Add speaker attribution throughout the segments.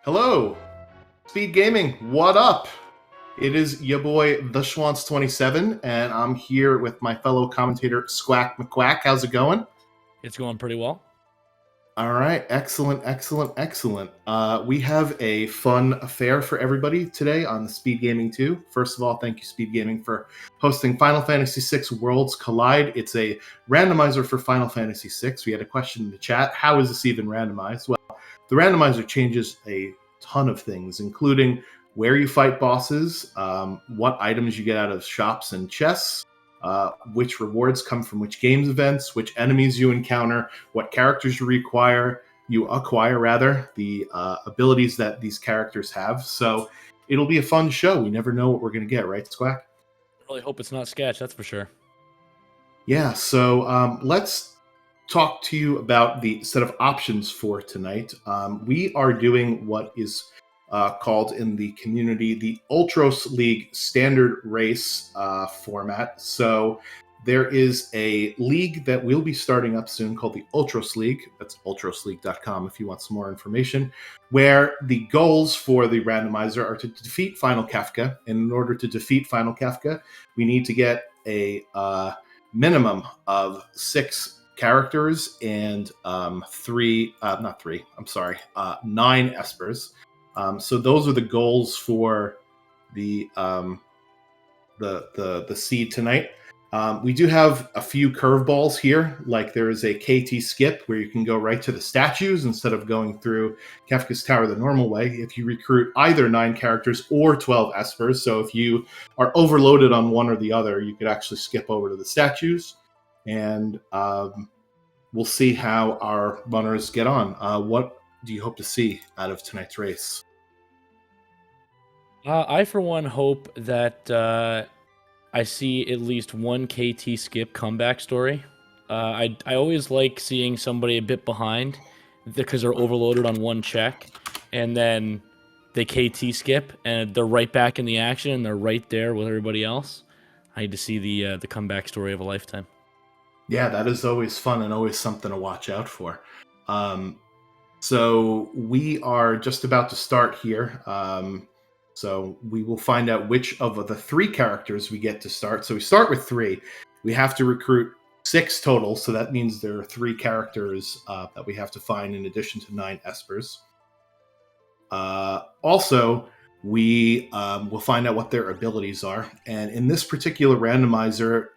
Speaker 1: Hello, Speed Gaming. What up? It is your boy the Schwantz27, and I'm here with my fellow commentator Squack McQuack. How's it going?
Speaker 2: It's going pretty well.
Speaker 1: All right, excellent. We have a fun affair for everybody today on the Speed Gaming 2. First of all, thank you, Speed Gaming, for hosting Final Fantasy VI Worlds Collide. It's a randomizer for Final Fantasy VI. We had a question in the chat: how is this even randomized? Well, the randomizer changes a ton of things, including where you fight bosses, what items you get out of shops and chests, which rewards come from which games events, which enemies you encounter, what characters you acquire, the abilities that these characters have. So it'll be a fun show. We never know what we're going to get, right, Squack?
Speaker 2: I really hope it's not sketch, that's for sure.
Speaker 1: Yeah, so let's talk to you about the set of options for tonight. We are doing what is called in the community the Ultros League Standard Race format. So there is a league that will be starting up soon called the Ultros League. That's ultrosleague.com if you want some more information, where the goals for the randomizer are to defeat Final Kafka. And in order to defeat Final Kafka, we need to get a minimum of 6 characters and 9 espers. So those are the goals for the seed tonight. We do have a few curveballs here, like there is a KT skip where you can go right to the statues instead of going through Kafka's Tower the normal way if you recruit either 9 characters or 12 espers. So if you are overloaded on one or the other, you could actually skip over to the statues, and we'll see how our runners get on. What do you hope to see out of tonight's race?
Speaker 2: I, for one, hope that I see at least one KT skip comeback story. I always like seeing somebody a bit behind because they're overloaded on one check, and then they KT skip, and they're right back in the action, and they're right there with everybody else. I need to see the comeback story of a lifetime.
Speaker 1: Yeah, that is always fun and always something to watch out for. So we are just about to start here. So we will find out which of the 3 characters we get to start. So we start with 3. We have to recruit 6 total. So that means there are 3 characters that we have to find in addition to 9 espers. Also, we will find out what their abilities are. And in this particular randomizer,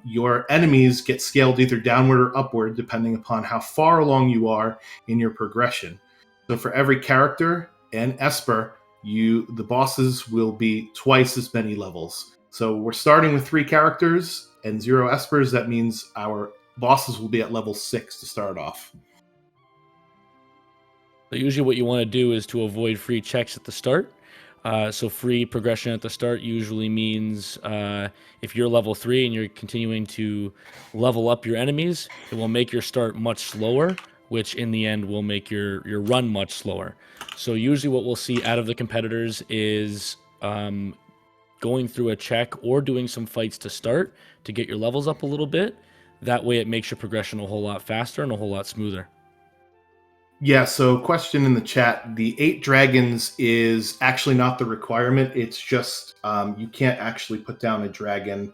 Speaker 1: your enemies get scaled either downward or upward, depending upon how far along you are in your progression. So for every character and esper, the bosses will be twice as many levels. So we're starting with 3 characters and 0 espers. That means our bosses will be at level 6 to start off.
Speaker 2: So usually what you want to do is to avoid free checks at the start. So free progression at the start usually means if you're level 3 and you're continuing to level up your enemies, it will make your start much slower, which in the end will make your run much slower. So usually what we'll see out of the competitors is going through a check or doing some fights to start to get your levels up a little bit. That way it makes your progression a whole lot faster and a whole lot smoother.
Speaker 1: Yeah, so question in the chat, the 8 dragons is actually not the requirement. It's just you can't actually put down a dragon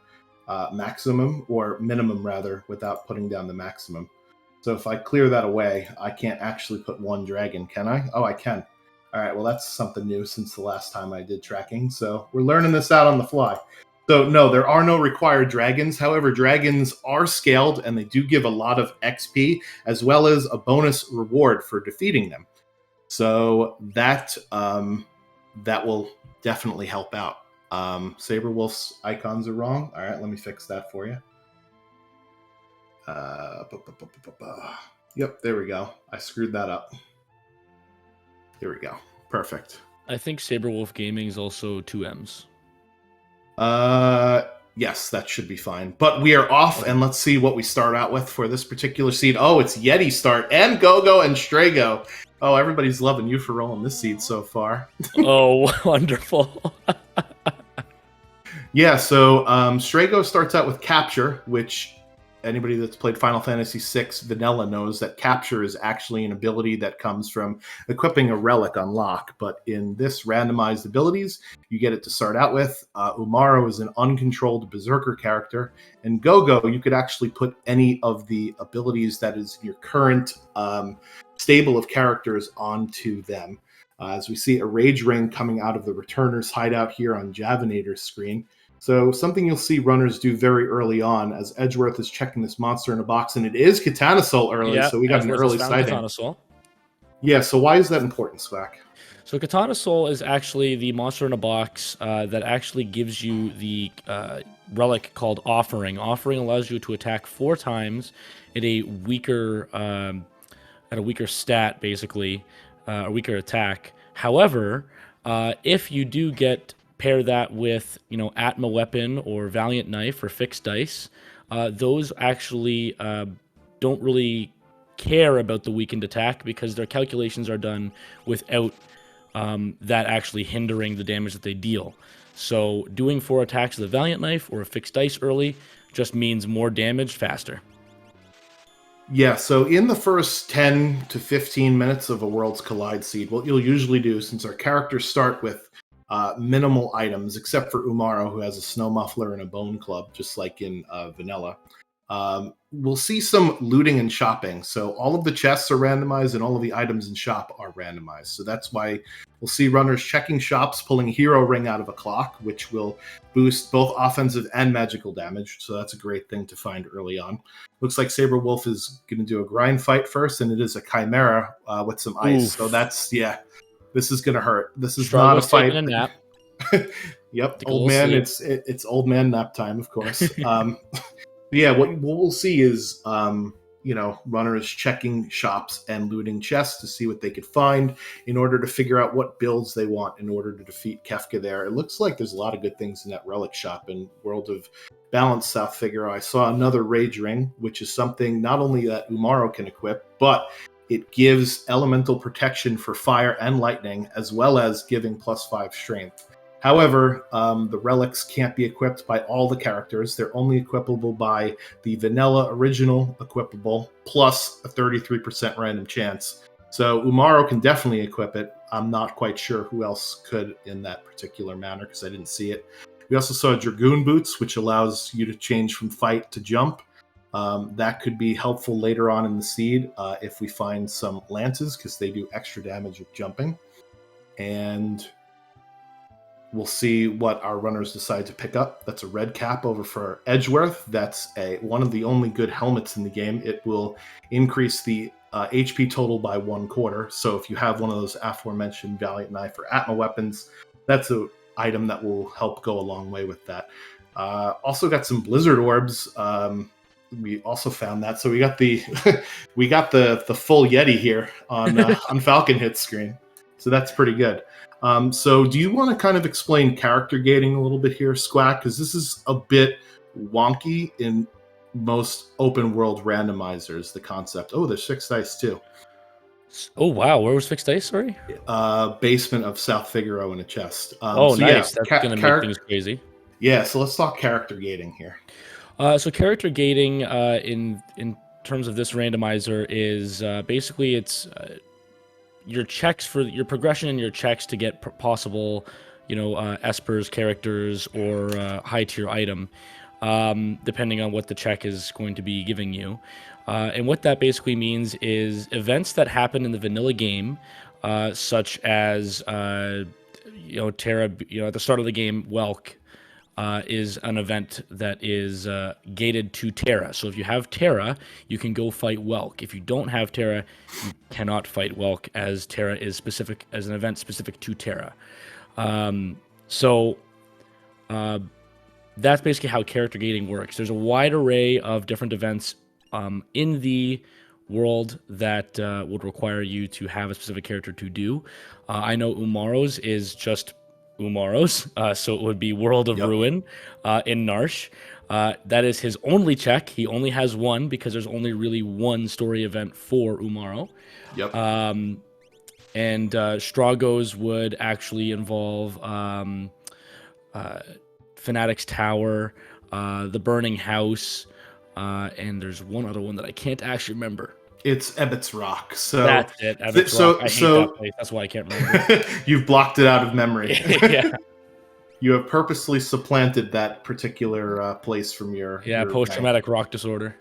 Speaker 1: maximum, or minimum rather, without putting down the maximum. So if I clear that away, I can't actually put 1 dragon, can I? Oh, I can. All right, well, that's something new since the last time I did tracking. So we're learning this out on the fly. So no, there are no required dragons. However, dragons are scaled, and they do give a lot of XP, as well as a bonus reward for defeating them. So that will definitely help out. Saberwolf's icons are wrong. All right, let me fix that for you. Yep, there we go. I screwed that up. There we go. Perfect.
Speaker 2: I think Saberwolf Gaming is also 2 M's.
Speaker 1: Yes, that should be fine. But we are off, and let's see what we start out with for this particular seed. Oh, it's Yeti start, and Gogo and Strago. Oh, everybody's loving you for rolling this seed so far.
Speaker 2: Oh, wonderful.
Speaker 1: Yeah, so Strago starts out with Capture, which anybody that's played Final Fantasy VI Vanilla knows that capture is actually an ability that comes from equipping a relic on lock. But in this randomized abilities, you get it to start out with. Umaro is an uncontrolled berserker character, and Gogo, you could actually put any of the abilities that is your current stable of characters onto them. As we see a Rage Ring coming out of the Returner's hideout here on Javinator's screen. So something you'll see runners do very early on as Edgeworth is checking this monster in a box, and it is Katana Soul early,
Speaker 2: Yeah,
Speaker 1: so we got
Speaker 2: Edgeworth
Speaker 1: an early
Speaker 2: has found
Speaker 1: sighting.
Speaker 2: Katana Soul.
Speaker 1: Yeah, so why is that important, Swack?
Speaker 2: So Katana Soul is actually the monster in a box that actually gives you the relic called Offering. Offering allows you to attack 4 times at a weaker stat, basically, a weaker attack. However, if you do pair that with, Atma Weapon or Valiant Knife or Fixed Dice, those actually don't really care about the weakened attack because their calculations are done without that actually hindering the damage that they deal. So doing 4 attacks with a Valiant Knife or a Fixed Dice early just means more damage faster.
Speaker 1: Yeah, so in the first 10 to 15 minutes of a Worlds Collide seed, what you'll usually do, since our characters start with minimal items, except for Umaro, who has a snow muffler and a bone club, just like in Vanilla, we'll see some looting and shopping. So all of the chests are randomized and all of the items in shop are randomized. So that's why we'll see runners checking shops, pulling a hero ring out of a clock, which will boost both offensive and magical damage. So that's a great thing to find early on. Looks like Saber Wolf is going to do a grind fight first, and it is a Chimera with some ice.
Speaker 2: Oof.
Speaker 1: So that's, this is going to hurt. This is
Speaker 2: Strago's
Speaker 1: not a fight.
Speaker 2: taking a nap.
Speaker 1: Yep,
Speaker 2: Take a
Speaker 1: old man.
Speaker 2: sleep.
Speaker 1: It's old man nap time, of course. Yeah, what we'll see is, runners checking shops and looting chests to see what they could find in order to figure out what builds they want in order to defeat Kefka there. It looks like there's a lot of good things in that relic shop in World of Balance South Figaro. I saw another Rage Ring, which is something not only that Umaro can equip, but it gives elemental protection for fire and lightning, as well as giving +5 strength. However, the relics can't be equipped by all the characters. They're only equipable by the vanilla original equipable, plus a 33% random chance. So Umaro can definitely equip it. I'm not quite sure who else could in that particular manner because I didn't see it. We also saw Dragoon Boots, which allows you to change from fight to jump. That could be helpful later on in the seed if we find some lances, because they do extra damage with jumping. And we'll see what our runners decide to pick up. That's a red cap over for Edgeworth. That's one of the only good helmets in the game. It will increase the HP total by 1/4. So if you have one of those aforementioned Valiant Knife or Atma weapons, that's an item that will help go a long way with that. Also got some Blizzard orbs. We also found that. So we got the the full Yeti here on Falcon Hit's screen. So that's pretty good. So do you want to kind of explain character gating a little bit here, Squack? Because this is a bit wonky in most open world randomizers, the concept. Oh, there's Fixed Dice too.
Speaker 2: Oh, wow. Where was Fixed Dice, sorry?
Speaker 1: Basement of South Figaro in a chest.
Speaker 2: Nice. Yeah, that's going to make things crazy.
Speaker 1: Yeah, so let's talk character gating here.
Speaker 2: So character gating in terms of this randomizer is basically it's your checks for your progression and your checks to get possible, espers, characters, or high tier item, depending on what the check is going to be giving you. And what that basically means is events that happen in the vanilla game, such as Terra. At the start of the game, Welk is an event that is gated to Terra. So if you have Terra, you can go fight Welk. If you don't have Terra, you cannot fight Welk, as Terra is specific as an event specific to Terra. That's basically how character gating works. There's a wide array of different events in the world that would require you to have a specific character to do. I know Umaro's is just Umaro's, so it would be World of Ruin in Narsh. That is his only check. He only has one because there's only really one story event for Umaro.
Speaker 1: Yep.
Speaker 2: And Strago's would actually involve Fanatics Tower, the Burning House, and there's one other one that I can't actually remember.
Speaker 1: It's Ebbets Rock. So
Speaker 2: That's it. Ebbets Rock. I hate that place. That's why I can't remember.
Speaker 1: You've blocked it out of memory.
Speaker 2: Yeah.
Speaker 1: You have purposely supplanted that particular place from your
Speaker 2: post-traumatic rock disorder.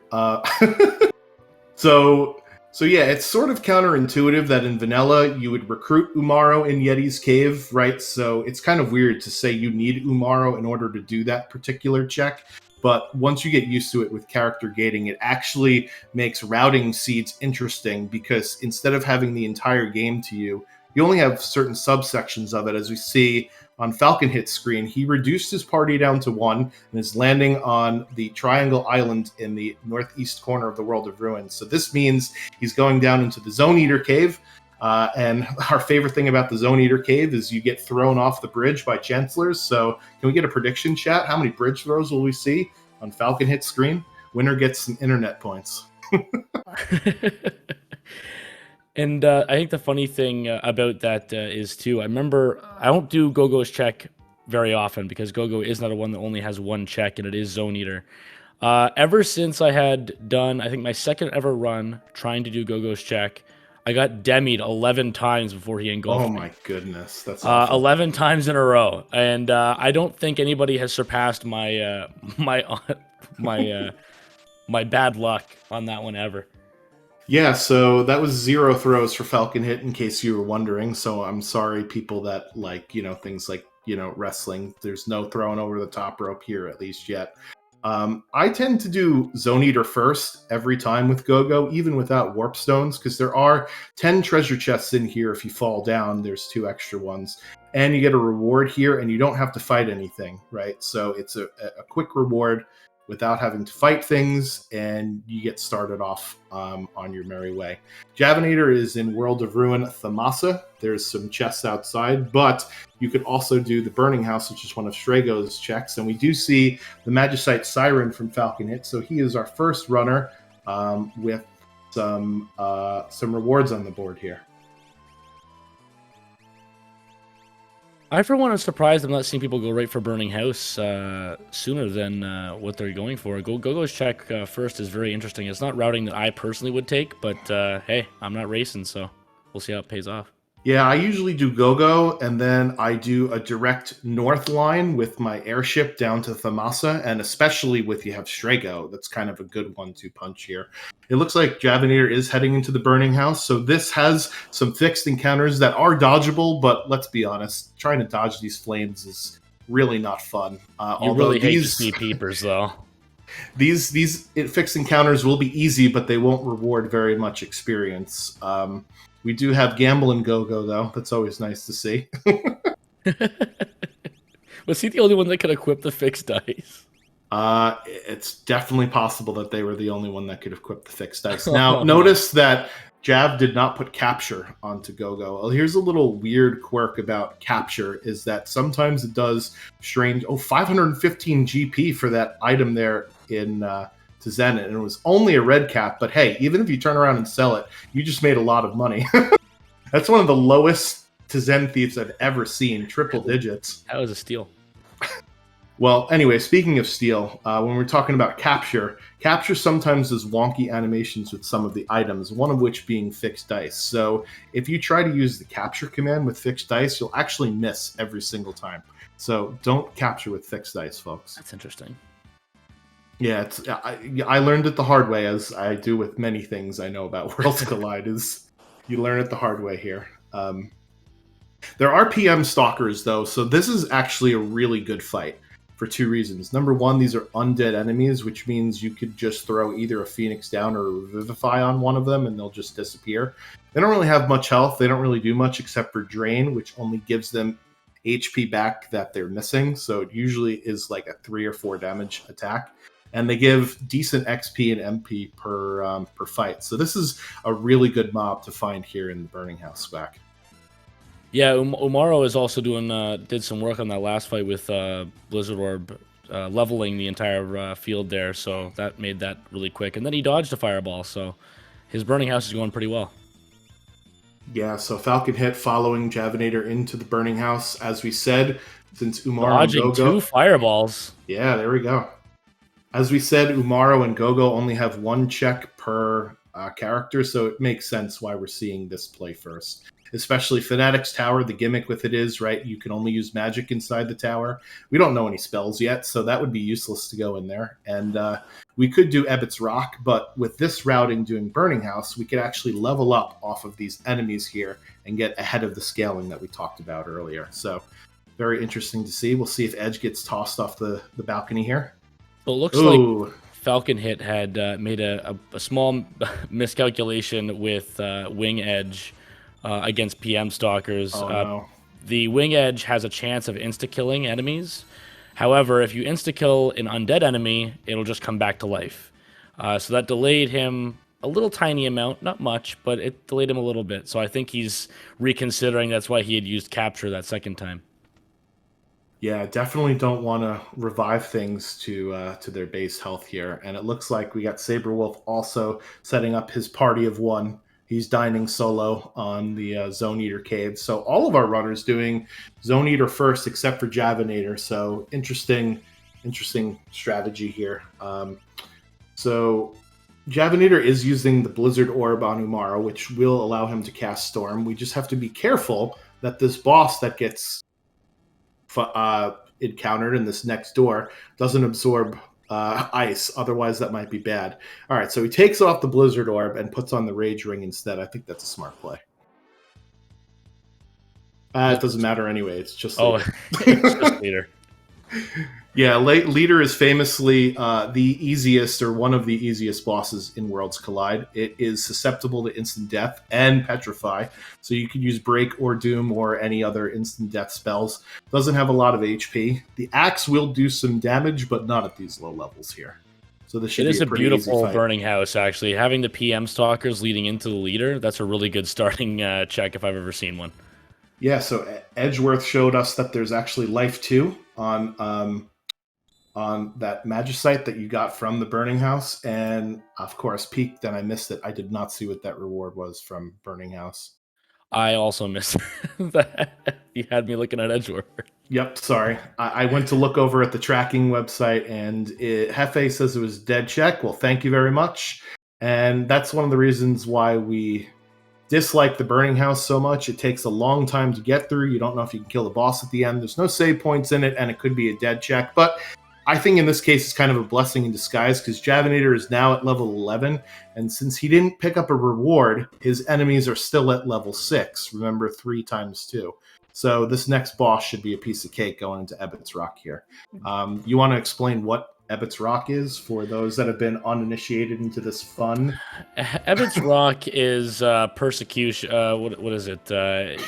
Speaker 1: So yeah, it's sort of counterintuitive that in vanilla you would recruit Umaro in Yeti's cave, right? So it's kind of weird to say you need Umaro in order to do that particular check. But once you get used to it with character gating, it actually makes routing seeds interesting, because instead of having the entire game to you, you only have certain subsections of it. As we see on Falcon Hit's screen, he reduced his party down to 1 and is landing on the Triangle Island in the northeast corner of the World of Ruin. So this means he's going down into the Zone Eater Cave. And our favorite thing about the Zone Eater Cave is you get thrown off the bridge by Chancellors. So can we get a prediction, chat? How many bridge throws will we see on Falcon Hit's screen? Winner gets some internet points.
Speaker 2: And I think the funny thing about that is, too, I remember I don't do Gogo's check very often because Gogo is not a one that only has 1 check, and it is Zone Eater. Ever since I had done, I think, my second ever run trying to do Gogo's check, I got demied 11 times before he engulfed me.
Speaker 1: Oh my goodness, that's awful.
Speaker 2: 11 times in a row, and I don't think anybody has surpassed my my bad luck on that one ever.
Speaker 1: Yeah, so that was 0 throws for Falcon Hit, in case you were wondering. So I'm sorry, people that like, things like, wrestling. There's no throwing over the top rope here, at least yet. I tend to do Zone Eater first every time with Gogo, even without Warp Stones, because there are 10 treasure chests in here. If you fall down, there's 2 extra ones. And you get a reward here, and you don't have to fight anything, right? So it's a quick reward without having to fight things, and you get started off on your merry way. Javinator is in World of Ruin Thamasa. There's some chests outside, but you could also do the Burning House, which is one of Strago's checks, and we do see the Magicite Siren from Falcon Hit, so he is our first runner with some rewards on the board here.
Speaker 2: I, for one, am surprised I'm not seeing people go right for Burning House sooner than what they're going for. Gogo's check first is very interesting. It's not routing that I personally would take, but hey, I'm not racing, so we'll see how it pays off.
Speaker 1: Yeah, I usually do Gogo, and then I do a direct north line with my airship down to Thamasa, and especially with you have Strago, that's kind of a good 1-2 punch here. It looks like Javinator is heading into the Burning House, so this has some fixed encounters that are dodgeable, but let's be honest, trying to dodge these flames is really not fun.
Speaker 2: You really hate to see peepers, though.
Speaker 1: These fixed encounters will be easy, but they won't reward very much experience. We do have Gamble and Gogo, though. That's always nice to see.
Speaker 2: Was he the only one that could equip the fixed dice?
Speaker 1: It's definitely possible that they were the only one that could equip the fixed dice. Now, notice that Jav did not put Capture onto Gogo. Well, here's a little weird quirk about Capture, is that sometimes it does strange... 515 GP for that item there in... to Zen, and it was only a red cap, but hey, even if you turn around and sell it, you just made a lot of money. That's one of the lowest to Zen thieves I've ever seen, triple digits.
Speaker 2: That was a steal.
Speaker 1: Well, anyway, speaking of steal, when we're talking about Capture sometimes does wonky animations with some of the items, one of which being fixed dice. So if you try to use the Capture command with fixed dice, you'll actually miss every single time. So don't capture with fixed dice, folks.
Speaker 2: That's interesting.
Speaker 1: Yeah, I learned it the hard way, as I do with many things I know about Worlds Collide, is you learn it the hard way here. There are PM Stalkers, though, so this is actually a really good fight for 2 reasons. Number one, these are undead enemies, which means you could just throw either a Phoenix down or a Revivify on one of them, and they'll just disappear. They don't really have much health. They don't really do much except for Drain, which only gives them HP back that they're missing, so it usually is like a 3 or 4 damage attack. And they give decent XP and MP per fight. So this is a really good mob to find here in the Burning House SWAC.
Speaker 2: Yeah, Umaro is also did some work on that last fight with Blizzard Orb, leveling the entire field there. So that made that really quick. And then he dodged a fireball, so his Burning House is going pretty well.
Speaker 1: Yeah, so Falcon Hit following Javinator into the Burning House. As we said, since Umaro
Speaker 2: dodging
Speaker 1: and Gogo...
Speaker 2: 2 fireballs.
Speaker 1: Yeah, there we go. As we said, Umaro and Gogo only have 1 check per character, so it makes sense why we're seeing this play first. Especially Fanatics Tower, the gimmick with it is, right, you can only use magic inside the tower. We don't know any spells yet, so that would be useless to go in there. And we could do Ebbets Rock, but with this routing doing Burning House, we could actually level up off of these enemies here and get ahead of the scaling that we talked about earlier. So very interesting to see. We'll see if Edge gets tossed off the balcony here.
Speaker 2: But it looks like Falcon Hit had made a small miscalculation with Wing Edge against PM Stalkers.
Speaker 1: Oh, no.
Speaker 2: The Wing Edge has a chance of insta-killing enemies. However, if you insta-kill an undead enemy, it'll just come back to life. So that delayed him a little tiny amount, not much, but it delayed him a little bit. So I think he's reconsidering. That's why he had used Capture that second time.
Speaker 1: Yeah, definitely don't want to revive things to their base health here. And it looks like we got Saberwolf also setting up his party of 1. He's dining solo on the Zone Eater cave. So all of our runners doing Zone Eater first, except for Javinator. So interesting strategy here. So Javinator is using the Blizzard Orb on Umaro, which will allow him to cast Storm. We just have to be careful that this boss that gets encountered in this next door doesn't absorb ice. Otherwise, that might be bad. All right, so he takes off the Blizzard Orb and puts on the Rage Ring instead. I think that's a smart play. It doesn't matter anyway. It's just
Speaker 2: Leader. It's just Leader.
Speaker 1: Yeah, Leader is famously the easiest or one of the easiest bosses in Worlds Collide. It is susceptible to instant death and petrify, so you could use Break or Doom or any other instant death spells. Doesn't have a lot of HP. The axe will do some damage, but not at these low levels here. So this should be a pretty
Speaker 2: beautiful
Speaker 1: easy fight.
Speaker 2: Burning House, actually. Having the PM Stalkers leading into the Leader, that's a really good starting check if I've ever seen one.
Speaker 1: Yeah, so Edgeworth showed us that there's actually life 2 on that Magicite that you got from the Burning House, and of course peaked, and I missed it. I did not see what that reward was from Burning House.
Speaker 2: I also missed that. You had me looking at Edgeworth.
Speaker 1: Yep, sorry. I went to look over at the tracking website, and Hefe says it was dead check. Well, thank you very much. And that's one of the reasons why we dislike the Burning House so much. It takes a long time to get through. You don't know if you can kill the boss at the end. There's no save points in it, and it could be a dead check. But I think in this case it's kind of a blessing in disguise because Javinator is now at level 11, and since he didn't pick up a reward, his enemies are still at level 6. Remember, 3 times 2. So this next boss should be a piece of cake going into Ebbets Rock here. You want to explain what Ebbets Rock is for those that have been uninitiated into this fun?
Speaker 2: Ebbets Rock is persecution. What is it?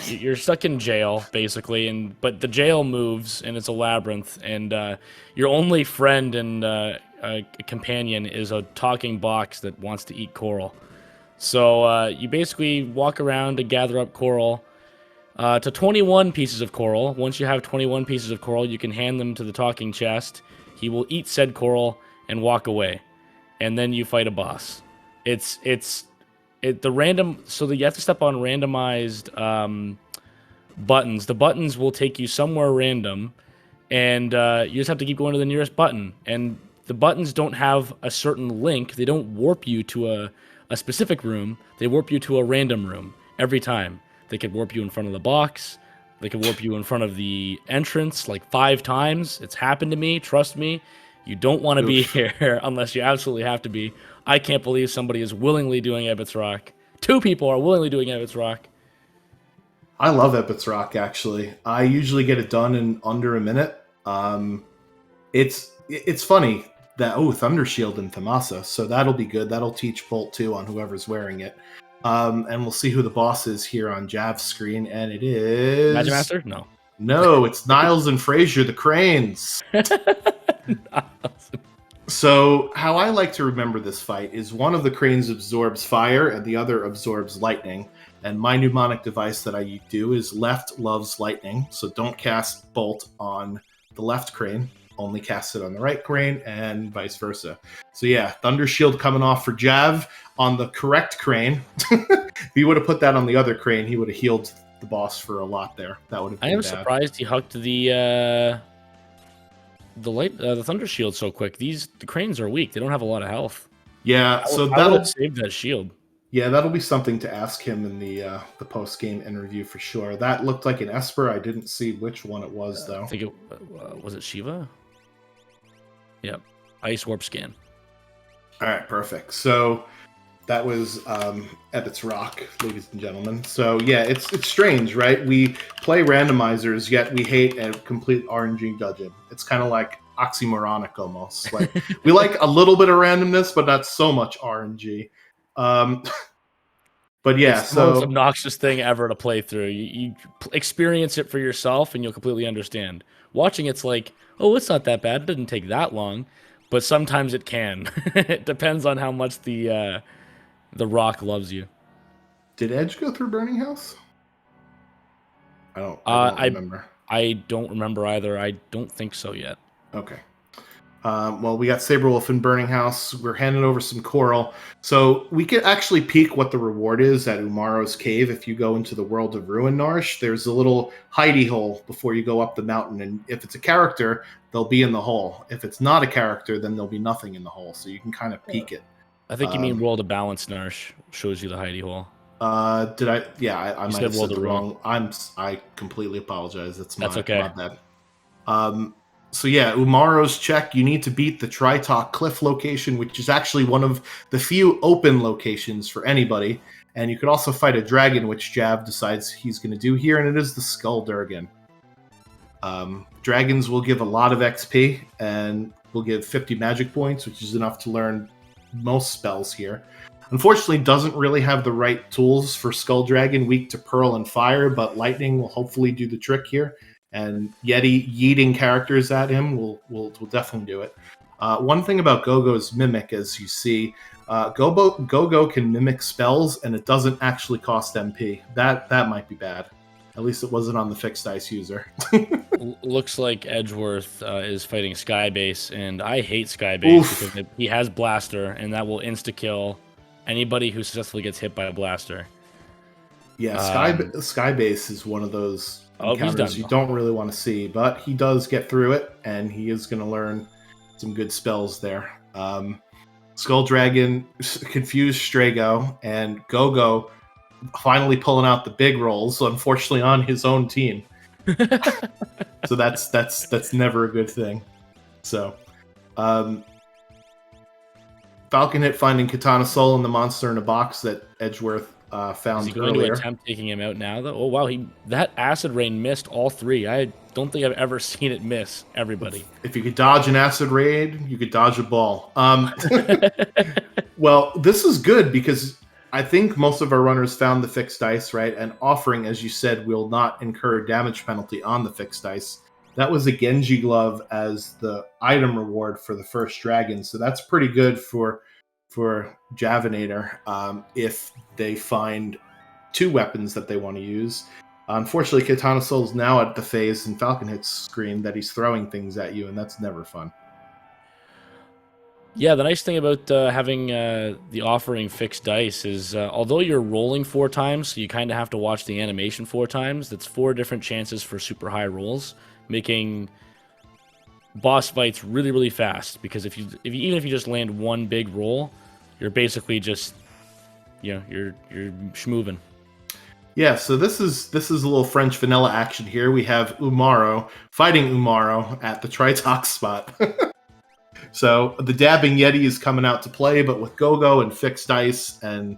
Speaker 2: You're stuck in jail basically, but the jail moves and it's a labyrinth, and your only friend and a companion is a talking box that wants to eat coral. So you basically walk around to gather up coral. To 21 pieces of coral. Once you have 21 pieces of coral, you can hand them to the talking chest. He will eat said coral and walk away, and then you fight a boss. It's the random. So that you have to step on randomized buttons. The buttons will take you somewhere random, and you just have to keep going to the nearest button. And the buttons don't have a certain link. They don't warp you to a specific room. They warp you to a random room every time. They could warp you in front of the box. They could warp you in front of the entrance like 5 times. It's happened to me. Trust me. You don't want to be here unless you absolutely have to be. I can't believe somebody is willingly doing Ebbets Rock. 2 people are willingly doing Ebbets Rock.
Speaker 1: I love Ebbets Rock, actually. I usually get it done in under a minute. It's funny that, Thunder Shield and Thamasa, so that'll be good. That'll teach Bolt 2 on whoever's wearing it. And we'll see who the boss is here on Jav's screen, and it is...
Speaker 2: Magic Master? No.
Speaker 1: No, it's Niles and Frazier, the Cranes. So how I like to remember this fight is one of the Cranes absorbs fire and the other absorbs lightning. And my mnemonic device that I do is left loves lightning. So don't cast Bolt on the left Crane, only cast it on the right Crane, and vice versa. So yeah, Thunder Shield coming off for Jav on the correct Crane. If he would have put that on the other Crane, he would have healed the boss for a lot there. That would have been
Speaker 2: I am
Speaker 1: bad.
Speaker 2: surprised he hucked the the thunder shield's so quick. The cranes are weak. They don't have a lot of health.
Speaker 1: Yeah, so
Speaker 2: I would have saved that shield.
Speaker 1: Yeah, that'll be something to ask him in the post game interview for sure. That looked like an Esper. I didn't see which one it was though.
Speaker 2: I think it was it Shiva. Yep, Ice Warp Scan.
Speaker 1: All right, perfect. So that was Ebbets Rock, ladies and gentlemen. So yeah, it's strange, right? We play randomizers, yet we hate a complete RNG dungeon. It's kind of like oxymoronic almost. Like we like a little bit of randomness, but not so much RNG. But yeah,
Speaker 2: it's the most obnoxious thing ever to play through. You experience it for yourself, and you'll completely understand. Watching it's like, oh, it's not that bad. It didn't take that long, but sometimes it can. It depends on how much the rock loves you.
Speaker 1: Did Edge go through Burning House? I don't remember.
Speaker 2: I don't remember either. I don't think so yet.
Speaker 1: Okay. Well, we got Saberwolf in Burning House. We're handing over some coral. So we can actually peek what the reward is at Umaro's cave. If you go into the world of Ruin Narsh, there's a little hidey hole before you go up the mountain. And if it's a character, they'll be in the hole. If it's not a character, then there'll be nothing in the hole. So you can kind of peek it.
Speaker 2: I think you mean World of Balance Narsh shows you the hidey hole.
Speaker 1: Did I? Yeah, I might have said the wrong.
Speaker 2: Ruin.
Speaker 1: I completely apologize. That's
Speaker 2: okay.
Speaker 1: My bad. So yeah, Umaro's check, you need to beat the Tritok Cliff location, which is actually one of the few open locations for anybody. And you could also fight a dragon, which Jav decides he's going to do here, and it is the Skull Durgan. Dragons will give a lot of XP, and will give 50 magic points, which is enough to learn most spells here. Unfortunately, doesn't really have the right tools for Skull Dragon, weak to Pearl and Fire, but Lightning will hopefully do the trick here. And Yeti yeeting characters at him will definitely do it. One thing about Gogo's Mimic, as you see, Gogo can mimic spells, and it doesn't actually cost MP. That might be bad. At least it wasn't on the fixed dice user.
Speaker 2: Looks like Edgeworth is fighting Skybase, and I hate Skybase because he has Blaster, and that will insta-kill anybody who successfully gets hit by a Blaster.
Speaker 1: Yeah, Skybase is one of those encounters you don't really want to see, but he does get through it, and he is going to learn some good spells there. Skull Dragon confused Strago, and Gogo finally pulling out the big rolls, unfortunately on his own team. So that's never a good thing. So Falcon Hit finding Katana Soul and the monster in a box that Edgeworth found. Is he going to
Speaker 2: attempt taking him out now, though? Oh, wow. That Acid Rain missed all three. I don't think I've ever seen it miss everybody.
Speaker 1: If you could dodge an Acid Rain, you could dodge a ball. Well, this is good because I think most of our runners found the fixed dice, right? And offering, as you said, will not incur damage penalty on the fixed dice. That was a Genji Glove as the item reward for the first dragon. So that's pretty good for Javinator if they find two weapons that they want to use. Unfortunately, Katana Soul's now at the phase in Falcon Hit's screen that he's throwing things at you, and that's never fun.
Speaker 2: Yeah, the nice thing about having the offering fixed dice is although you're rolling 4 times, so you kind of have to watch the animation 4 times, that's 4 different chances for super high rolls, making boss fights really, really fast. Because even if you just land one big roll, you're basically just, you're schmoovin'.
Speaker 1: Yeah, so this is a little French vanilla action here. We have Umaro fighting Umaro at the Tritok spot. So the Dabbing Yeti is coming out to play, but with Gogo and fixed dice and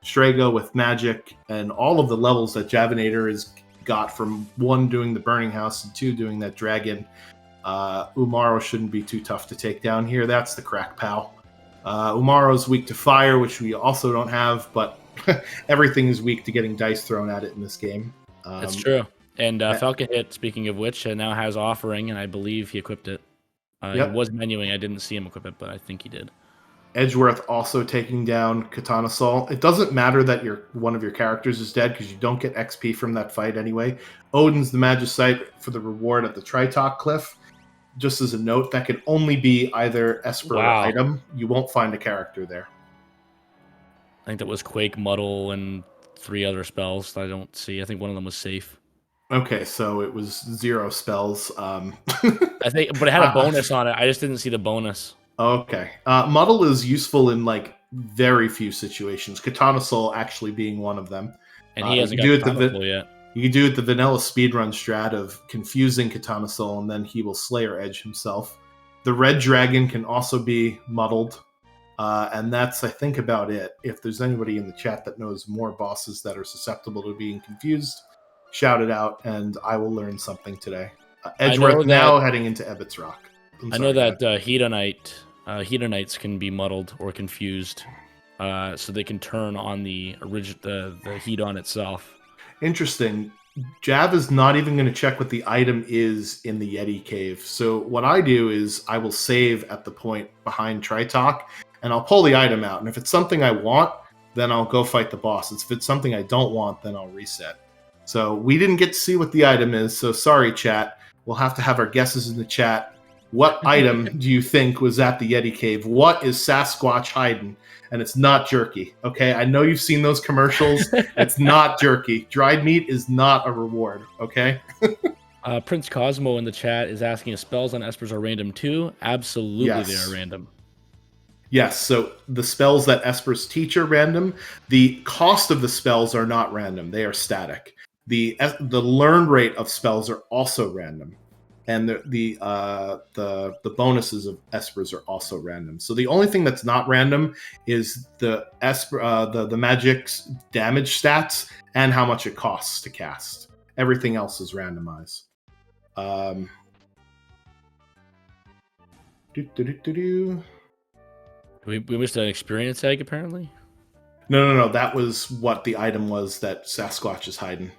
Speaker 1: Strago with magic and all of the levels that Javinator has got from 1 doing the Burning House and 2 doing that dragon, Umaro shouldn't be too tough to take down here. That's the crack pal. Umaro's weak to fire, which we also don't have, but everything is weak to getting dice thrown at it in this game.
Speaker 2: That's true. And Falcon Hit, speaking of which, now has offering, and I believe he equipped it. He was menuing. I didn't see him equip it, but I think he did.
Speaker 1: Edgeworth also taking down Katana Soul. It doesn't matter that one of your characters is dead because you don't get XP from that fight anyway. Odin's the Magicite for the reward at the Tritok Cliff. Just as a note, that can only be either Esper or item. You won't find a character there.
Speaker 2: I think that was Quake, Muddle, and 3 other spells that I don't see. I think one of them was safe.
Speaker 1: Okay, so it was 0 spells.
Speaker 2: I think, but it had a bonus on it. I just didn't see the bonus.
Speaker 1: Okay. Muddle is useful in like very few situations. Katana Soul actually being one of them.
Speaker 2: And he
Speaker 1: You
Speaker 2: hasn't
Speaker 1: can
Speaker 2: got
Speaker 1: do it
Speaker 2: Katana Soul yet.
Speaker 1: You can do it the vanilla speedrun strat of confusing Katana Soul, and then he will Slayer Edge himself. The red dragon can also be muddled, and that's, I think, about it. If there's anybody in the chat that knows more bosses that are susceptible to being confused, shout it out, and I will learn something today. Edgeworth now heading into Ebbets Rock.
Speaker 2: I know that Hedonites can be muddled or confused, so they can turn on the Hedon itself.
Speaker 1: Interesting. Jav is not even going to check what the item is in the Yeti cave. So what I do is I will save at the point behind Tritalk, and I'll pull the item out. And if it's something I want, then I'll go fight the boss. If it's something I don't want, then I'll reset. So we didn't get to see what the item is, so sorry, chat. We'll have to have our guesses in the chat. What item do you think was at the Yeti cave? What is Sasquatch hiding? And it's not jerky, okay? I know you've seen those commercials. It's not jerky. Dried meat is not a reward, okay?
Speaker 2: Prince Cosmo in the chat is asking if spells on Espers are random too. Absolutely, yes. They are random.
Speaker 1: Yes, so the spells that Espers teach are random. The cost of the spells are not random. They are static. The learn rate of spells are also random. And the bonuses of Espers are also random. So the only thing that's not random is the magic's damage stats and how much it costs to cast. Everything else is randomized.
Speaker 2: We missed an experience egg, apparently?
Speaker 1: No. That was what the item was that Sasquatch is hiding.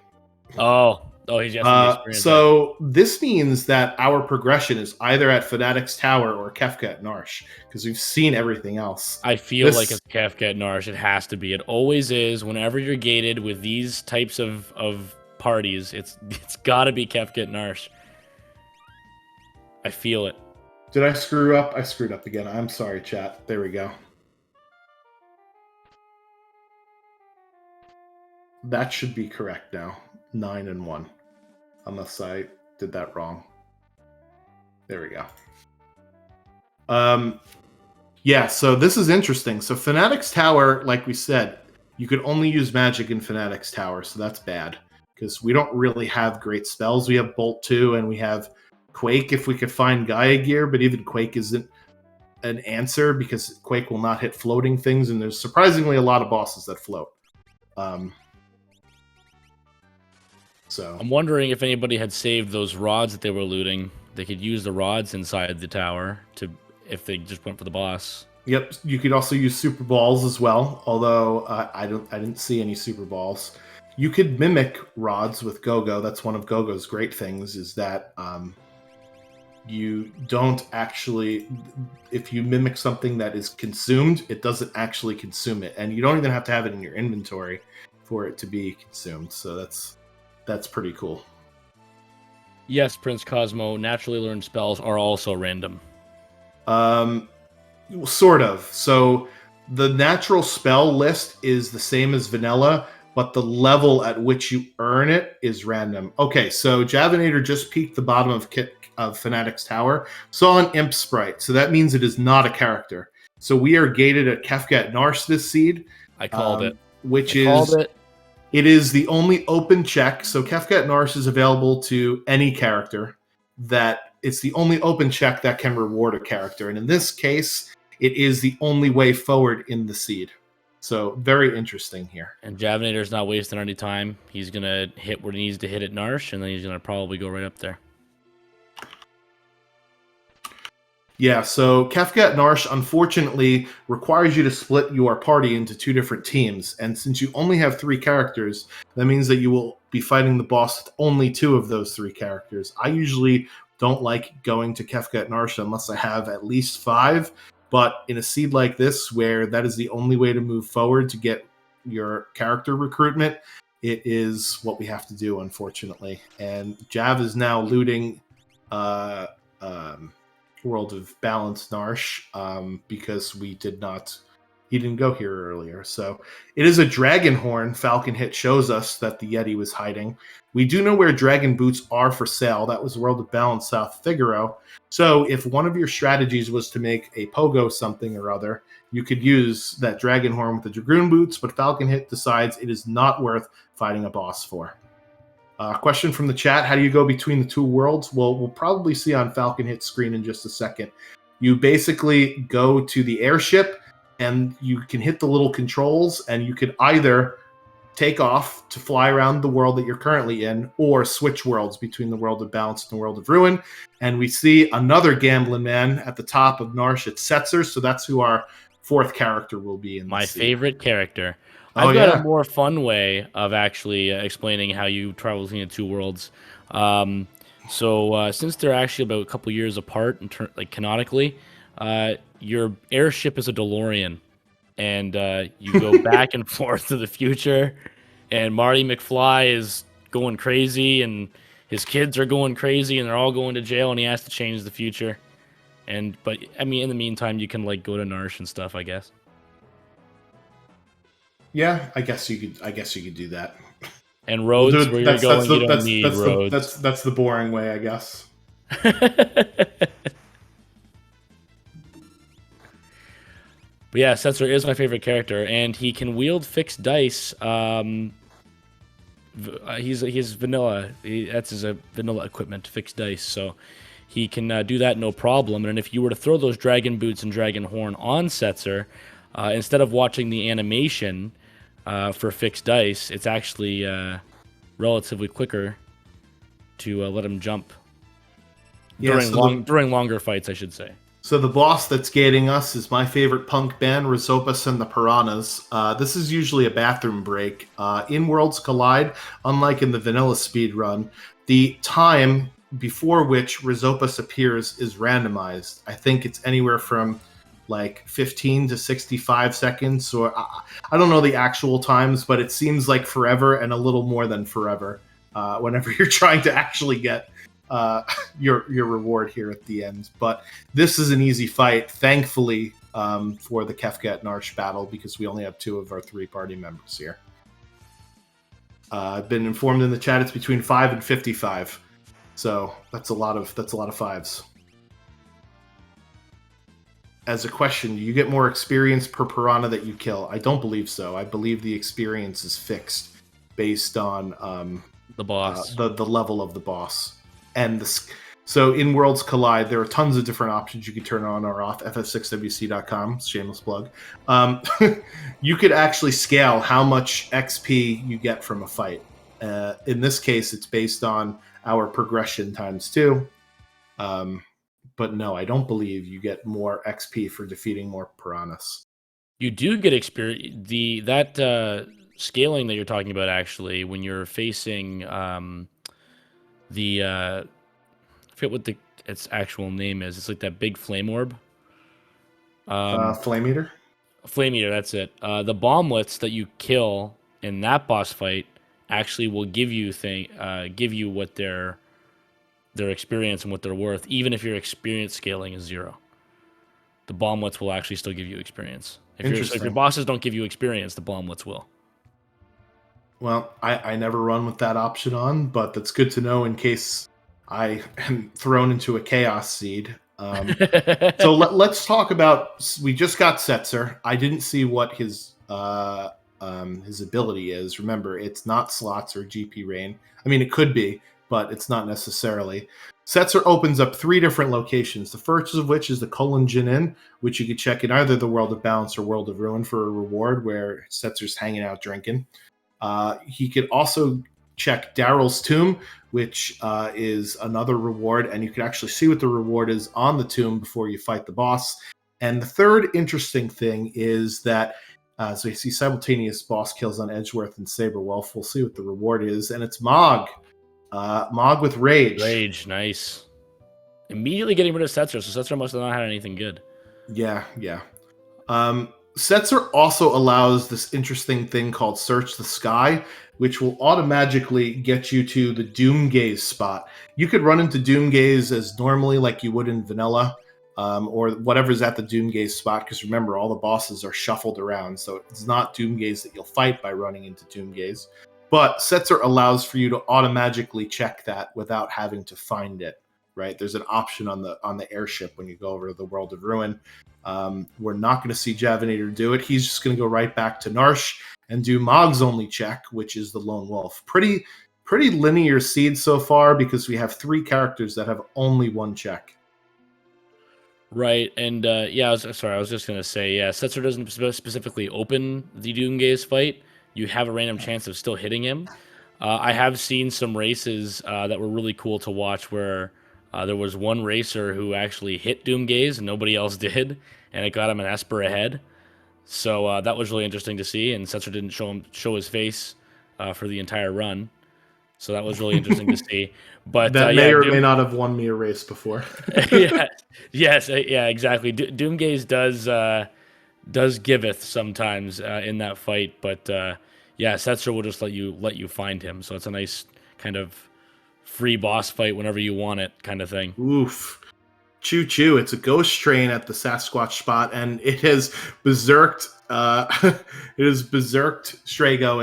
Speaker 2: Oh, he's just
Speaker 1: so this means that our progression is either at Fanatics Tower or Kefka at Narsh, because we've seen everything else.
Speaker 2: I feel like it's Kefka at Narsh. It has to be. It always is. Whenever you're gated with these types of parties, it's got to be Kefka at Narsh. I feel it.
Speaker 1: Did I screw up? I screwed up again. I'm sorry, chat. There we go. That should be correct now. 9 and 1. Unless I did that wrong. There we go. Yeah, so this is interesting. So Fanatics Tower, like we said, you could only use magic in Fanatics Tower, so that's bad. Because we don't really have great spells. We have Bolt 2, and we have Quake if we could find Gaia Gear, but even Quake isn't an answer, because Quake will not hit floating things, and there's surprisingly a lot of bosses that float. So
Speaker 2: I'm wondering if anybody had saved those rods that they were looting. They could use the rods inside the tower if they just went for the boss.
Speaker 1: Yep, you could also use super balls as well. Although I didn't see any super balls. You could mimic rods with Go-Go. That's one of Go-Go's great things, is that you don't actually, if you mimic something that is consumed, it doesn't actually consume it, and you don't even have to have it in your inventory for it to be consumed. So that's pretty cool.
Speaker 2: Yes, Prince Cosmo, naturally learned spells are also random.
Speaker 1: Sort of. So the natural spell list is the same as vanilla, but the level at which you earn it is random. Okay, so Javinator just peeked the bottom of Fanatics Tower, saw an imp sprite, so that means it is not a character. So we are gated at Kefka at Narsh this seed.
Speaker 2: I called it.
Speaker 1: It is the only open check. So Kefka at Narsh is available to any character. That it's the only open check that can reward a character. And in this case, it is the only way forward in the seed. So very interesting here.
Speaker 2: And Javinator's not wasting any time. He's going to hit what he needs to hit at Narsh, and then he's going to probably go right up there.
Speaker 1: Yeah, so Kefka at Narsh, unfortunately, requires you to split your party into 2 different teams. And since you only have 3 characters, that means that you will be fighting the boss with only 2 of those 3 characters. I usually don't like going to Kefka at Narsh unless I have at least 5. But in a seed like this, where that is the only way to move forward to get your character recruitment, it is what we have to do, unfortunately. And Jav is now looting World of Balance Narsh because we did not he didn't go here earlier. So it is a dragon horn. Falcon Hit shows us that the Yeti was hiding. We do know where Dragoon Boots are for sale. That was World of Balance South Figaro. So if one of your strategies was to make a pogo something or other, you could use that dragon horn with the Dragoon Boots, but Falcon Hit decides it is not worth fighting a boss for. Question from the chat: how do you go between the two worlds? Well, we'll probably see on Falcon Hit's screen in just a second. You basically go to the airship, and you can hit the little controls, and you could either take off to fly around the world that you're currently in, or switch worlds between the World of Balance and the World of Ruin. And we see another gambling man at the top of Narsh. It's Setzer, so that's who our fourth character will be in
Speaker 2: My
Speaker 1: the
Speaker 2: favorite character.
Speaker 1: Oh,
Speaker 2: I've got
Speaker 1: yeah.
Speaker 2: a more fun way of actually explaining how you travel between the two worlds. Since they're actually about a couple years apart, like canonically, your airship is a DeLorean, and you go back and forth to the future. And Marty McFly is going crazy, and his kids are going crazy, and they're all going to jail, and he has to change the future. But I mean, in the meantime, you can like go to Narsh and stuff, I guess.
Speaker 1: Yeah, I guess you could do that.
Speaker 2: And roads, where you're going, you don't need roads.
Speaker 1: That's the boring way, I guess.
Speaker 2: But yeah, Setzer is my favorite character, and he can wield fixed dice. He's vanilla. That's his vanilla equipment, fixed dice. So he can do that no problem. And if you were to throw those Dragoon Boots and Dragon Horn on Setzer, instead of watching the animation for fixed dice, it's actually relatively quicker to let him jump during longer fights, I should say.
Speaker 1: So the boss that's gating us is my favorite punk band, Rizopus and the Piranhas. This is usually a bathroom break. In Worlds Collide, unlike in the vanilla speedrun, the time before which Rizopus appears is randomized. I think it's anywhere from like 15 to 65 seconds. So I don't know the actual times, but it seems like forever and a little more than forever whenever you're trying to actually get your reward here at the end. But this is an easy fight, thankfully, for the Kefka at Narsh battle, because we only have 2 of our 3 party members here. I've been informed in the chat it's between 5 and 55, so that's a lot of 5s. As a question, do you get more experience per piranha that you kill? I don't believe so. I believe the experience is fixed based on
Speaker 2: the boss,
Speaker 1: the level of the boss. And so in Worlds Collide, there are tons of different options you can turn on or off. ff6wc.com, shameless plug. You could actually scale how much XP you get from a fight. In this case, it's based on our progression times 2. But no, I don't believe you get more XP for defeating more piranhas.
Speaker 2: You do get experience. That scaling that you're talking about, actually, when you're facing I forget what its actual name is. It's like that big flame orb.
Speaker 1: Flame Eater?
Speaker 2: Flame Eater, that's it. The bomblets that you kill in that boss fight actually will give you what their experience and what they're worth, even if your experience scaling is 0. The bomblets will actually still give you experience. If your bosses don't give you experience, the bomblets will.
Speaker 1: Well, I never run with that option on, but that's good to know in case I am thrown into a chaos seed. So let's talk about. We just got Setzer. I didn't see what his ability is. Remember, it's not slots or GP rain. I mean, it could be, but it's not necessarily. Setzer opens up 3 different locations. The first of which is the Colon Inn, which you could check in either the World of Balance or World of Ruin for a reward, where Setzer's hanging out drinking. He could also check Daryl's Tomb, which is another reward, and you can actually see what the reward is on the tomb before you fight the boss. And the third interesting thing is that, so you see simultaneous boss kills on Edgeworth and Saberwolf. We'll see what the reward is, and it's Mog. Mog with Rage.
Speaker 2: Rage, nice. Immediately getting rid of Setzer, so Setzer must have not had anything good.
Speaker 1: Yeah. Setzer also allows this interesting thing called Search the Sky, which will automatically get you to the Doomgaze spot. You could run into Doomgaze as normally like you would in vanilla, or whatever's at the Doomgaze spot, because remember, all the bosses are shuffled around, so it's not Doomgaze that you'll fight by running into Doomgaze. But Setzer allows for you to automatically check that without having to find it. Right? There's an option on the airship when you go over to the World of Ruin. We're not going to see Javinator do it. He's just going to go right back to Narsh and do Mog's only check, which is the Lone Wolf. Pretty linear seed so far, because we have 3 characters that have only 1 check.
Speaker 2: Right, and I was just going to say, Setzer doesn't specifically open the Doomgaze fight. You have a random chance of still hitting him. I have seen some races that were really cool to watch where there was one racer who actually hit Doomgaze and nobody else did, and it got him an Esper ahead. So that was really interesting to see, and Setzer didn't show his face for the entire run. So that was really interesting to see. But
Speaker 1: that may or may not have won me a race before.
Speaker 2: Yes, exactly. Doomgaze does giveth sometimes in that fight, but Setzer will just let you find him. So it's a nice kind of free boss fight whenever you want it, kind of thing.
Speaker 1: Oof. Choo choo. It's a ghost train at the Sasquatch spot, and it has berserked Strago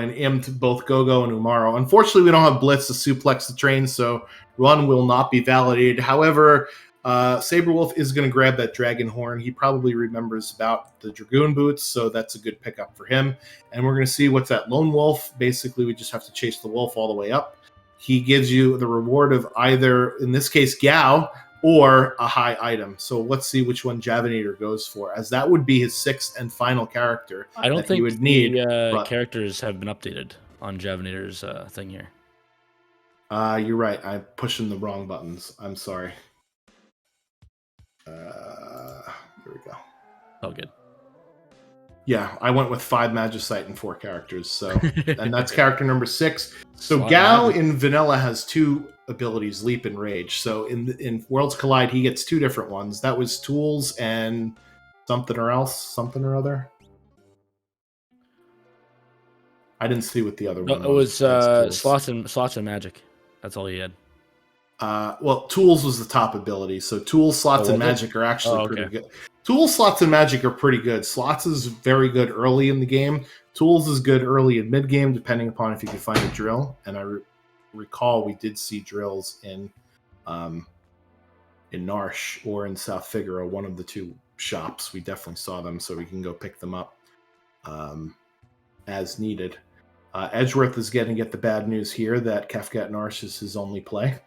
Speaker 1: and immed both Gogo and Umaro. Unfortunately, we don't have Blitz to suplex the train, so run will not be validated. However, Saberwolf is going to grab that dragon horn. He probably remembers about the Dragoon Boots, so that's a good pickup for him. And we're going to see what's that Lone Wolf. Basically, we just have to chase the wolf all the way up. He gives you the reward of either, in this case, Gao, or a high item. So let's see which one Javinator goes for, as that would be his 6th and final character.
Speaker 2: I don't think
Speaker 1: he would need
Speaker 2: characters have been updated on Javinator's thing here.
Speaker 1: You're right. I'm pushing the wrong buttons. I'm sorry. Here we go.
Speaker 2: Oh, good.
Speaker 1: Yeah, I went with 5 Magicite and 4 characters. So, and that's character number 6. So Gao in Vanilla has 2 abilities, Leap and Rage. So in Worlds Collide, he gets 2 different ones. That was Tools and something or other. I didn't see what the other one was.
Speaker 2: It was slots and magic. That's all he had.
Speaker 1: Well, Tools was the top ability. So Tools, Slots, and Magic are actually pretty good. Tools, Slots, and Magic are pretty good. Slots is very good early in the game. Tools is good early and mid-game, depending upon if you can find a drill. And I recall we did see drills in Narsh or in South Figaro, one of the 2 shops. We definitely saw them, so we can go pick them up as needed. Edgeworth is getting the bad news here that Kefka at Narsh is his only play.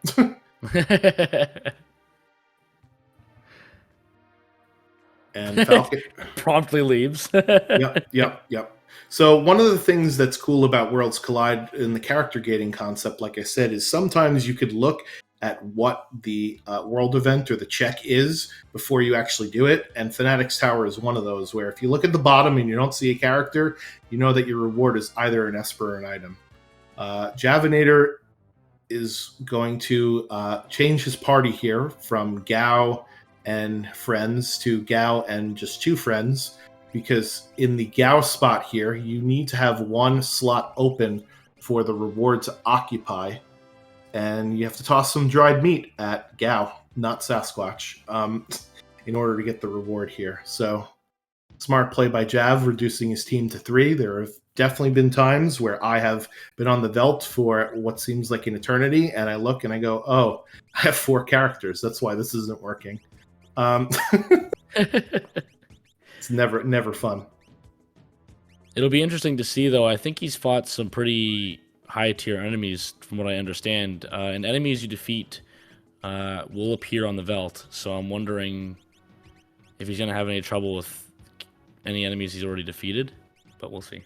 Speaker 1: And Falcon
Speaker 2: promptly leaves.
Speaker 1: Yep. So one of the things that's cool about Worlds Collide in the character gating concept, like I said, is sometimes you could look at what the world event or the check is before you actually do it. And Fanatics Tower is one of those where if you look at the bottom and you don't see a character, you know that your reward is either an Esper or an item. Javinator is going to change his party here from Gao and friends to Gao and just 2 friends, because in the Gao spot here, you need to have 1 slot open for the reward to occupy, and you have to toss some dried meat at Gao, not Sasquatch, in order to get the reward here. So, smart play by Jav, reducing his team to 3. There have definitely been times where I have been on the Veld for what seems like an eternity, and I look and I go, oh, I have 4 characters. That's why this isn't working. It's never fun.
Speaker 2: It'll be interesting to see, though. I think he's fought some pretty high-tier enemies, from what I understand. And enemies you defeat will appear on the Veld. So I'm wondering if he's going to have any trouble with any enemies he's already defeated. But we'll see.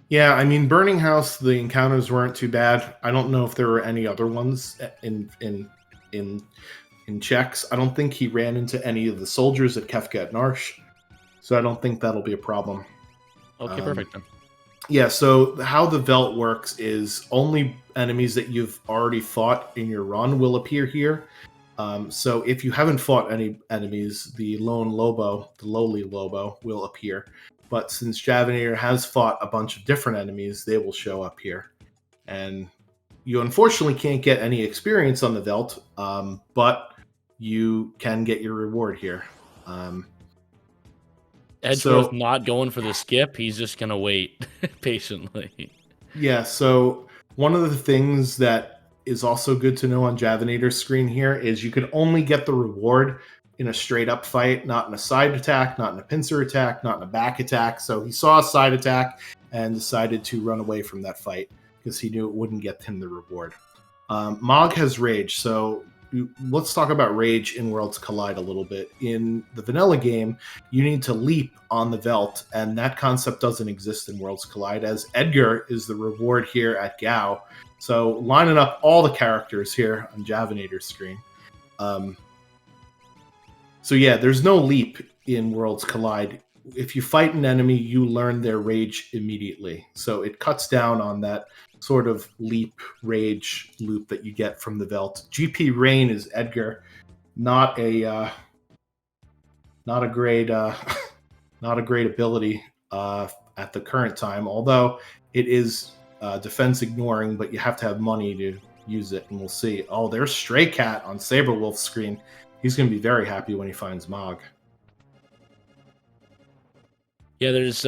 Speaker 1: Yeah, I mean, Burning House, the encounters weren't too bad. I don't know if there were any other ones in checks. I don't think he ran into any of the soldiers at Kefka at Narsh, so I don't think that'll be a problem.
Speaker 2: Okay, perfect then.
Speaker 1: Yeah, so how the Velt works is only enemies that you've already fought in your run will appear here. So if you haven't fought any enemies, the lowly Lobo, will appear. But since Javinator has fought a bunch of different enemies, they will show up here. And you unfortunately can't get any experience on the Velt, but you can get your reward here.
Speaker 2: Edgeworth not going for the skip. He's just going to wait patiently.
Speaker 1: Yeah, so one of the things that is also good to know on Javinator's screen here is you can only get the reward in a straight up fight, not in a side attack, not in a pincer attack, not in a back attack. So he saw a side attack and decided to run away from that fight because he knew it wouldn't get him the reward. Mog has Rage, so let's talk about Rage in Worlds Collide a little bit. In the vanilla game, you need to leap on the Veld, and that concept doesn't exist in Worlds Collide, as Edgar is the reward here at Gao. So lining up all the characters here on Javinator's screen. So yeah, there's no leap in Worlds Collide. If you fight an enemy, you learn their rage immediately. So it cuts down on that sort of leap rage loop that you get from the Veld. GP Rain is Edgar, not a great not a great ability at the current time. Although it is defense ignoring, but you have to have money to use it, and we'll see. Oh, there's Stray Cat on Saberwolf's screen. He's going to be very happy when he finds Mog.
Speaker 2: Yeah, there's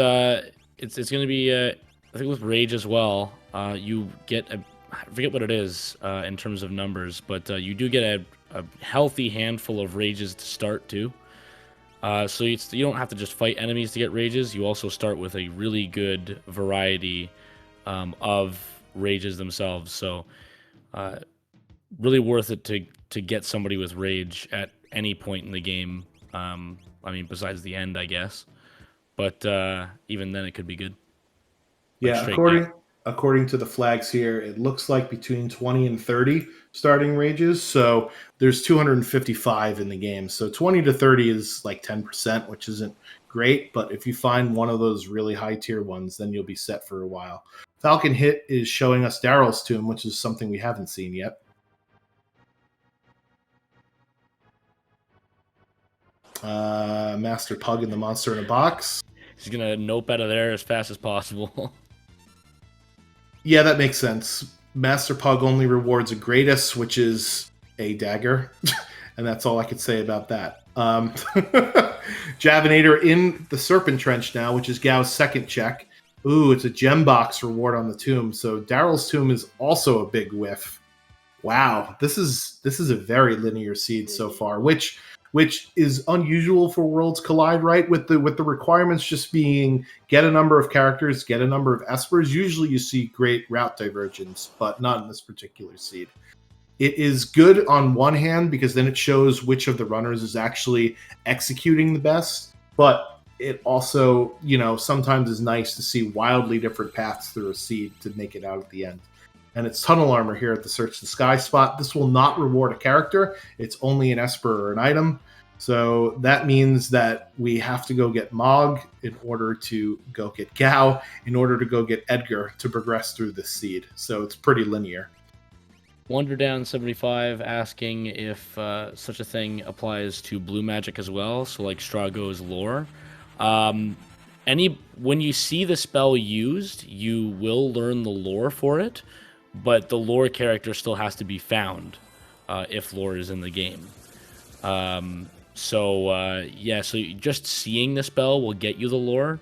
Speaker 2: it's going to be I think with Rage as well. You get I forget what it is in terms of numbers, but you do get a healthy handful of rages to start too. So you don't have to just fight enemies to get rages. You also start with a really good variety of rages themselves. So really worth it to get somebody with rage at any point in the game. I mean, besides the end, I guess. But even then, it could be good.
Speaker 1: Yeah, according to the flags here, it looks like between 20 and 30 starting rages. So there's 255 in the game. So 20 to 30 is like 10%, which isn't great. But if you find one of those really high tier ones, then you'll be set for a while. Falcon Hit is showing us Daryl's Tomb, which is something we haven't seen yet. Master Pug and the Monster in a Box.
Speaker 2: He's going to nope out of there as fast as possible.
Speaker 1: Yeah, that makes sense. Master Pug only rewards a Greatest, which is a dagger. And that's all I could say about that. Javinator in the Serpent Trench now, which is Gao's second check. Ooh, it's a gem box reward on the tomb. So Daryl's Tomb is also a big whiff. Wow, this is a very linear seed so far, which is unusual for Worlds Collide, right? With the requirements just being get a number of characters, get a number of espers. Usually you see great route divergence, but not in this particular seed. It is good on one hand because then it shows which of the runners is actually executing the best, but it also, sometimes is nice to see wildly different paths through a seed to make it out at the end. And it's Tunnel Armor here at the Search the Sky spot. This will not reward a character. It's only an Esper or an item. So that means that we have to go get Mog in order to go get Gao, in order to go get Edgar to progress through this seed. So it's pretty linear.
Speaker 2: WonderDown75 asking if such a thing applies to blue magic as well, so like Strago's lore. When you see the spell used, you will learn the lore for it, but the lore character still has to be found if lore is in the game. So just seeing the spell will get you the lore,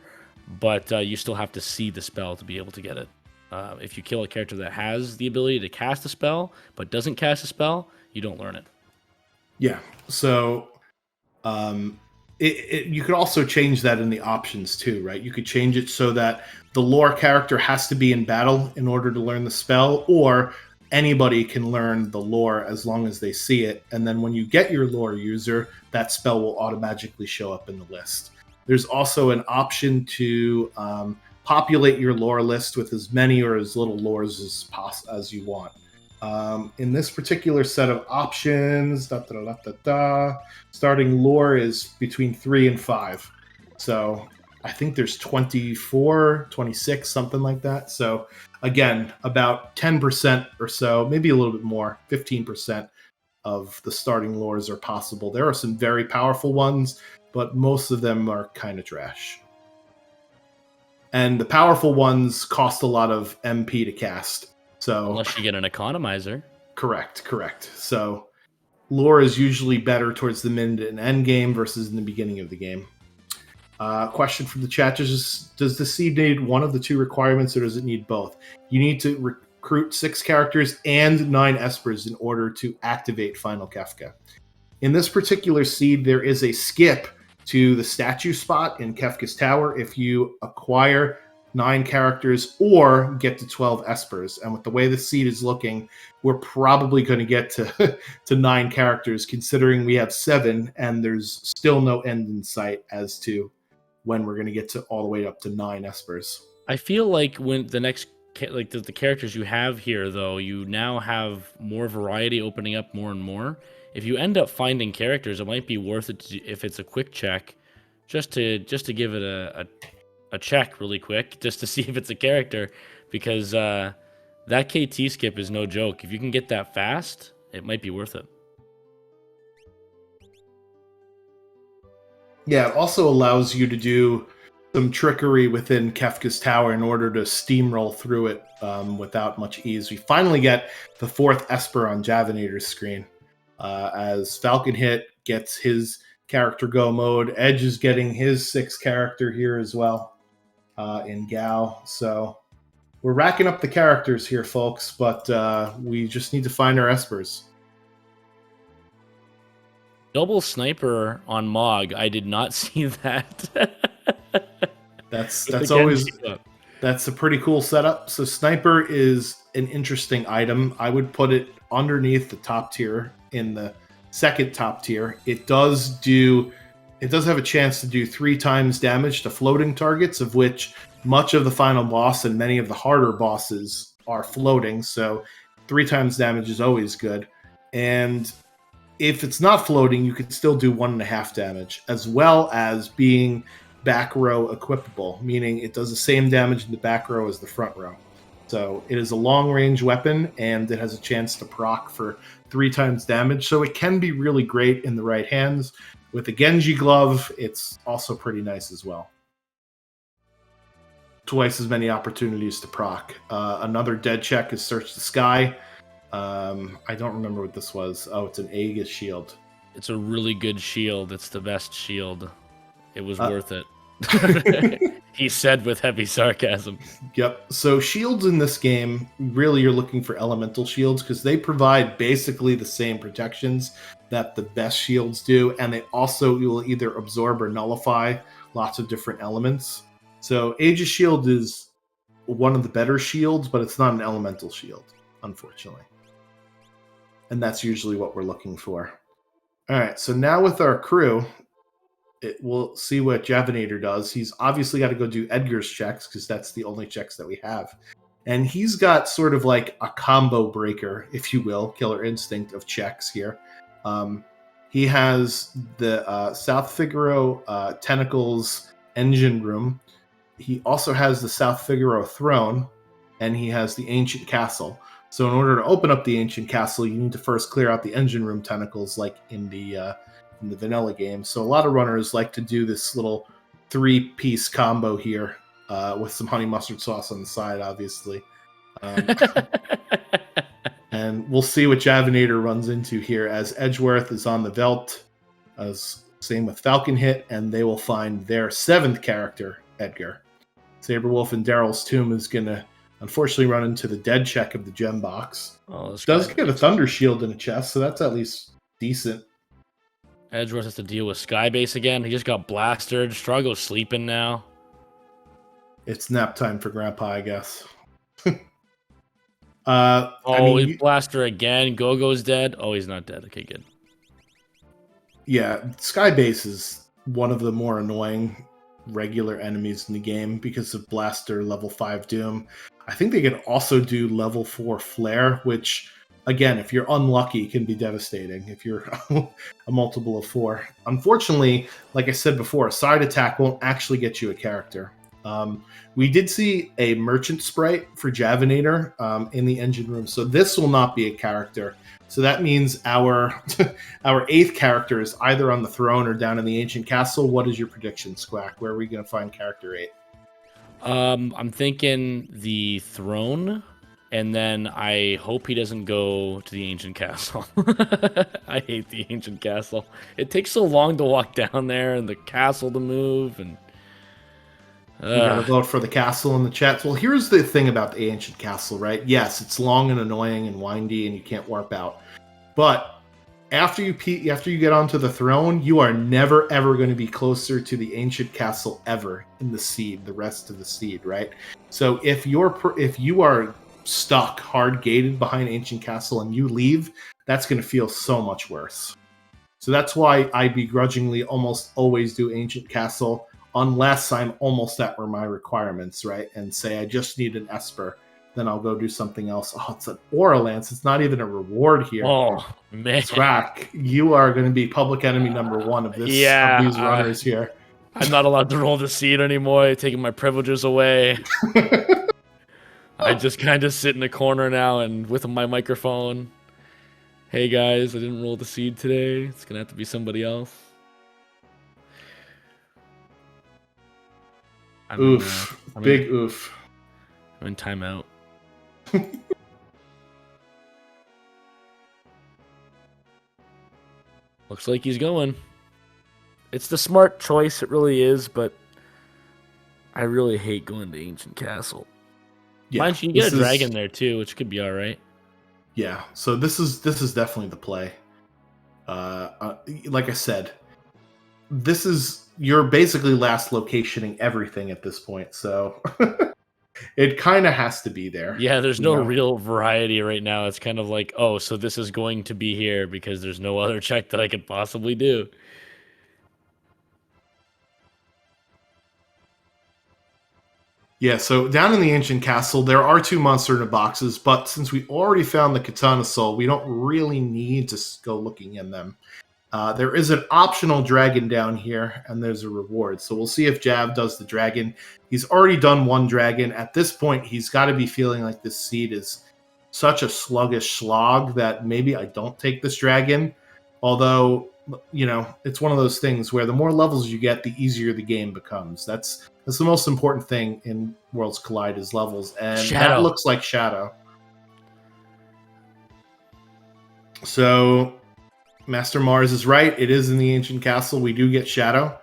Speaker 2: but you still have to see the spell to be able to get it. If you kill a character that has the ability to cast a spell, but doesn't cast a spell, you don't learn it.
Speaker 1: Yeah, so you could also change that in the options too, right? You could change it so that the lore character has to be in battle in order to learn the spell, or anybody can learn the lore as long as they see it. And then when you get your lore user, that spell will automatically show up in the list. There's also an option to populate your lore list with as many or as little lores as you want. In this particular set of options, starting lore is between 3 and 5. So I think there's 24, 26, something like that. So again, about 10% or so, maybe a little bit more, 15% of the starting lores are possible. There are some very powerful ones, but most of them are kind of trash. And the powerful ones cost a lot of MP to cast. So
Speaker 2: unless you get an economizer.
Speaker 1: Correct. So lore is usually better towards the mid and end game versus in the beginning of the game. Question from the chat: does the seed need one of the two requirements, or does it need both? You need to recruit 6 characters and 9 espers in order to activate Final Kefka. In this particular seed, there is a skip to the statue spot in Kefka's Tower if you acquire 9 characters or get to 12 espers. And with the way the seed is looking, we're probably going to get to 9 characters, considering we have 7 and there's still no end in sight as to when we're going to get to all the way up to 9 espers.
Speaker 2: I feel like when the next the characters you have here, though, you now have more variety opening up more and more. If you end up finding characters, it might be worth it if it's a quick check, just to give it a check really quick, just to see if it's a character, because that KT skip is no joke. If you can get that fast, it might be worth it.
Speaker 1: Yeah, it also allows you to do some trickery within Kefka's Tower in order to steamroll through it without much ease. We finally get the 4th Esper on Javinator's screen as Falcon Hit gets his character go mode. Edge is getting his 6th character here as well in Gao. So we're racking up the characters here, folks, but we just need to find our Espers.
Speaker 2: Double sniper on Mog. I did not see that.
Speaker 1: That's a pretty cool setup. So sniper is an interesting item. I would put it underneath the top tier in the second top tier. It does have a chance to do 3 times damage to floating targets, of which much of the final boss and many of the harder bosses are floating. So 3 times damage is always good. And if it's not floating, you can still do 1.5 damage, as well as being back row equipable, meaning it does the same damage in the back row as the front row. So it is a long range weapon, and it has a chance to proc for 3 times damage. So it can be really great in the right hands. With a Genji glove, it's also pretty nice as well. Twice as many opportunities to proc. Another dead check is Search the Sky. I don't remember what this was. Oh, it's an Aegis shield.
Speaker 2: It's a really good shield. It's the best shield. It was worth it. He said with heavy sarcasm.
Speaker 1: Yep. So shields in this game, really you're looking for elemental shields because they provide basically the same protections that the best shields do, and they also will either absorb or nullify lots of different elements. So Aegis shield is one of the better shields, but it's not an elemental shield, unfortunately. And that's usually what we're looking for. All right, so now with our crew, we'll see what Javinator does. He's obviously got to go do Edgar's checks because that's the only checks that we have. And he's got sort of like a combo breaker, if you will, killer instinct of checks here. He has the South Figaro Tentacles engine room. He also has the South Figaro throne, and he has the Ancient Castle. So in order to open up the Ancient Castle, you need to first clear out the engine room tentacles like in the vanilla game. So a lot of runners like to do this little 3-piece combo here with some honey mustard sauce on the side, obviously. And we'll see what Javinator runs into here as Edgeworth is on the Veld, as same with Falcon Hit, and they will find their 7th character, Edgar. Saberwolf and Daryl's Tomb is going to unfortunately run into the dead check of the gem box. Oh, does get a Thunder Shield in a chest, so that's at least decent.
Speaker 2: Edgeworth has to deal with Skybase again. He just got blasted. Strago's sleeping now.
Speaker 1: It's nap time for Grandpa, I guess.
Speaker 2: He's blaster again. Gogo's dead. Oh, he's not dead. Okay, good.
Speaker 1: Yeah, Skybase is one of the more annoying regular enemies in the game because of Blaster level 5 Doom. I think they can also do level 4 Flare, which, again, if you're unlucky, can be devastating if you're a multiple of 4. Unfortunately, like I said before, a side attack won't actually get you a character. We did see a merchant sprite for Javinator in the engine room, so this will not be a character. So that means our 8th character is either on the throne or down in the Ancient Castle. What is your prediction, Squack? Where are we going to find character 8?
Speaker 2: I'm thinking the throne, And then I hope he doesn't go to the ancient castle. I hate the ancient castle. It takes so long to walk down there and the castle to move. And
Speaker 1: You got to vote for the castle in the chat. Well, here's the thing about the ancient castle, right? Yes, it's long and annoying and windy, and you can't warp out. But after you get onto the throne, you are never ever going to be closer to the ancient castle ever in the seed, the rest of the seed, right? So if you are stuck hard gated behind ancient castle and you leave, that's going to feel so much worse. So that's why I begrudgingly almost always do ancient castle, unless I'm almost at my requirements, right? And say I just need an Esper, then I'll go do something else. Oh, it's an Aura Lance. It's not even a reward here.
Speaker 2: oh man,
Speaker 1: Scrack, you are going to be public enemy number one of these runners here.
Speaker 2: I'm not allowed to roll the seed anymore. You're taking my privileges away. I just kind of sit in the corner now and with my microphone. Hey guys, I didn't roll the seed today. It's gonna have to be somebody else.
Speaker 1: Oof. Big oof.
Speaker 2: I'm in timeout. Looks like he's going. It's the smart choice, it really is, but I really hate going to Ancient Castle. Yeah, mind you, you get a dragon there too, which could be all right.
Speaker 1: Yeah, so this is definitely the play. Like I said, this is you're basically last locationing everything at this point, so it kind of has to be there.
Speaker 2: Yeah, there's no real variety right now. It's kind of like, oh, so this is going to be here because there's no other check that I could possibly do.
Speaker 1: Yeah, so down in the Ancient Castle, there are 2 monster in the boxes, but since we already found the Katana Soul, we don't really need to go looking in them. There is an optional dragon down here, and there's a reward. So we'll see if Jav does the dragon. He's already done 1 dragon. At this point, he's got to be feeling like this seed is such a sluggish slog that maybe I don't take this dragon. Although, you know, it's one of those things where the more levels you get, the easier the game becomes. That's the most important thing in Worlds Collide is levels, and Shadow. That looks like Shadow. So Master Mars is right. It is in the Ancient Castle. We do get Shadow.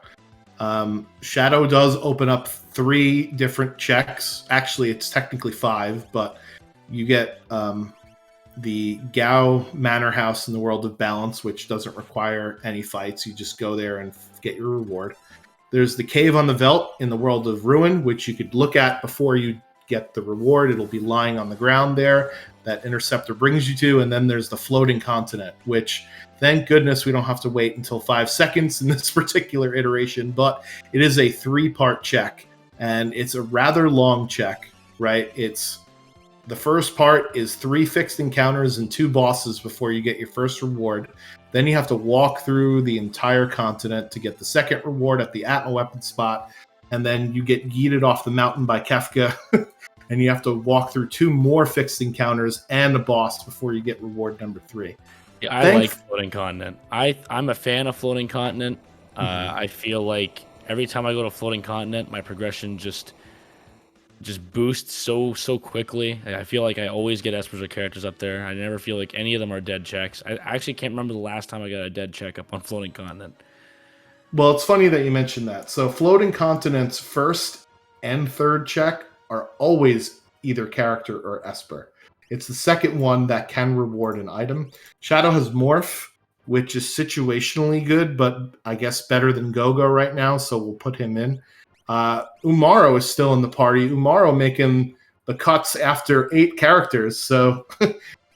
Speaker 1: Shadow does open up 3 different checks. Actually, it's technically 5, but you get the Gao Manor House in the World of Balance, which doesn't require any fights. You just go there and get your reward. There's the Cave on the Veldt in the World of Ruin, which you could look at before you get the reward. It'll be lying on the ground there. That Interceptor brings you to. And then there's the Floating Continent, which, thank goodness, we don't have to wait until 5 seconds in this particular iteration. But it is a 3-part check, and it's a rather long check, right? The first part is 3 fixed encounters and 2 bosses before you get your first reward. Then you have to walk through the entire continent to get the second reward at the Atma weapon spot. And then you get yeeted off the mountain by Kefka. And you have to walk through 2 more fixed encounters and a boss before you get reward number 3.
Speaker 2: Yeah, I like Floating Continent. I'm a fan of Floating Continent. I feel like every time I go to Floating Continent, my progression just boosts so quickly. I feel like I always get Espers or characters up there. I never feel like any of them are dead checks. I actually can't remember the last time I got a dead check up on Floating Continent.
Speaker 1: Well, it's funny that you mentioned that. So Floating Continent's first and third check are always either character or Esper. It's the second one that can reward an item. Shadow has Morph, which is situationally good, but I guess better than Gogo right now, so we'll put him in. Umaro is still in the party. Umaro making the cuts after 8 characters. So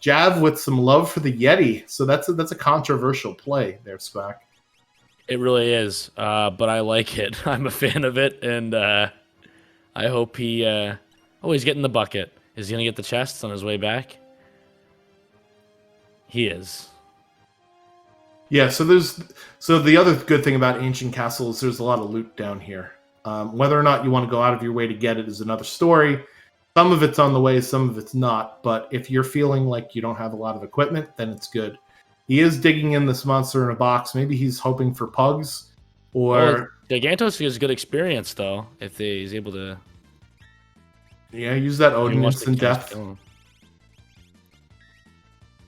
Speaker 1: Jav with some love for the Yeti. So that's a controversial play there, Squack.
Speaker 2: It really is, but I like it. I'm a fan of it, and I hope he... he's getting the bucket. Is he going to get the chests on his way back? He is.
Speaker 1: Yeah, so the other good thing about Ancient Castle is there's a lot of loot down here. Whether or not you want to go out of your way to get it is another story. Some of it's on the way, some of it's not. But if you're feeling like you don't have a lot of equipment, then it's good. He is digging in this monster in a box. Maybe he's hoping for pugs. Or
Speaker 2: Gigantos is good experience, though, if he's able to...
Speaker 1: Yeah, use that Odin instant death.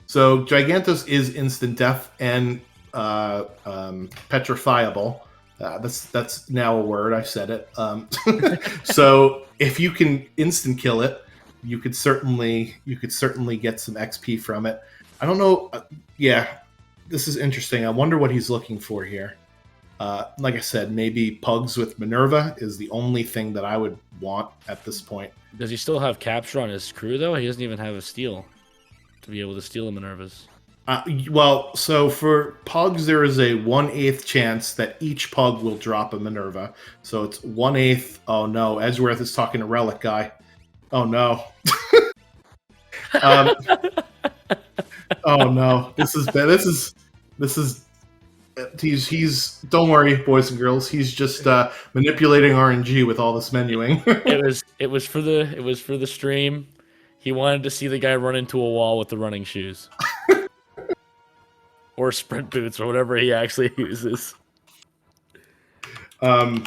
Speaker 1: So Gigantos is instant death and petrifiable. That's now a word. I said it. So if you can instant kill it, you could certainly get some XP from it. I don't know. Yeah, this is interesting. I wonder what he's looking for here. Like I said, maybe Pugs with Minerva is the only thing that I would want at this point.
Speaker 2: Does he still have capture on his crew though? He doesn't even have a steal to be able to steal the Minervas.
Speaker 1: Well, so for Pugs, there is a 1/8 chance that each Pug will drop a Minerva. So it's 1/8. Oh no, Edgeworth is talking to Relic Guy. Oh no. Oh no, this is bad. This is. He's. Don't worry, boys and girls. He's just manipulating RNG with all this menuing.
Speaker 2: it was for the stream. He wanted to see the guy run into a wall with the running shoes. Or sprint boots, or whatever he actually uses.
Speaker 1: I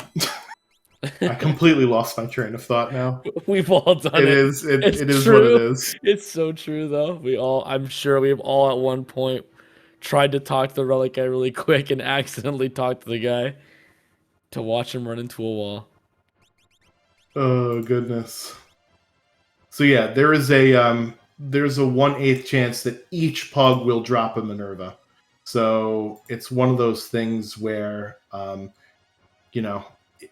Speaker 1: completely lost my train of thought now.
Speaker 2: We've all done it.
Speaker 1: It is what it is.
Speaker 2: It's so true, though. I'm sure we've all at one point tried to talk to the Relic guy really quick and accidentally talked to the guy to watch him run into a wall.
Speaker 1: Oh, goodness. So yeah, there's a 1/8 chance that each Pug will drop a Minerva. So it's one of those things where,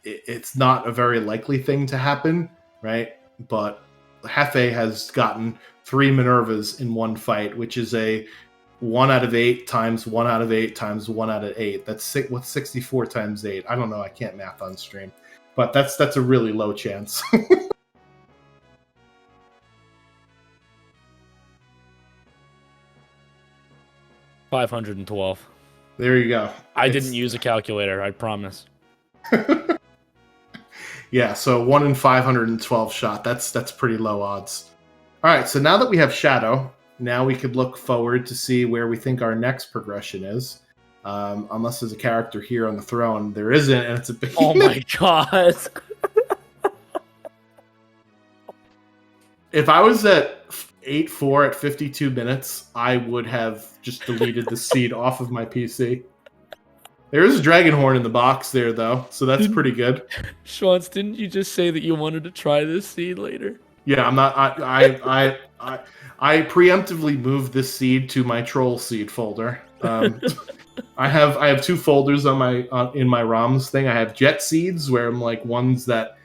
Speaker 1: it's not a very likely thing to happen, right? But Hefe has gotten 3 Minervas in one fight, which is a 1 out of 8 times 1 out of 8 times 1 out of 8. That's what's 64 times 8. I don't know. I can't math on stream, but that's a really low chance.
Speaker 2: $512.
Speaker 1: There you go.
Speaker 2: I didn't use a calculator, I promise.
Speaker 1: Yeah, so 1 in 512 shot. That's pretty low odds. All right, so now that we have Shadow, now we could look forward to see where we think our next progression is. Unless there's a character here on the throne. There isn't, and it's a big...
Speaker 2: Oh my god.
Speaker 1: If I was at 8-4 at 52 minutes, I would have just deleted the seed off of my PC. There is a dragon horn in the box there, though, so that's pretty good.
Speaker 2: Schwantz, didn't you just say that you wanted to try this seed later?
Speaker 1: Yeah, I'm not. I preemptively moved this seed to my troll seed folder. I have 2 folders on my in my ROMs thing. I have jet seeds, where I'm like ones that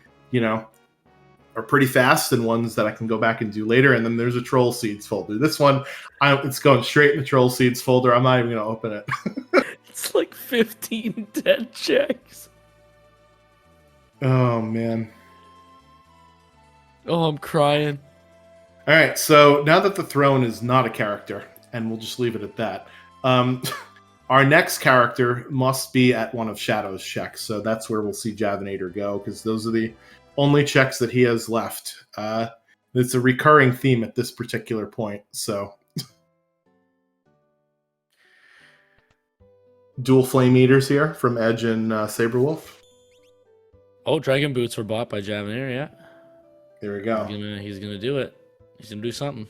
Speaker 1: are pretty fast and ones that I can go back and do later. And then there's a troll seeds folder. This one, it's going straight in the troll seeds folder. I'm not even going to open it.
Speaker 2: It's like 15 dead checks.
Speaker 1: Oh, man.
Speaker 2: Oh, I'm crying.
Speaker 1: All right, so now that the throne is not a character, and we'll just leave it at that, our next character must be at one of Shadow's checks. So that's where we'll see Javinator go, because those are the only checks that he has left. It's a recurring theme at this particular point. So, dual flame eaters here from Edge and Saberwolf.
Speaker 2: Oh, Dragoon Boots were bought by Javinator, yeah.
Speaker 1: There we go.
Speaker 2: He's gonna do it. He's gonna do something.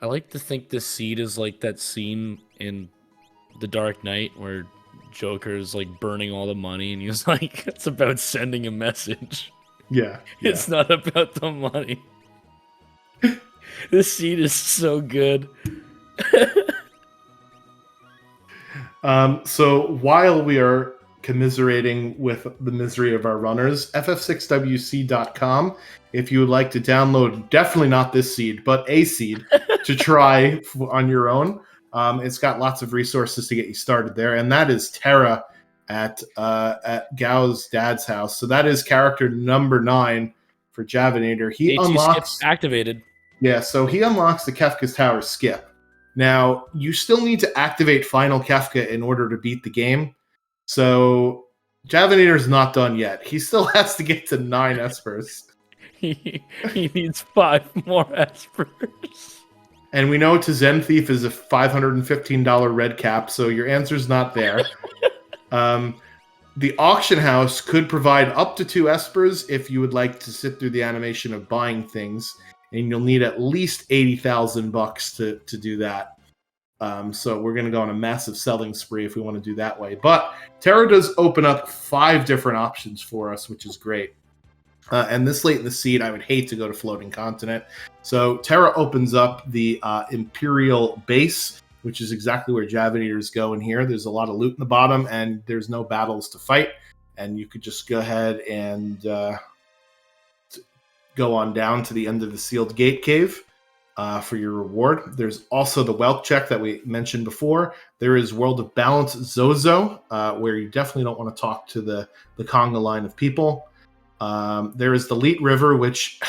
Speaker 2: I like to think this seed is like that scene in The Dark Knight where Joker's like burning all the money and he's like, it's about sending a message.
Speaker 1: Yeah.
Speaker 2: It's not about the money. This seed is so good.
Speaker 1: So while we are commiserating with the misery of our runners, ff6wc.com, if you would like to download, definitely not this seed, but a seed to try on your own. It's got lots of resources to get you started there, and that is Terra at Gao's dad's house. So that is character number 9 for Javinator. He unlocks
Speaker 2: activated.
Speaker 1: Yeah, so he unlocks the Kefka's Tower skip. Now, you still need to activate Final Kefka in order to beat the game. So Javinator's not done yet. He still has to get to 9 Espers.
Speaker 2: He needs 5 more Espers.
Speaker 1: And we know Zen Thief is a $515 red cap, so your answer's not there. The auction house could provide up to 2 Espers if you would like to sit through the animation of buying things. and you'll need at least 80,000 bucks to do that. So we're going to go on a massive selling spree if we want to do that way. But Terra does open up 5 different options for us, which is great. And this late in the seed, I would hate to go to Floating Continent. So Terra opens up the Imperial Base, which is exactly where Javanators go in here. There's a lot of loot in the bottom, and there's no battles to fight. And you could just go ahead and go on down to the end of the Sealed Gate Cave for your reward. There's also the wealth check that we mentioned before. There is World of Balance Zozo, where you definitely don't want to talk to the conga line of people. There is the Leet River, which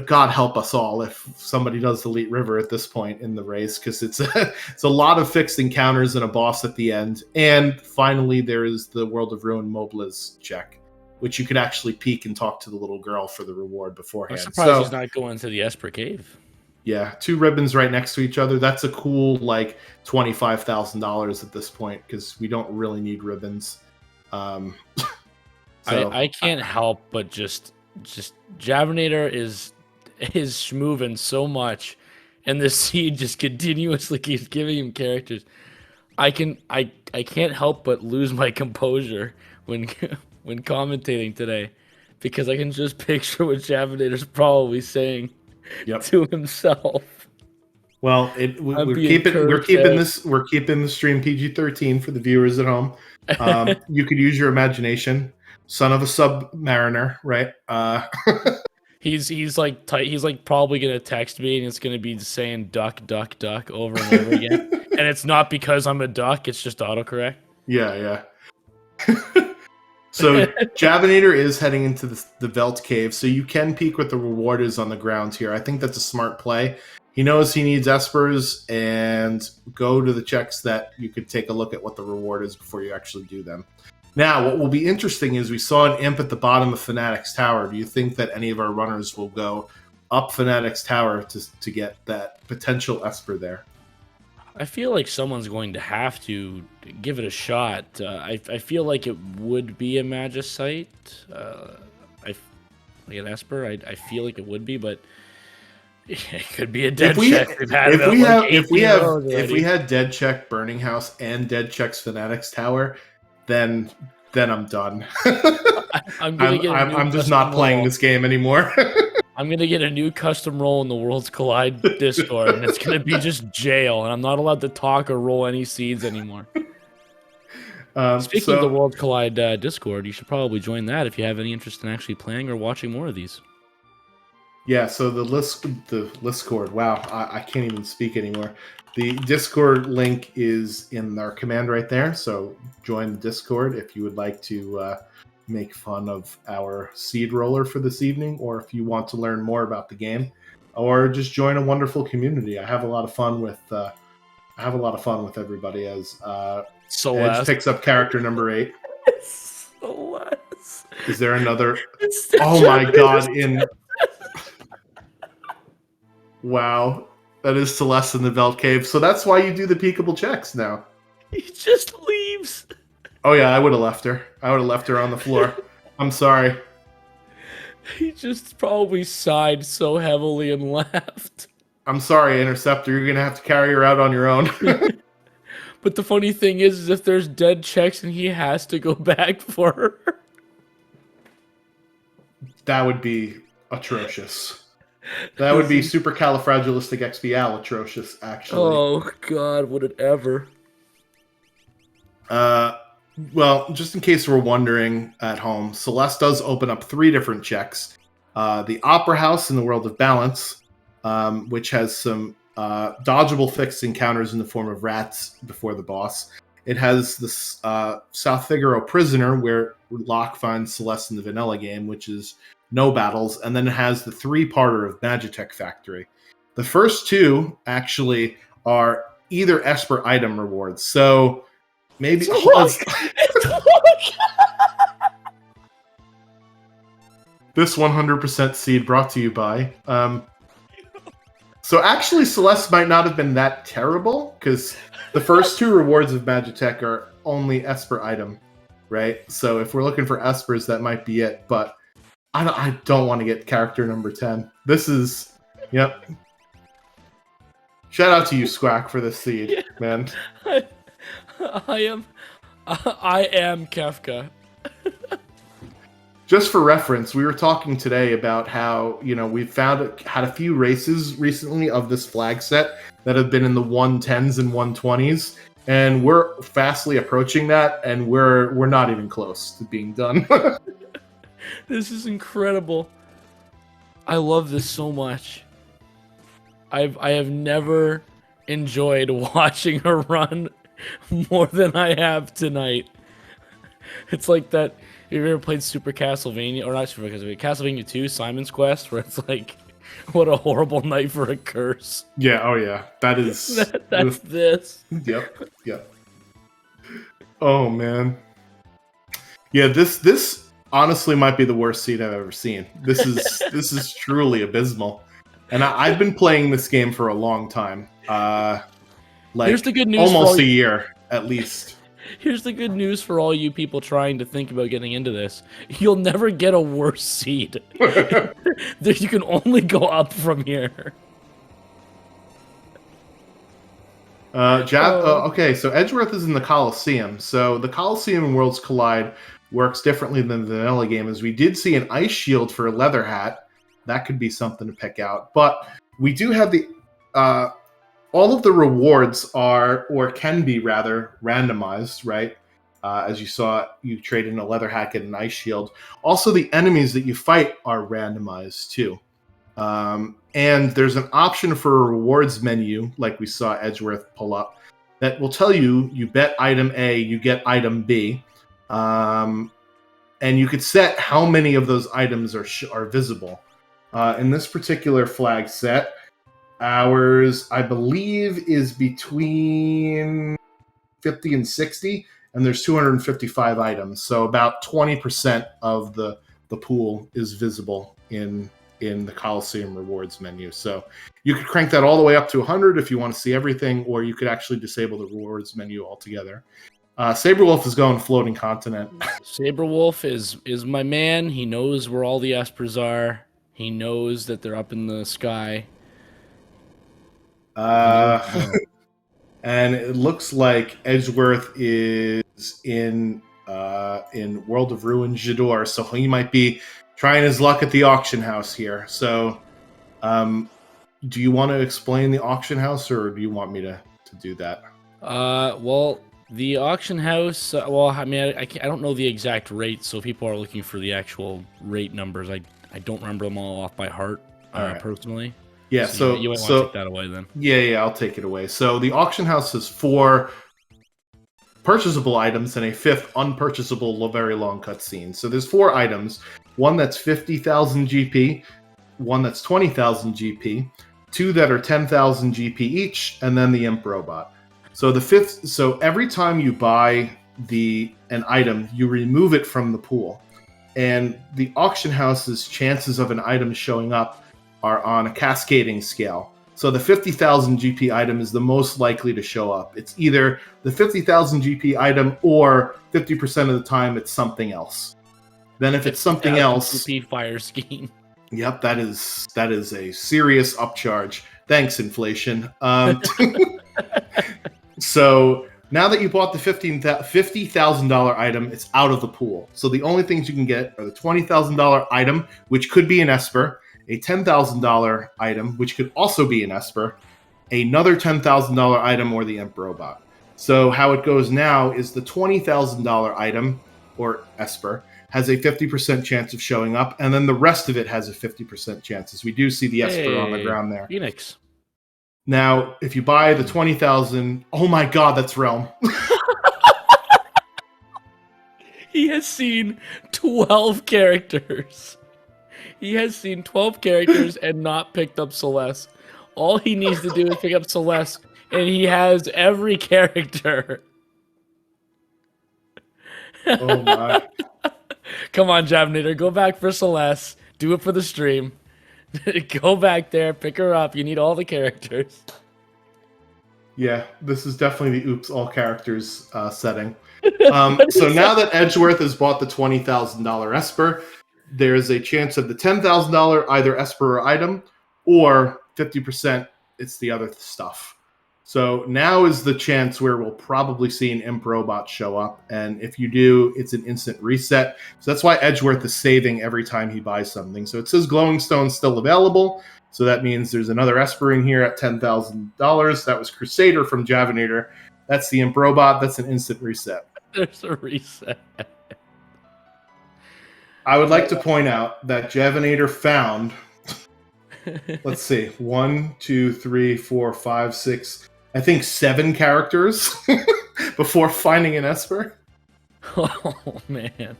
Speaker 1: God help us all if somebody does the Leet River at this point in the race, because it's a lot of fixed encounters and a boss at the end. And finally, there is the World of Ruin Mobliz check, which you could actually peek and talk to the little girl for the reward beforehand.
Speaker 2: I'm surprised he's not going to the Esper Cave.
Speaker 1: Yeah, 2 ribbons right next to each other. That's a cool, like, $25,000 at this point, because we don't really need ribbons.
Speaker 2: I can't help but just Javanator is schmoving so much, and the seed just continuously keeps giving him characters. I can't help but lose my composure when commentating today, because I can just picture what Javanator's probably saying to himself.
Speaker 1: Well, we're keeping the stream PG-13 for the viewers at home. You could use your imagination. Son of a submariner, right?
Speaker 2: He's probably gonna text me, and it's gonna be saying duck, duck, duck over and over again. And it's not because I'm a duck; it's just autocorrect.
Speaker 1: Yeah. So Javanator is heading into the Velt Cave, so you can peek what the reward is on the ground here. I think that's a smart play. He knows he needs Espers, and go to the checks that you could take a look at what the reward is before you actually do them. Now, what will be interesting is we saw an imp at the bottom of Fanatics Tower. Do you think that any of our runners will go up Fanatics Tower to get that potential Esper there?
Speaker 2: I feel like someone's going to have to give it a shot. I feel like it would be a Magicite. Like an Esper. I feel like it would be, but it could be a dead check.
Speaker 1: If we had dead check Burning House and dead checks Fanatics Tower, then I'm done. I'm just not playing this game anymore.
Speaker 2: I'm gonna get a new custom role in the Worlds Collide Discord, and it's gonna be just jail, and I'm not allowed to talk or roll any seeds anymore. Speaking of the Worlds Collide Discord, you should probably join that if you have any interest in actually playing or watching more of these.
Speaker 1: Yeah, so the Discord. Wow, I can't even speak anymore. The Discord link is in our command right there, so join the Discord if you would like to make fun of our seed roller for this evening, or if you want to learn more about the game, or just join a wonderful community. I have a lot of fun with everybody as Edge picks up character number 8.
Speaker 2: Celeste.
Speaker 1: Is there another? Oh my God! Wow. That is Celeste in the Velt Cave. So that's why you do the peekable checks now.
Speaker 2: He just leaves.
Speaker 1: Oh, yeah, I would have left her. I would have left her on the floor. I'm sorry.
Speaker 2: He just probably sighed so heavily and left.
Speaker 1: I'm sorry, Interceptor. You're going to have to carry her out on your own.
Speaker 2: But the funny thing is if there's dead checks and he has to go back for her.
Speaker 1: That would be atrocious. That would be supercalifragilisticexpialidocious, actually.
Speaker 2: Oh, God, would it ever?
Speaker 1: Well, just in case we're wondering at home, Celeste does open up 3 different checks. The Opera House in the World of Balance, which has some dodgeable fixed encounters in the form of rats before the boss. It has the South Figaro Prisoner, where Locke finds Celeste in the vanilla game, which is no battles, and then it has the 3-parter of Magitech Factory. The first 2 actually are either Esper item rewards, so maybe this 100% seed brought to you by. So actually, Celeste might not have been that terrible, because the first 2 rewards of Magitech are only Esper item, right? So if we're looking for Espers, that might be it, but I don't want to get character number 10. This is, yep. Shout out to you, Squack, for this seed, man.
Speaker 2: I am Kafka.
Speaker 1: Just for reference, we were talking today about how, we've had a few races recently of this flag set that have been in the 110s and 120s, and we're fastly approaching that, and we're not even close to being done.
Speaker 2: This is incredible. I love this so much. I have never enjoyed watching her run more than I have tonight. It's like that. Have you ever played Super Castlevania, or not Super Castlevania, Castlevania 2, Simon's Quest, where it's like, what a horrible night for a curse.
Speaker 1: Yeah, oh yeah. That is...
Speaker 2: That's this.
Speaker 1: Yep. Oh, man. Yeah, this honestly might be the worst seed I've ever seen. This is truly abysmal. And I've been playing this game for a long time.
Speaker 2: Here's the good news
Speaker 1: almost a year, at least.
Speaker 2: Here's the good news for all you people trying to think about getting into this. You'll never get a worse seed. You can only go up from here.
Speaker 1: Okay, so Edgeworth is in the Coliseum. So the Coliseum and Worlds Collide works differently than the vanilla game, as we did see an ice shield for a leather hat. That could be something to pick out. But we do have the... all of the rewards are, or can be rather, randomized, right? As you saw, you trade in a leather hat, get an ice shield. Also, the enemies that you fight are randomized too. And there's an option for a rewards menu, like we saw Edgeworth pull up, that will tell you, you bet item A, you get item B. And you could set how many of those items are visible. In this particular flag set, ours, I believe, is between 50 and 60, and there's 255 items. So about 20% of the pool is visible in the Coliseum rewards menu. So you could crank that all the way up to 100 if you want to see everything, or you could actually disable the rewards menu altogether. Saberwolf is going floating continent.
Speaker 2: Saberwolf is my man. He knows where all the espers are. He knows that they're up in the sky.
Speaker 1: And it looks like Edgeworth is in World of Ruin Jador, so he might be trying his luck at the auction house here. So, do you want to explain the auction house, or do you want me to do that?
Speaker 2: Well, the auction house. Well, I mean, I don't know the exact rate, so people are looking for the actual rate numbers. I don't remember them all off by heart, right. Personally.
Speaker 1: Yeah, so
Speaker 2: you might want to take that away then.
Speaker 1: Yeah, I'll take it away. So the auction house has 4 purchasable items and a 5th unpurchasable very long cutscene. So there's 4 items. One that's 50,000 GP, one that's 20,000 GP, 2 that are 10,000 GP each, and then the Imp Robot. So the 5th. So every time you buy an item, you remove it from the pool, and the auction house's chances of an item showing up are on a cascading scale. So the 50,000 GP item is the most likely to show up. It's either the 50,000 GP item, or 50% of the time it's something else. Then if it's something else...
Speaker 2: GP fire scheme.
Speaker 1: Yep, that is a serious upcharge. Thanks, inflation. So now that you bought the $50,000 item, it's out of the pool. So the only things you can get are the $20,000 item, which could be an Esper, a $10,000 item, which could also be an Esper, another $10,000 item, or the Imp Robot. So how it goes now is the $20,000 item, or Esper, has a 50% chance of showing up, and then the rest of it has a 50% chance, as we do see the Esper on the ground there.
Speaker 2: Phoenix.
Speaker 1: Now, if you buy the 20,000... Oh my god, that's Realm.
Speaker 2: He has seen 12 characters. He has seen 12 characters and not picked up Celeste. All he needs to do is pick up Celeste, and he has every character.
Speaker 1: Oh my.
Speaker 2: Come on, Javnator, go back for Celeste. Do it for the stream. Go back there, pick her up. You need all the characters.
Speaker 1: Yeah, this is definitely the oops all characters setting. So now that Edgeworth has bought the $20,000 Esper, there's a chance of the $10,000 either Esper or item, or 50% it's the other stuff. So now is the chance where we'll probably see an Imp Robot show up. And if you do, it's an instant reset. So that's why Edgeworth is saving every time he buys something. So it says Glowing Stone's still available. So that means there's another Esper in here at $10,000. That was Crusader from Javinator. That's the Imp Robot. That's an instant reset.
Speaker 2: There's a reset.
Speaker 1: I would like to point out that Javinator found, let's see, 1, 2, 3, 4, 5, 6, I think 7 characters before finding an Esper.
Speaker 2: Oh man!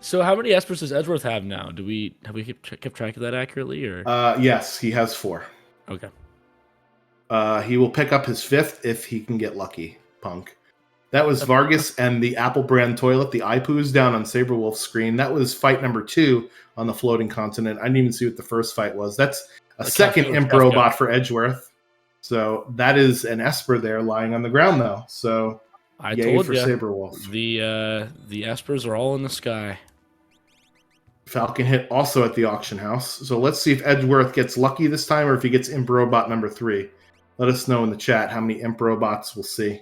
Speaker 2: So how many Espers does Edgeworth have now? Have we kept track of that accurately, or?
Speaker 1: Yes, he has 4.
Speaker 2: Okay.
Speaker 1: He will pick up his 5th if he can get lucky. Punk. That was Vargas and the Apple brand toilet. The iPoos down on Saberwolf's screen. That was fight number 2 on the floating continent. I didn't even see what the first fight was. That's a second Imp Robot for Edgeworth. So that is an Esper there lying on the ground, though. So
Speaker 2: I
Speaker 1: yay
Speaker 2: told
Speaker 1: for
Speaker 2: you,
Speaker 1: Saberwolf.
Speaker 2: The Espers are all in the sky.
Speaker 1: Falcon hit also at the auction house. So let's see if Edgeworth gets lucky this time or if he gets Imp Robot number 3. Let us know in the chat how many Imp Robots we'll see.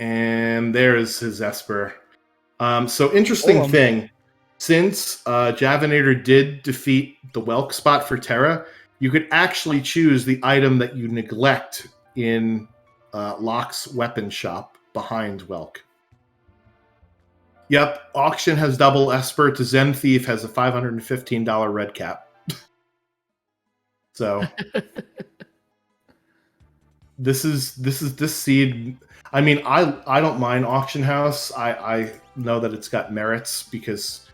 Speaker 1: And there's his Esper. So interesting thing. Since Javinator did defeat the Welk spot for Terra, you could actually choose the item that you neglect in Locke's weapon shop behind Welk. Yep, Auction has double Esper to Zen Thief has a $515 red cap. So this seed. I mean, I don't mind Auction House. I know that it's got merits because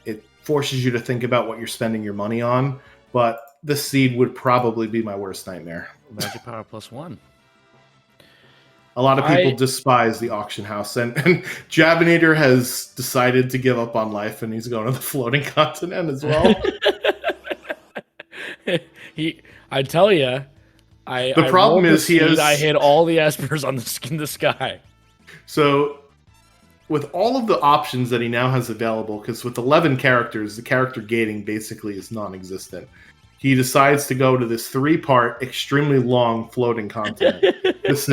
Speaker 1: it forces you to think about what you're spending your money on, but this seed would probably be my worst nightmare.
Speaker 2: Magic Power +1.
Speaker 1: A lot of people despise the auction house, and Javinator has decided to give up on life, and he's going to the floating continent as well.
Speaker 2: I tell you,
Speaker 1: the problem is
Speaker 2: I hit all the Espers on in the sky.
Speaker 1: So with all of the options that he now has available, because with 11 characters, the character gating basically is non-existent. He decides to go to this 3-part, extremely long floating continent. This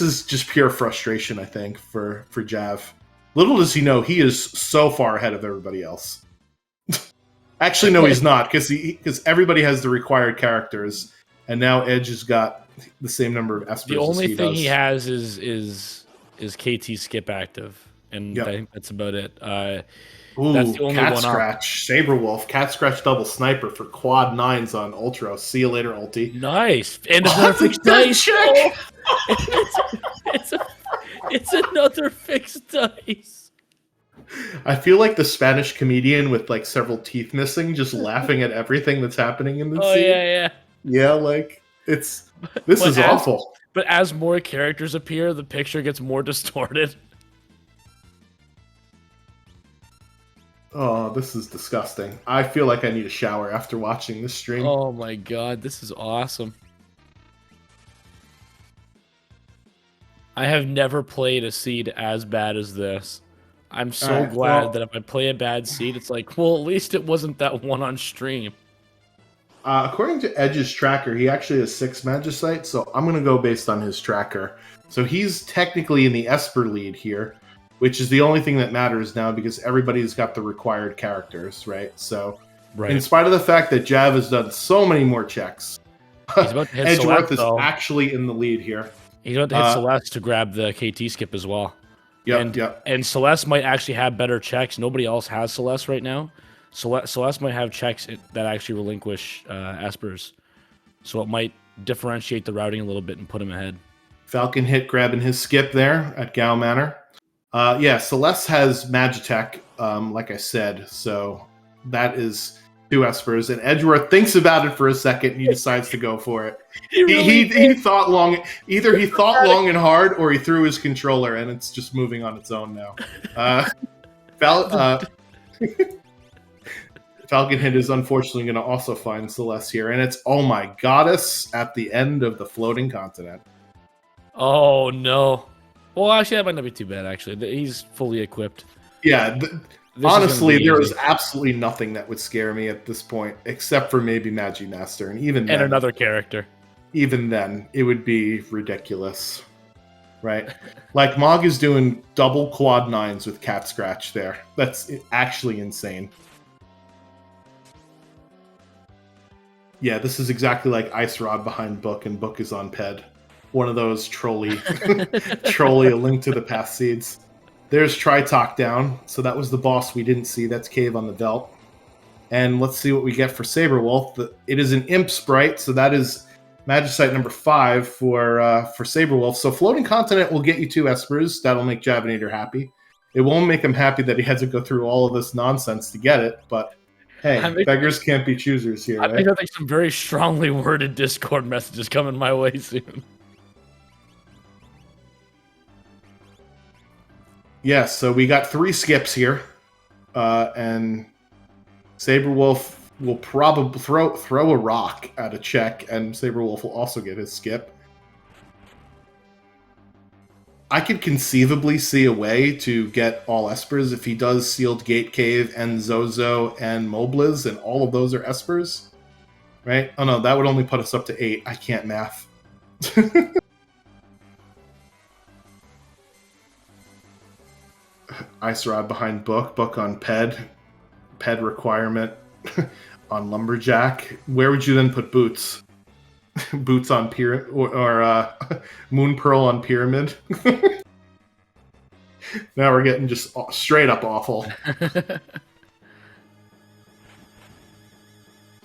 Speaker 1: is just pure frustration, I think, for Jav. Little does he know, he is so far ahead of everybody else. Actually, no, he's not, because everybody has the required characters, and now Edge has got the same number of Espers.
Speaker 2: The only thing he has is KT skip active, and I think that's about it. That's the only
Speaker 1: Cat
Speaker 2: one
Speaker 1: Scratch, Saberwolf, Cat Scratch double sniper for quad 9s on Ultra. See you later, ulti.
Speaker 2: Nice. And another fixed dice. It's another fixed dice.
Speaker 1: I feel like the Spanish comedian with like several teeth missing, just laughing at everything that's happening in the scene. Yeah, like this is awful.
Speaker 2: But as more characters appear, the picture gets more distorted.
Speaker 1: Oh, this is disgusting. I feel like I need a shower after watching this stream.
Speaker 2: Oh my god, this is awesome. I have never played a seed as bad as this. I'm so glad that if I play a bad seed, it's like, well, at least it wasn't that one on stream.
Speaker 1: According to Edge's tracker, he actually has 6 Magicites, so I'm going to go based on his tracker. So he's technically in the Esper lead here, which is the only thing that matters now because everybody's got the required characters, right? So in spite of the fact that Jav has done so many more checks, Edgeworth is actually in the lead here.
Speaker 2: He's about to hit Celeste to grab the KT skip as well. And Celeste might actually have better checks. Nobody else has Celeste right now. Celeste might have checks that actually relinquish Espers. So it might differentiate the routing a little bit and put him ahead.
Speaker 1: Falcon hit grabbing his skip there at Gao Manor. Celeste has Magitech, like I said. So that is 2 Espers. And Edgeworth thinks about it for a second and he decides to go for it. He thought long. Either he thought long and hard or he threw his controller and it's just moving on its own now. Falcon Hit is unfortunately going to also find Celeste here. And it's Oh My Goddess at the end of the floating continent.
Speaker 2: Oh no. Well, actually, that might not be too bad. Actually, he's fully equipped.
Speaker 1: Yeah,
Speaker 2: This is
Speaker 1: honestly,
Speaker 2: gonna be
Speaker 1: there
Speaker 2: easy.
Speaker 1: was absolutely nothing that would scare me at this point, except for maybe Magimaster, and even
Speaker 2: And
Speaker 1: then,
Speaker 2: another character.
Speaker 1: it would be ridiculous, right? Like Mog is doing double quad nines with Cat Scratch there. That's actually insane. Yeah, this is exactly like Ice Rod behind Book, and Book is on Ped. One of those trolley, A Link to the Past seeds. There's Tritalk down, so that was the boss we didn't see. That's Cave on the Veld. And let's see what we get for Saberwolf. It is an Imp sprite, so that is Magicite number 5 for Saberwolf. So Floating Continent will get you 2 Espers. That'll make Javinator happy. It won't make him happy that he had to go through all of this nonsense to get it, but hey, beggars can't be choosers here, right?
Speaker 2: I think some very strongly worded Discord messages coming my way soon.
Speaker 1: Yeah, so we got 3 skips here, and Saberwolf will probably throw a rock at a check, and Saberwolf will also get his skip. I could conceivably see a way to get all Espers if he does Sealed Gate Cave and Zozo and Mobliz, and all of those are Espers, right? Oh no, that would only put us up to 8. I can't math. Ice Rod behind Book, Book on Ped requirement on Lumberjack. Where would you then put Boots? Boots on Pyramid, or Moon Pearl on Pyramid? Now we're getting just straight up awful.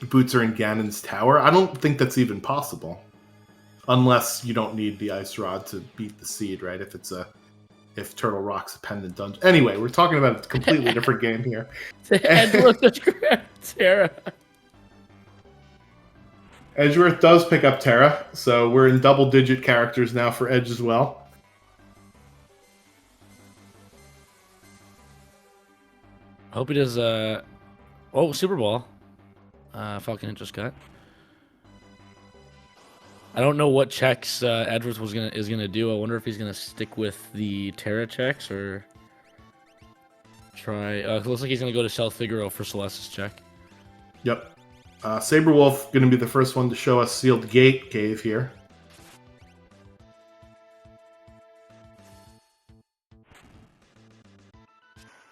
Speaker 1: Boots are in Ganon's Tower? I don't think that's even possible. Unless you don't need the Ice Rod to beat the Seed, right? If Turtle Rock's a pendant dungeon. Anyway, we're talking about a completely different game here.
Speaker 2: Terra.
Speaker 1: Edgeworth does pick up Terra, so we're in double-digit characters now for Edge as well.
Speaker 2: I hope he does. Super Ball. Falcon just got. I don't know what checks Edgeworth is gonna do. I wonder if he's gonna stick with the Terra checks or try. It looks like he's gonna go to South Figaro for Celeste's check.
Speaker 1: Yep. Saberwolf going to be the first one to show us Sealed Gate Cave here.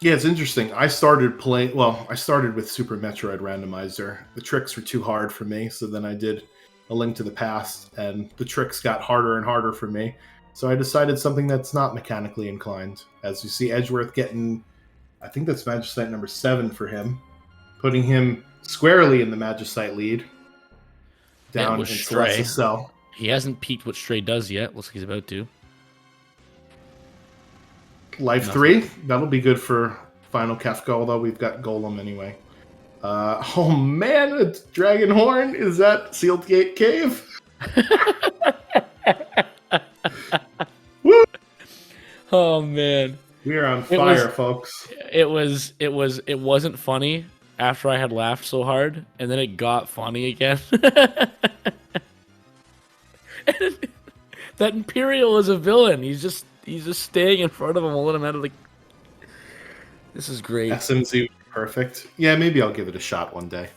Speaker 1: Yeah, it's interesting. I started with Super Metroid Randomizer. The tricks were too hard for me, so then I did A Link to the Past, and the tricks got harder and harder for me. So I decided something that's not mechanically inclined. As you see Edgeworth getting, I think that's Magicite number 7 for him, putting him squarely in the Magicite lead. Down in Celeste's cell.
Speaker 2: He hasn't peeked what Stray does yet. Looks like he's about to.
Speaker 1: Life 3, that'll be good for Final Kefka, although we've got Golem anyway. Oh man, it's Dragon Horn? Is that Sealed Gate Cave? Woo!
Speaker 2: Oh man.
Speaker 1: We are on fire, folks.
Speaker 2: It wasn't funny after I had laughed so hard, and then it got funny again. That Imperial is a villain. He's just staying in front of him, we'll let him out of the. This is great.
Speaker 1: SMZ, perfect. Yeah, maybe I'll give it a shot one day.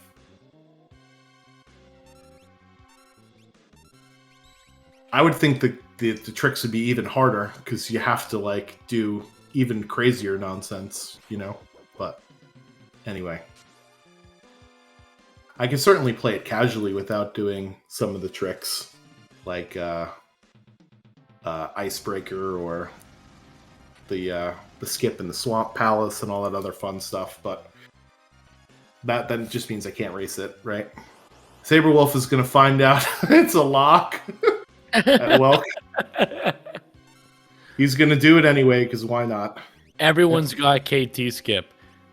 Speaker 1: I would think the tricks would be even harder because you have to do even crazier nonsense, But anyway, I can certainly play it casually without doing some of the tricks, like Icebreaker or the skip in the Swamp Palace and all that other fun stuff. But that just means I can't race it, right? Saberwolf is going to find out it's a lock. Well, he's going to do it anyway, because why not?
Speaker 2: Everyone's got KT skip.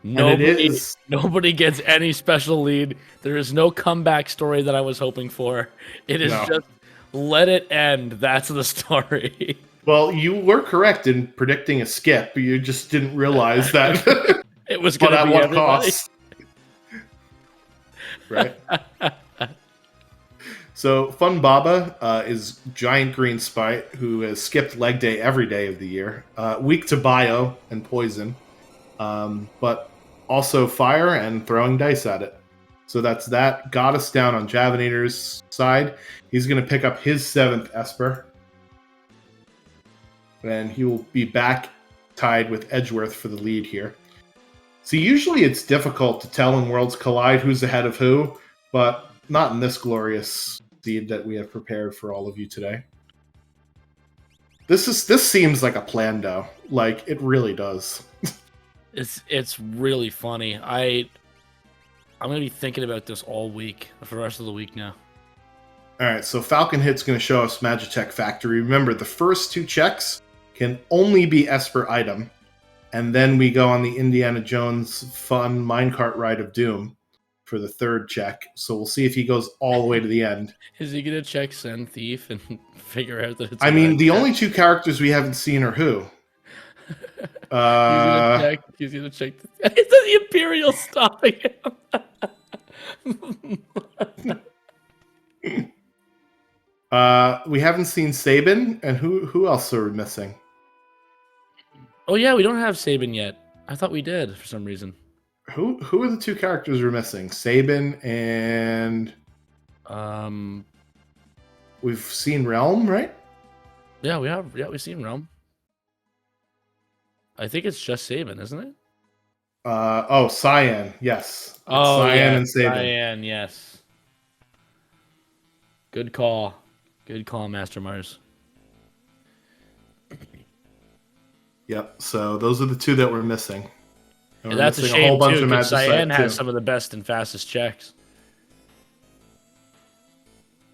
Speaker 2: Nobody gets any special lead. There is no comeback story that I was hoping for. It is just let it end. That's the story.
Speaker 1: Well, you were correct in predicting a skip. You just didn't realize that
Speaker 2: it was going to be
Speaker 1: at what
Speaker 2: everybody.
Speaker 1: cost. Right? So Fun Baba is giant green spite who has skipped leg day every day of the year, weak to bio and poison, but also fire and throwing dice at it. So that's that. Got us down on Javinator's side. He's going to pick up his 7th Esper, and he will be back tied with Edgeworth for the lead here. So usually it's difficult to tell in Worlds Collide who's ahead of who, but not in this glorious seed that we have prepared for all of you today. This seems like a plan, though. Like, it really does.
Speaker 2: It's really funny. I'm gonna be thinking about this all week for the rest of the week now.
Speaker 1: All right, so Falcon Hit's going to show us Magitech Factory. Remember, the first 2 checks can only be Esper item, and then we go on the Indiana Jones fun minecart ride of doom for the 3rd check. So we'll see if he goes all the way to the end.
Speaker 2: Is he gonna check Send Thief and figure out that it's?
Speaker 1: I mean, the only 2 characters we haven't seen are who?
Speaker 2: He's gonna check. It's the Imperial stopping him.
Speaker 1: We haven't seen Sabin, and who else are we missing?
Speaker 2: Oh yeah, we don't have Sabin yet. I thought we did for some reason.
Speaker 1: Who are the 2 characters we're missing? Sabin and we've seen Realm, right?
Speaker 2: Yeah, we have. Yeah, we've seen Realm. I think it's just Sabin, isn't it?
Speaker 1: Cyan, yes. It's
Speaker 2: Cyan
Speaker 1: and Sabin.
Speaker 2: Cyan, yes. Good call. Good call, Master Mars.
Speaker 1: Yep, so those are the 2 that we're missing.
Speaker 2: And that's a shame, too, because Cyan has some of the best and fastest checks.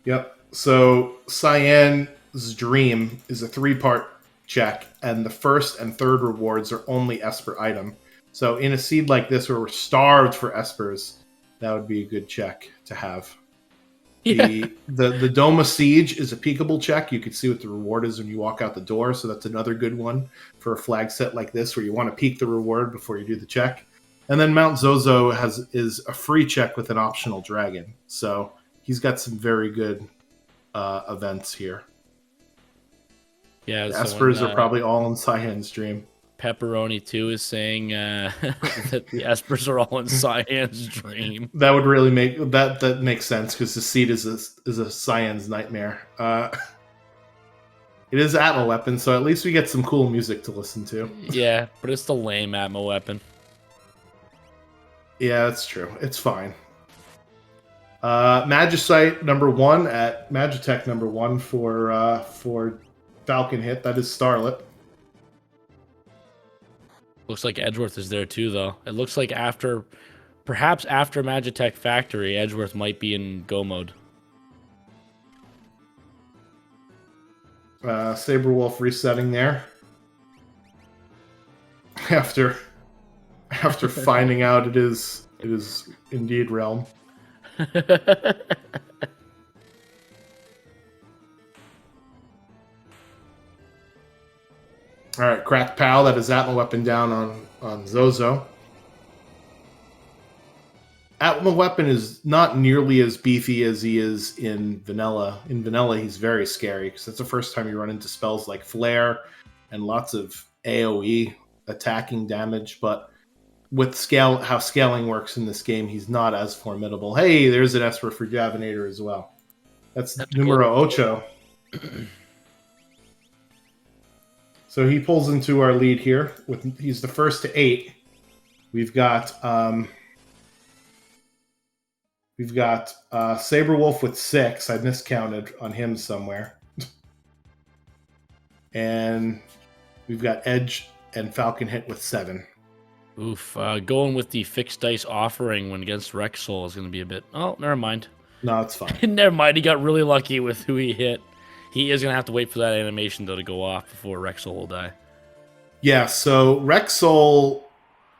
Speaker 1: Yep, so Cyan's Dream is a 3-part check, and the 1st and 3rd rewards are only Esper item. So in a seed like this where we're starved for Espers, that would be a good check to have. Yeah. The Doma Siege is a peekable check. You can see what the reward is when you walk out the door, so that's another good one for a flag set like this where you want to peek the reward before you do the check. And then Mount Zozo is a free check with an optional dragon. So he's got some very good events here.
Speaker 2: Yeah,
Speaker 1: the Espers are probably all in Cyan's Dream.
Speaker 2: Pepperoni 2 is saying that the Espers are all in Cyan's Dream.
Speaker 1: That would really make that makes sense because the seed is a Cyan's nightmare. It is Atma weapon, so at least we get some cool music to listen to.
Speaker 2: Yeah, but it's the lame Atma weapon.
Speaker 1: Yeah, that's true. It's fine. Magicite number 1 at Magitech number 1 for Falcon Hit. That is Starlet.
Speaker 2: Looks like Edgeworth is there too, though. It looks like perhaps after Magitech Factory, Edgeworth might be in go mode.
Speaker 1: Saberwolf resetting there. After finding out it is indeed Realm. All right, Crack Pal, that is Atma weapon down on Zozo. Atma weapon is not nearly as beefy as he is in Vanilla. In Vanilla, he's very scary because that's the first time you run into spells like Flare and lots of AoE attacking damage. But with how scaling works in this game, he's not as formidable. Hey, there's an Esper for Javinator as well. That's numero ocho. So he pulls into our lead here. He's the first to 8. We've got Saberwolf with 6. I miscounted on him somewhere. And we've got Edge and Falcon Hit with 7.
Speaker 2: Oof. Going with the fixed dice offering when against Rexol is going to be a bit... Oh, never mind.
Speaker 1: No, it's fine.
Speaker 2: Never mind. He got really lucky with who he hit. He is going to have to wait for that animation, though, to go off before Rexol will die.
Speaker 1: Yeah, so Rexol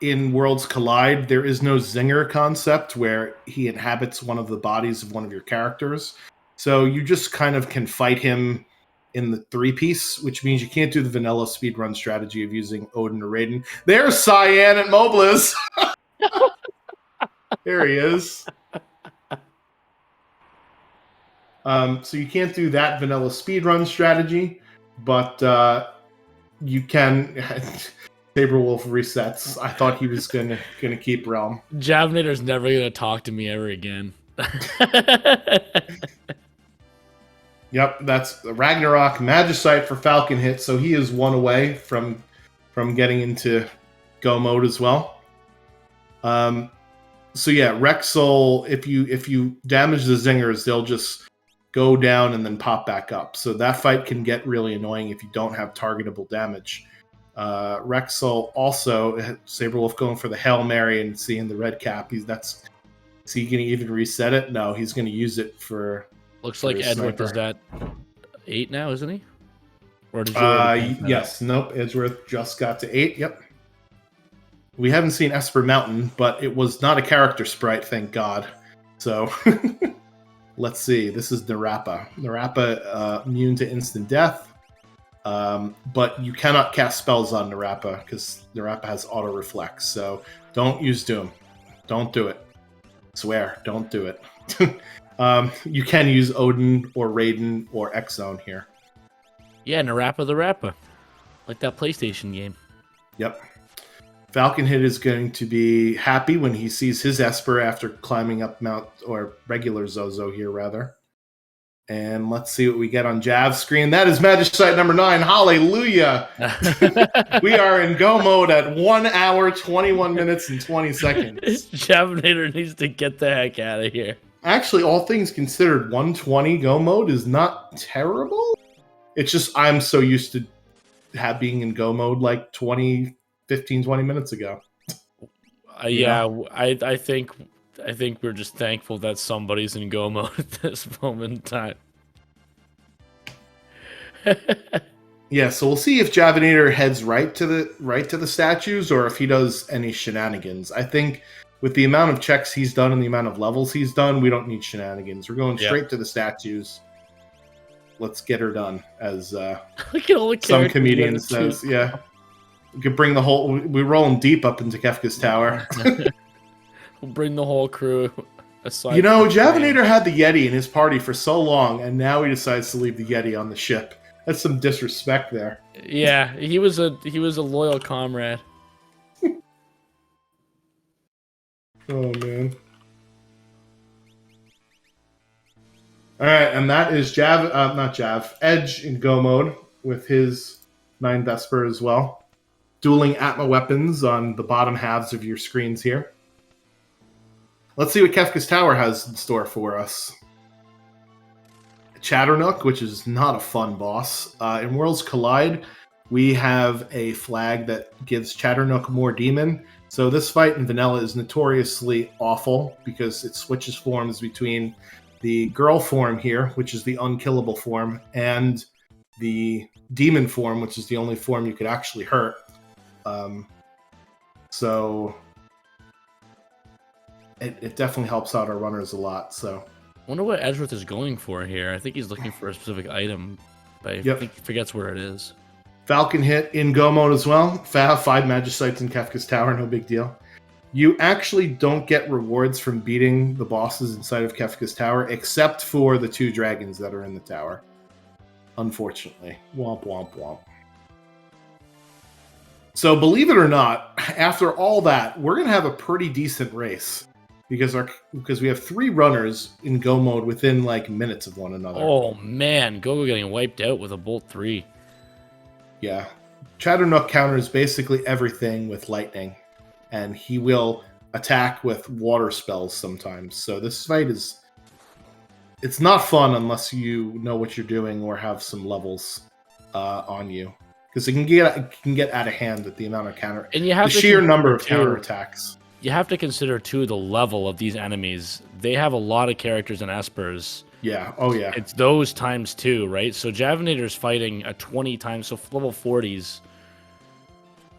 Speaker 1: in Worlds Collide, there is no Zinger concept where he inhabits one of the bodies of one of your characters. So you just kind of can fight him in the 3-piece, which means you can't do the vanilla speedrun strategy of using Odin or Raiden. There's Cyan and Mobliz! There he is. So you can't do that vanilla speedrun strategy, but you can. Saberwolf resets. I thought he was gonna keep Realm.
Speaker 2: Javinator's never gonna talk to me ever again.
Speaker 1: Yep, that's Ragnarok Magicite for Falcon hit, so he is one away from getting into go mode as well. So yeah, Rexol, if you damage the zingers, they'll just go down and then pop back up. So that fight can get really annoying if you don't have targetable damage. Rexol also, Saberwolf going for the Hail Mary and seeing the red cap. Is he going to even reset it? No, he's going to use it for.
Speaker 2: Looks like Edgeworth is at 8 now, isn't he? Or did you?
Speaker 1: Yes. Nope. Edgeworth just got to 8. Yep. We haven't seen Esper Mountain, but it was not a character sprite, thank God. So let's see. This is Narapa. Narapa immune to instant death, but you cannot cast spells on Narapa because Narapa has auto reflex. So don't use Doom. Don't do it. Swear, don't do it. You can use Odin or Raiden or X-Zone here.
Speaker 2: Yeah, Narapa the Rappa. Like that PlayStation game.
Speaker 1: Yep. Falcon Hit is going to be happy when he sees his Esper after climbing up Mount, or regular Zozo here, rather. And let's see what we get on Jav's screen. That is Magicite number 9. Hallelujah! We are in go mode at 1 hour, 21 minutes, and 20 seconds.
Speaker 2: Javinator needs to get the heck out of here.
Speaker 1: Actually, all things considered, 120 go mode is not terrible. It's just I'm so used to being in go mode like 15, 20 minutes ago.
Speaker 2: I think we're just thankful that somebody's in go mode at this moment in time.
Speaker 1: Yeah, so we'll see if Javinator heads right to the statues or if he does any shenanigans. I think with the amount of checks he's done and the amount of levels he's done, we don't need shenanigans. We're going straight to the statues. Let's get her done, as
Speaker 2: Look at all the
Speaker 1: some comedian says. Yeah. We could bring the whole. We're rolling deep up into Kefka's Tower.
Speaker 2: We'll bring the whole crew. Aside
Speaker 1: Javinator had the Yeti in his party for so long, and now he decides to leave the Yeti on the ship. That's some disrespect there.
Speaker 2: Yeah, he was a loyal comrade.
Speaker 1: Oh man. All right, and that is Edge in go mode with his 9 Vesper as well. Dueling Atma weapons on the bottom halves of your screens here. Let's see what Kefka's Tower has in store for us. Chatternook, which is not a fun boss. In Worlds Collide, we have a flag that gives Chatternook more demon. So this fight in Vanilla is notoriously awful because it switches forms between the girl form here, which is the unkillable form, and the demon form, which is the only form you could actually hurt. So it definitely helps out our runners a lot. So
Speaker 2: I wonder what Edgeworth is going for here. I think he's looking for a specific item, but I think he forgets where it is.
Speaker 1: Falcon Hit in go mode as well. 5 Magicites in Kefka's Tower, no big deal. You actually don't get rewards from beating the bosses inside of Kefka's Tower, except for the 2 dragons that are in the tower. Unfortunately. Womp, womp, womp. So believe it or not, after all that, we're going to have a pretty decent race. Because we have 3 runners in go mode within like minutes of one another.
Speaker 2: Oh man, Gogo getting wiped out with a Bolt 3.
Speaker 1: Yeah. Chatternook counters basically everything with lightning. And he will attack with water spells sometimes. So this fight it's not fun unless you know what you're doing or have some levels on you. Because it can get out of hand at the amount of counter.
Speaker 2: And you have
Speaker 1: the sheer number of counterattacks.
Speaker 2: You have to consider, too, the level of these enemies. They have a lot of characters and espers.
Speaker 1: Yeah. Oh, yeah.
Speaker 2: It's those times 2, right? So Javinator's fighting a 20 times, so level 40s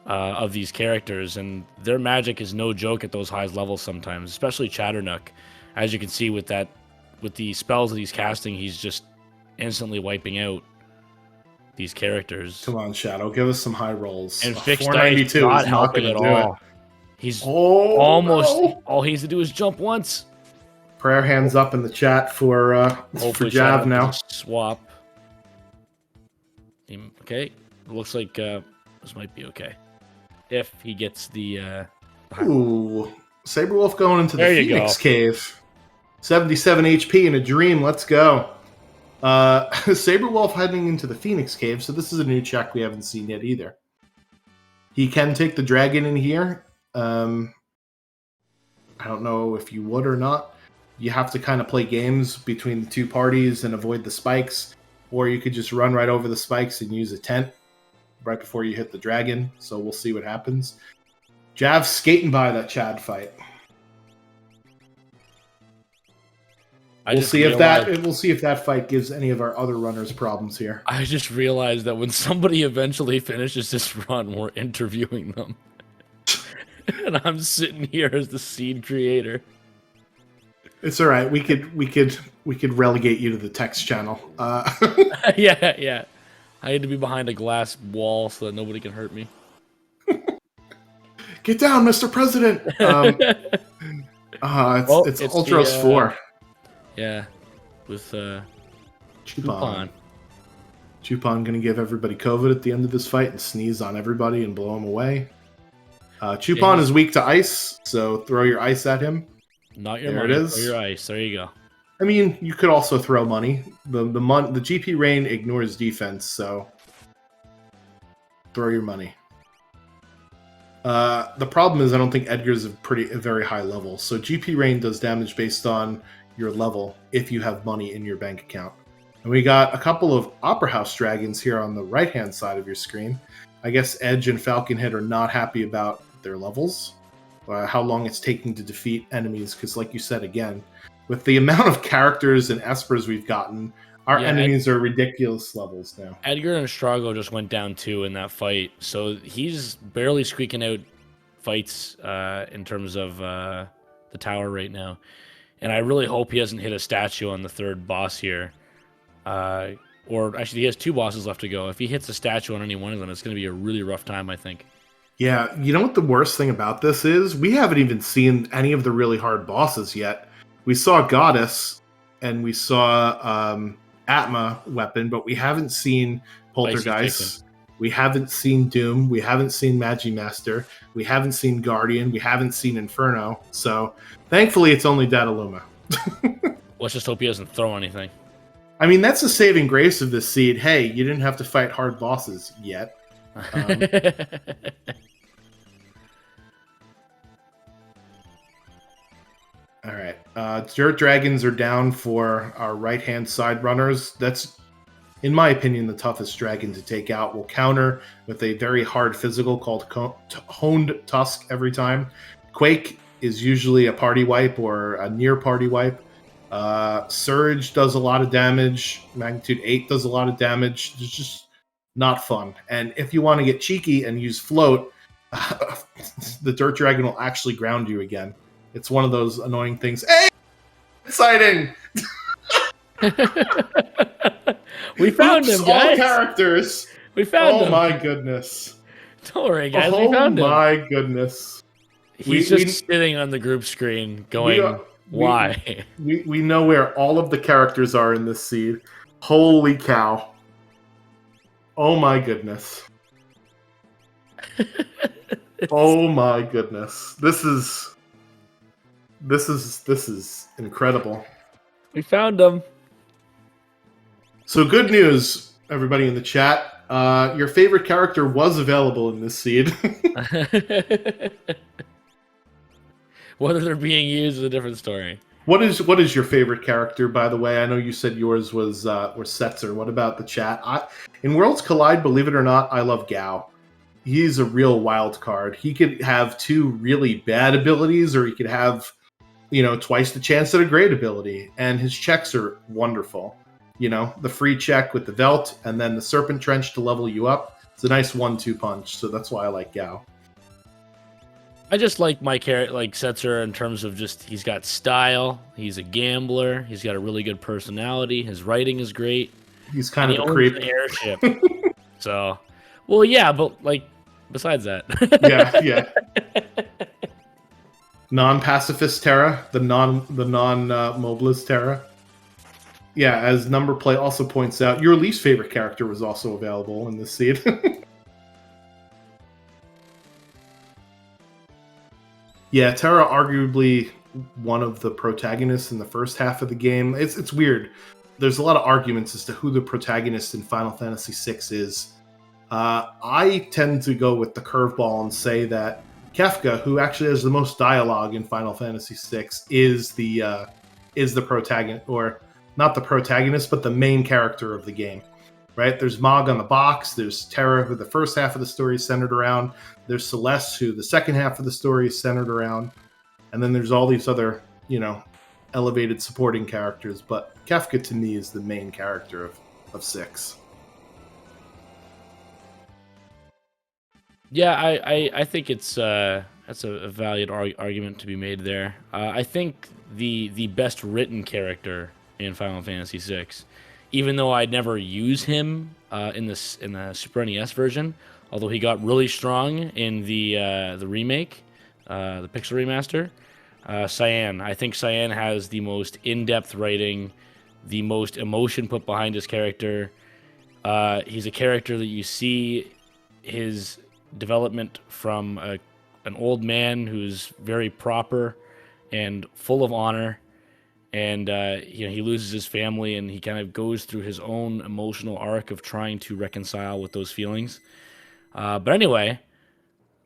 Speaker 2: of these characters, and their magic is no joke at those high levels sometimes, especially Chatternook. As you can see with the spells that he's casting, he's just instantly wiping out these characters.
Speaker 1: Come on, Shadow. Give us some high rolls.
Speaker 2: And Fixed Dice not helping at all. He's almost... No. All he has to do is jump once.
Speaker 1: Prayer hands up in the chat for Jav now.
Speaker 2: Swap. Okay. Looks like this might be okay. If he gets the...
Speaker 1: Ooh. Saberwolf going into the Phoenix Cave. 77 HP in a dream. Let's go. Saberwolf heading into the Phoenix Cave, so this is a new check we haven't seen yet either. He can take the dragon in here. I don't know if you would or not. You have to kind of play games between the two parties and avoid the spikes, or you could just run right over the spikes and use a tent right before you hit the dragon, so we'll see what happens. Jav's skating by that Chad fight. We'll see if that fight gives any of our other runners problems here.
Speaker 2: I just realized that when somebody eventually finishes this run, we're interviewing them. And I'm sitting here as the seed creator.
Speaker 1: It's all right. We could relegate you to the text channel.
Speaker 2: Yeah. I had to be behind a glass wall so that nobody can hurt me.
Speaker 1: Get down, Mr. President. It's Ultros 4.
Speaker 2: Yeah, with
Speaker 1: Chupon. Chupon gonna give everybody COVID at the end of this fight and sneeze on everybody and blow them away. Chupon is weak to ice, so throw your ice at him.
Speaker 2: Not your money, throw your ice. There you go.
Speaker 1: I mean, you could also throw money. The GP Rain ignores defense, so throw your money. The problem is I don't think Edgar's a very high level, so GP Rain does damage based on your level if you have money in your bank account. And we got a couple of Opera House Dragons here on the right-hand side of your screen. I guess Edge and Falconhead are not happy about their levels, how long it's taking to defeat enemies, because like you said again, with the amount of characters and espers we've gotten, our enemies are ridiculous levels now.
Speaker 2: Edgar and Strago just went down 2 in that fight, so he's barely squeaking out fights in terms of the tower right now. And I really hope he hasn't hit a statue on the third boss here. Or actually, he has 2 bosses left to go. If he hits a statue on any one of them, it's going to be a really rough time, I think.
Speaker 1: Yeah, you know what the worst thing about this is? We haven't even seen any of the really hard bosses yet. We saw Goddess, and we saw Atma weapon, but we haven't seen Poltergeist. We haven't seen Doom. We haven't seen Magimaster. We haven't seen Guardian. We haven't seen Inferno. So, thankfully, it's only Dataluma.
Speaker 2: Let's just hope he doesn't throw anything.
Speaker 1: I mean, that's the saving grace of this seed. Hey, you didn't have to fight hard bosses yet. All right. Dirt Dragons are down for our right-hand side runners. That's, in my opinion, the toughest dragon to take out. We'll counter with a very hard physical called Honed Tusk every time. Quake is usually a party wipe or a near party wipe. Surge does a lot of damage. Magnitude 8 does a lot of damage. It's just not fun. And if you want to get cheeky and use Float, the Dirt Dragon will actually ground you again. It's one of those annoying things. Hey! Exciting!
Speaker 2: We found him, guys!
Speaker 1: All characters!
Speaker 2: We found him!
Speaker 1: Oh my goodness.
Speaker 2: Don't worry, guys, we found him.
Speaker 1: Oh my goodness.
Speaker 2: He's just sitting on the group screen going, why?
Speaker 1: We know where all of the characters are in this seed. Holy cow. Oh my goodness. Oh my goodness. This is incredible.
Speaker 2: We found him.
Speaker 1: So good news, everybody in the chat. Your favorite character was available in this seed.
Speaker 2: Whether they're being used is a different story.
Speaker 1: What is your favorite character, by the way? I know you said yours was Setzer. What about the chat? In Worlds Collide, believe it or not, I love Gao. He's a real wild card. He could have 2 really bad abilities, or he could have, twice the chance at a great ability. And his checks are wonderful. The free check with the Velt, and then the Serpent Trench to level you up. It's a nice 1-2 punch, so that's why I like Gao.
Speaker 2: I just like my character, like Setzer, in terms of just he's got style. He's a gambler. He's got a really good personality. His writing is great.
Speaker 1: He's kind of a creep.
Speaker 2: An airship. So, well, yeah, but besides that,
Speaker 1: yeah. Non-pacifist Terra, the non-mobilist Terra. Yeah, as Number Play also points out, your least favorite character was also available in this seed. Yeah, Terra arguably one of the protagonists in the first half of the game. It's weird. There's a lot of arguments as to who the protagonist in Final Fantasy VI is. I tend to go with the curveball and say that Kefka, who actually has the most dialogue in Final Fantasy VI, is the protagonist, or not the protagonist, but the main character of the game. Right? There's Mog on the box. There's Terra, who the first half of the story is centered around. There's Celeste, who the second half of the story is centered around. And then there's all these other, elevated supporting characters. But Kefka, to me, is the main character of 6.
Speaker 2: Yeah, I think that's a valid argument to be made there. I think the best written character in Final Fantasy VI, even though I never use him in the Super NES version, although he got really strong in the remake, the Pixel Remaster, Cyan. I think Cyan has the most in-depth writing, the most emotion put behind his character. He's a character that you see his development from an old man who's very proper and full of honor, and he loses his family, and he kind of goes through his own emotional arc of trying to reconcile with those feelings. But anyway,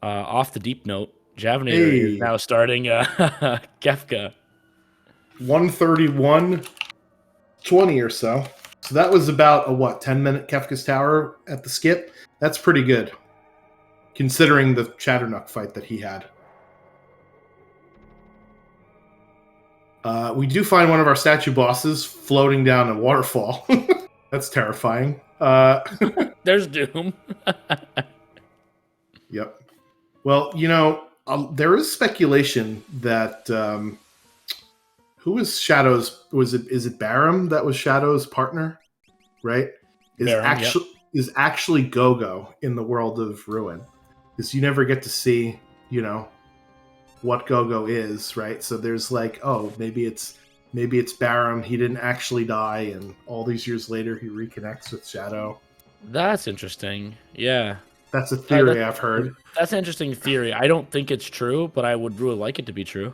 Speaker 2: off the deep note, Javinator is now starting Kefka.
Speaker 1: 131.20 or so. So that was about a 10-minute Kefka's Tower at the skip. That's pretty good, considering the Chatternuk fight that he had. We do find one of our statue bosses floating down a waterfall. That's terrifying.
Speaker 2: There's Doom.
Speaker 1: Yep. Well, there is speculation that who is Shadow's? Is it Barum that was Shadow's partner? Right? Is actually Go-Go in the world of Ruin, because you never get to see what Go-Go is, right? So there's maybe it's Barum. He didn't actually die, and all these years later he reconnects with Shadow.
Speaker 2: That's interesting. Yeah.
Speaker 1: That's a theory I've heard.
Speaker 2: That's an interesting theory. I don't think it's true, but I would really like it to be true.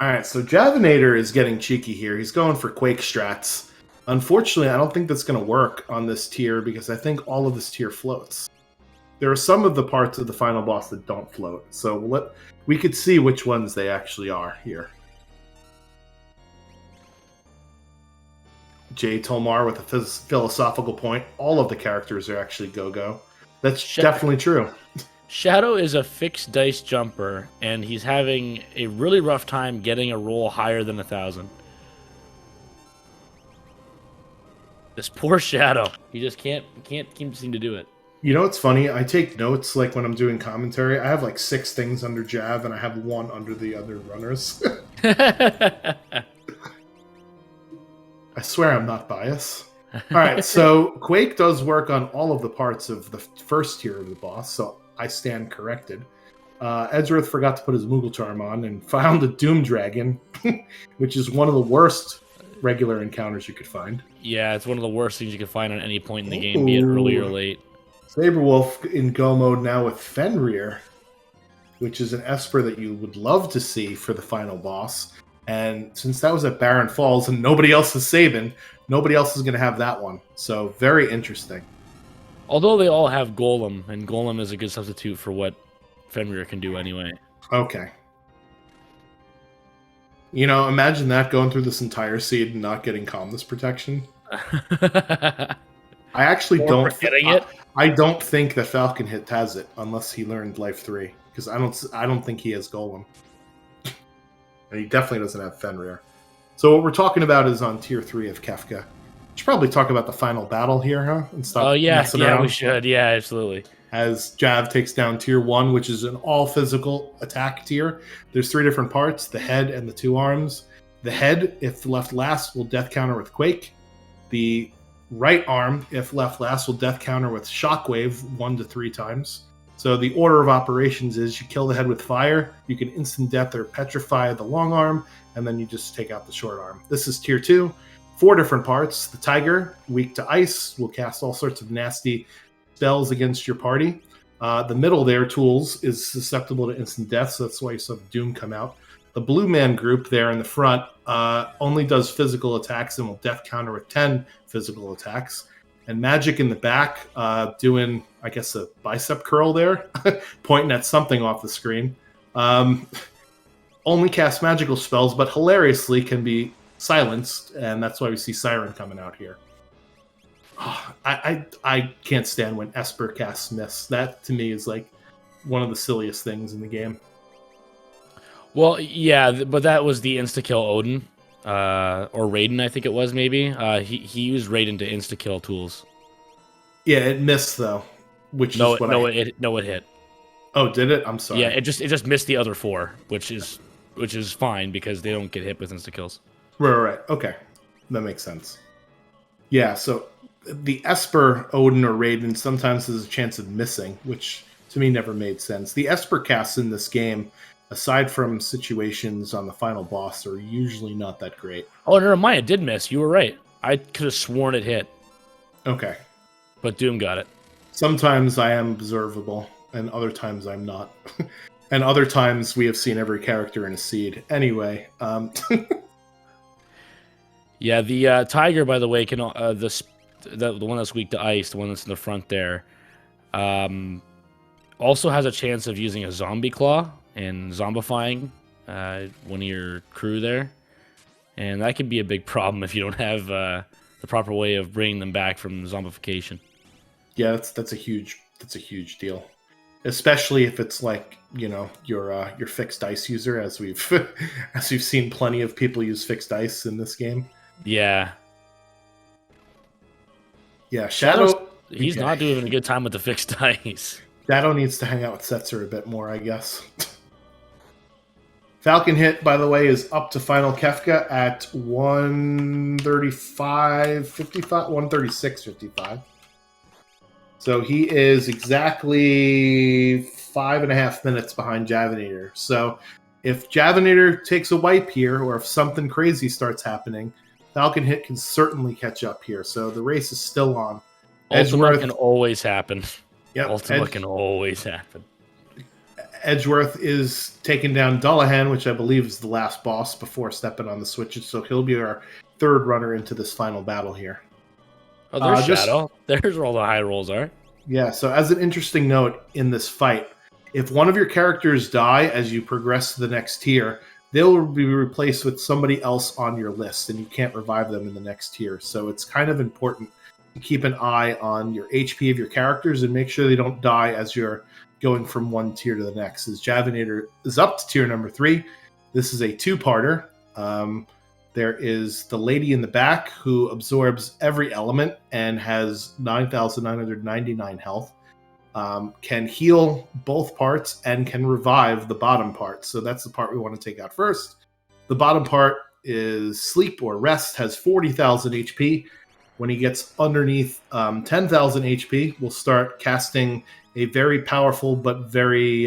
Speaker 1: All right, so Javinator is getting cheeky here. He's going for Quake strats. Unfortunately, I don't think that's going to work on this tier, because I think all of this tier floats. There are some of the parts of the final boss that don't float, so we could see which ones they actually are here. Jay Tolmar with a philosophical point. All of the characters are actually Go-Go. That's definitely true.
Speaker 2: Shadow is a fixed dice jumper, and he's having a really rough time getting a roll higher than 1,000. This poor Shadow. He just can't seem to do it.
Speaker 1: You know what's funny? I take notes when I'm doing commentary. I have 6 things under Jav, and I have 1 under the other runners. I swear I'm not biased. All right, so Quake does work on all of the parts of the first tier of the boss, so I stand corrected. Edgeworth forgot to put his Moogle Charm on and found a Doom Dragon, which is one of the worst regular encounters you could find.
Speaker 2: Yeah, it's one of the worst things you can find on any point in the game, be it early or late.
Speaker 1: Saberwolf in Go mode now with Fenrir, which is an Esper that you would love to see for the final boss. And since that was at Barren Falls and nobody else is saving, nobody else is going to have that one. So very interesting.
Speaker 2: Although they all have Golem, and Golem is a good substitute for what Fenrir can do anyway.
Speaker 1: Okay. Imagine that going through this entire seed and not getting Calmness Protection. I actually don't. I don't think that Falcon Hit has it unless he learned Life 3, because I don't think he has Golem. And he definitely doesn't have Fenrir. So what we're talking about is on tier 3 of Kefka. We should probably talk about the final battle here, huh? And stop messing around.
Speaker 2: We should. Yeah, absolutely.
Speaker 1: As Jav takes down tier 1, which is an all-physical attack tier. There's 3 different parts, the head and the 2 arms. The head, if left last, will death counter with Quake. The right arm, if left last, will death counter with Shockwave 1 to 3 times. So the order of operations is you kill the head with fire, you can instant death or petrify the long arm, and then you just take out the short arm. This is tier 2. 4 different parts. The tiger, weak to ice, will cast all sorts of nasty spells against your party. The middle there, tools, is susceptible to instant death, so that's why you saw Doom come out. The blue man group there in the front only does physical attacks and will death counter with 10 physical attacks. And magic in the back, doing, I guess, a bicep curl there, pointing at something off the screen. Only cast magical spells, but hilariously can be silenced, and that's why we see Siren coming out here. Oh, I can't stand when Esper casts Miss. That, to me, is like one of the silliest things in the game.
Speaker 2: Well, yeah, but that was the insta-kill Odin. Or Raiden, I think it was, maybe. He used Raiden to insta-kill tools.
Speaker 1: Yeah, it missed, though. It hit.
Speaker 2: Oh,
Speaker 1: did it? I'm sorry.
Speaker 2: Yeah, it just missed the other 4, which is fine because they don't get hit with insta-kills.
Speaker 1: Right. Okay. That makes sense. Yeah, so the Esper, Odin, or Raiden sometimes has a chance of missing, which to me never made sense. The Esper casts in this game, aside from situations on the final boss, are usually not that great.
Speaker 2: Oh, never mind. It did miss. You were right. I could have sworn it hit.
Speaker 1: Okay.
Speaker 2: But Doom got it. Sometimes
Speaker 1: I am observable, and other times I'm not. And other times we have seen every character in a seed. Anyway.
Speaker 2: Yeah, the tiger, by the way, can the one that's weak to ice, the one that's in the front there, also has a chance of using a zombie claw and zombifying one of your crew there, and that can be a big problem if you don't have the proper way of bringing them back from zombification. Yeah,
Speaker 1: that's a huge deal, especially if it's like, you know, your fixed dice user, as we've seen plenty of people use fixed dice in this game.
Speaker 2: Yeah.
Speaker 1: Yeah, Shadow.
Speaker 2: He's not doing a good time with the fixed dice.
Speaker 1: Shadow needs to hang out with Setzer a bit more, I guess. Falcon hit, by the way, is up to Final Kefka at 135.55, 136.55. So he is exactly 5.5 minutes behind Javinator. So if Javinator takes a wipe here, or if something crazy starts happening, Falcon hit can certainly catch up here. So the race is still on.
Speaker 2: Ultimate can always happen.
Speaker 1: Yep.
Speaker 2: Ultimate can always happen.
Speaker 1: Edgeworth is taking down Dullahan, which I believe is the last boss before stepping on the switches. So he'll be our third runner into this final battle here.
Speaker 2: Oh, there's Shadow. There's where all the high rolls are.
Speaker 1: Yeah, so as an interesting note in this fight, if one of your characters die as you progress to the next tier, they'll be replaced with somebody else on your list, and you can't revive them in the next tier. So it's kind of important to keep an eye on your HP of your characters and make sure they don't die as you're going from one tier to the next. As Javinator is up to tier number 3, this is a 2-parter. There is the lady in the back who absorbs every element and has 9,999 health. Can heal both parts and can revive the bottom part. So that's the part we want to take out first. The bottom part is sleep or rest, has 40,000 HP. When he gets underneath 10,000 HP, we'll start casting a very powerful but very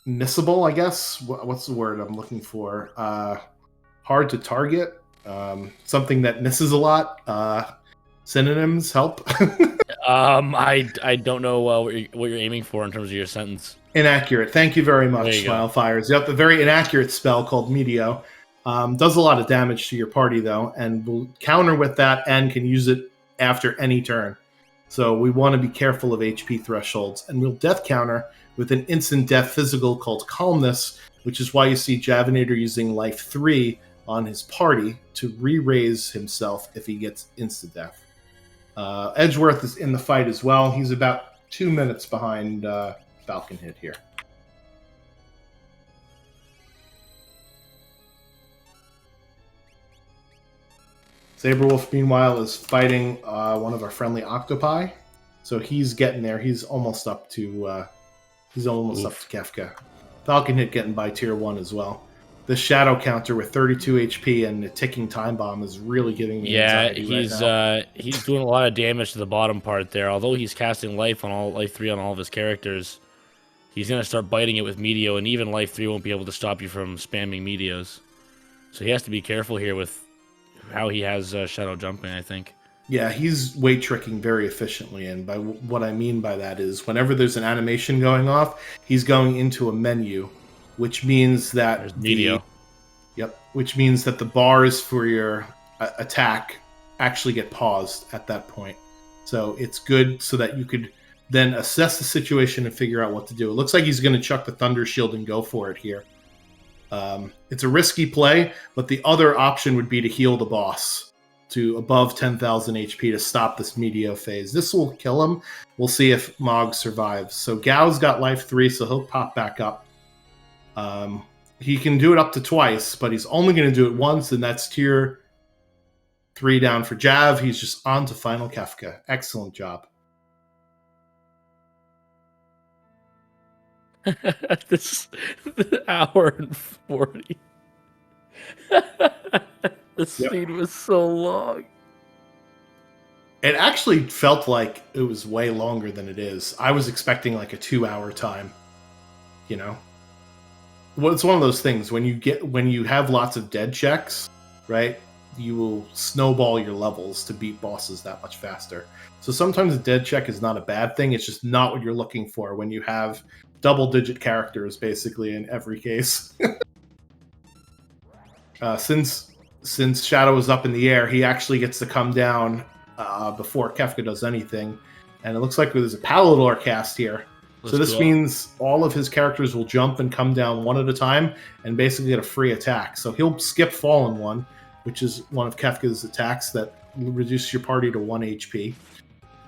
Speaker 1: missable, I guess. What's the word I'm looking for? Hard to target. Something that misses a lot. Synonyms help.
Speaker 2: I don't know what you're aiming for in terms of your sentence.
Speaker 1: Inaccurate. Thank you very much, Smilefires. Yep, a very inaccurate spell called Meteo. Does a lot of damage to your party, though, and will counter with that and can use it after any turn. So we want to be careful of HP thresholds. And we'll death counter with an instant death physical called Calmness, which is why you see Javinator using life 3 on his party to re-raise himself if he gets instant death. Edgeworth is in the fight as well. He's about 2 minutes behind Falcon hit here. Saberwolf, meanwhile, is fighting one of our friendly octopi. So he's getting there. He's almost up to Kefka. Falcon hit getting by tier 1 as well. the shadow counter with 32 HP and the ticking time bomb is really giving me anxiety right now.
Speaker 2: He's doing a lot of damage to the bottom part there. Although he's casting life 3 on all of his characters, he's gonna start biting it with Meteo, and even life 3 won't be able to stop you from spamming Meteos. So he has to be careful here with how he has shadow jumping, I think.
Speaker 1: Yeah, he's weight tricking very efficiently, and by what I mean by that is whenever there's an animation going off, he's going into a menu, which means that
Speaker 2: There's Meteo.
Speaker 1: which means that the bars for your attack actually get paused at that point. So it's good so that you could then assess the situation and figure out what to do. It looks like he's going to chuck the Thunder Shield and go for it here. It's a risky play, but the other option would be to heal the boss to above 10,000 HP to stop this Meteo phase. This will kill him. We'll see if Mog survives. So Gao's got life 3, so he'll pop back up. He can do it up to twice, but he's only going to do it once, and that's tier 3 down for Jav. He's just on to Final Kefka. Excellent job.
Speaker 2: This hour and 40. The scene was so long.
Speaker 1: It actually felt like it was way longer than it is. I was expecting like a 2-hour time. You know? Well, it's one of those things when you have lots of dead checks, right? You will snowball your levels to beat bosses that much faster. So sometimes a dead check is not a bad thing. It's just not what you're looking for when you have double-digit characters basically in every case. Since Shadow is up in the air, he actually gets to come down before Kefka does anything. And it looks like there's a Palador cast here. So this means all of his characters will jump and come down one at a time and basically get a free attack. So he'll skip Fallen One, which is one of Kefka's attacks that reduces your party to 1 HP.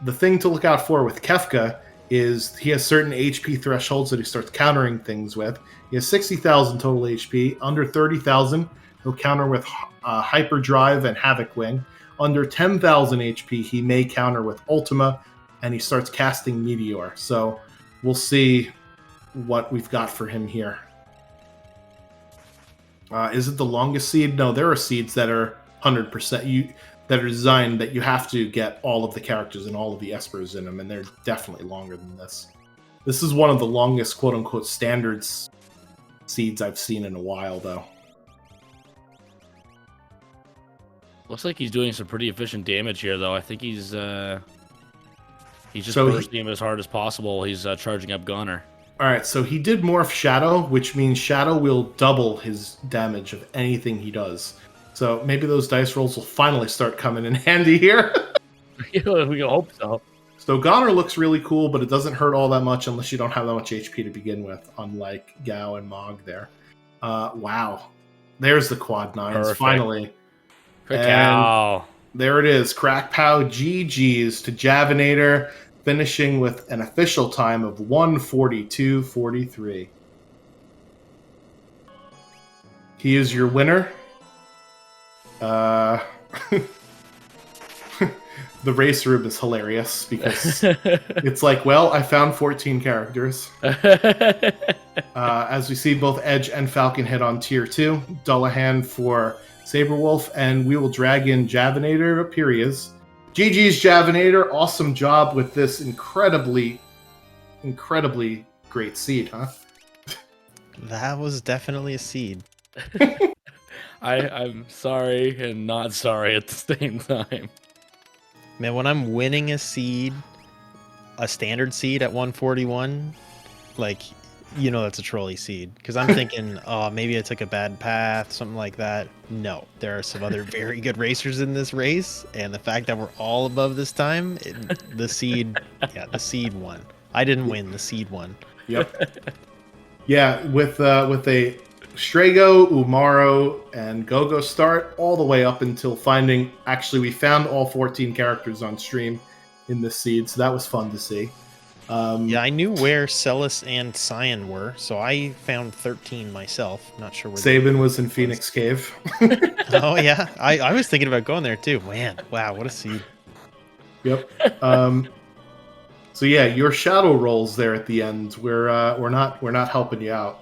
Speaker 1: The thing to look out for with Kefka is he has certain HP thresholds that he starts countering things with. He has 60,000 total HP. Under 30,000, he'll counter with Hyperdrive and Havoc Wing. Under 10,000 HP, he may counter with Ultima, and he starts casting Meteor. So we'll see what we've got for him here. Is it the longest seed? No, there are seeds that are 100%. That are designed that you have to get all of the characters and all of the Espers in them, and they're definitely longer than this. This is one of the longest quote-unquote standards seeds I've seen in a while, though.
Speaker 2: Looks like he's doing some pretty efficient damage here, though. I think he's just bursting him as hard as possible. He's charging up Goner.
Speaker 1: All right, so he did morph Shadow, which means Shadow will double his damage of anything he does. So maybe those dice rolls will finally start coming in handy here.
Speaker 2: Yeah, we hope so.
Speaker 1: So Goner looks really cool, but it doesn't hurt all that much unless you don't have that much HP to begin with, unlike Gao and Mog there. Wow. There's the quad nines,
Speaker 2: Perfect.
Speaker 1: Finally.
Speaker 2: And
Speaker 1: there it is. Crack Pow GG's to Javinator, finishing with an official time of 1:42:43. He is your winner. The race room is hilarious because it's like, well, I found 14 characters. As we see, both Edge and Falcon hit on tier 2. Dullahan for Saberwolf, and we will drag in Javinator. Up here he is. GG's Javinator. Awesome job with this incredibly great seed, huh?
Speaker 3: That was definitely a seed.
Speaker 2: I'm sorry and not sorry at the same time.
Speaker 3: Man, when I'm winning a seed, a standard seed at 141, like, you know that's a trolley seed. Because I'm thinking, oh, maybe I took a bad path, something like that. No, there are some other very good racers in this race, and the fact that we're all above this time, the seed won. I didn't win, the seed won.
Speaker 1: Yep. Yeah, with a Strago, Umaro, and Gogo start all the way up until finding... Actually, we found all 14 characters on stream in this seed, so that was fun to see.
Speaker 3: Yeah, I knew where Celis and Cyan were, so I found 13 myself. Not sure where...
Speaker 1: Sabin was in Phoenix Cave.
Speaker 3: Oh, yeah. I was thinking about going there, too. Man, wow, what a seed.
Speaker 1: Yep. So, yeah, your shadow rolls there at the end. We're not helping you out.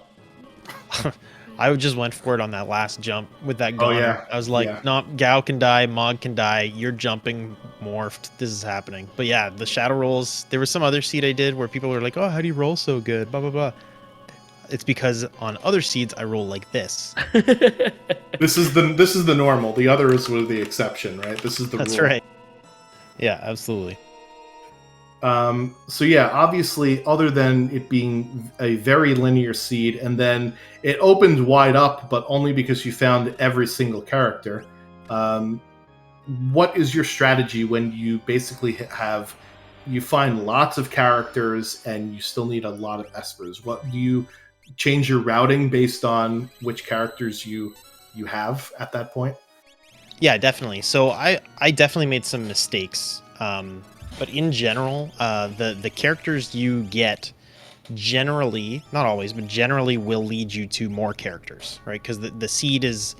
Speaker 3: I just went for it on that last jump with that Goner.
Speaker 1: yeah.
Speaker 3: I was like,
Speaker 1: Yeah.
Speaker 3: no, Gao can die, Mog can die. You're jumping morphed. This is happening. But yeah, the shadow rolls. There was some other seed I did where people were like, oh, how do you roll so good? Blah blah blah. It's because on other seeds I roll like this.
Speaker 1: This is the normal. The others were the exception, right? This is the
Speaker 3: That's
Speaker 1: rule.
Speaker 3: right. Yeah, absolutely.
Speaker 1: So yeah, obviously, other than it being a very linear seed, and then it opened wide up, but only because you found every single character. What is your strategy when you basically you find lots of characters and you still need a lot of espers? What do you change your routing based on which characters you have at that point?
Speaker 3: Yeah, definitely. So I definitely made some mistakes. But in general, the characters you get generally, not always, but generally will lead you to more characters, right? Because the seed is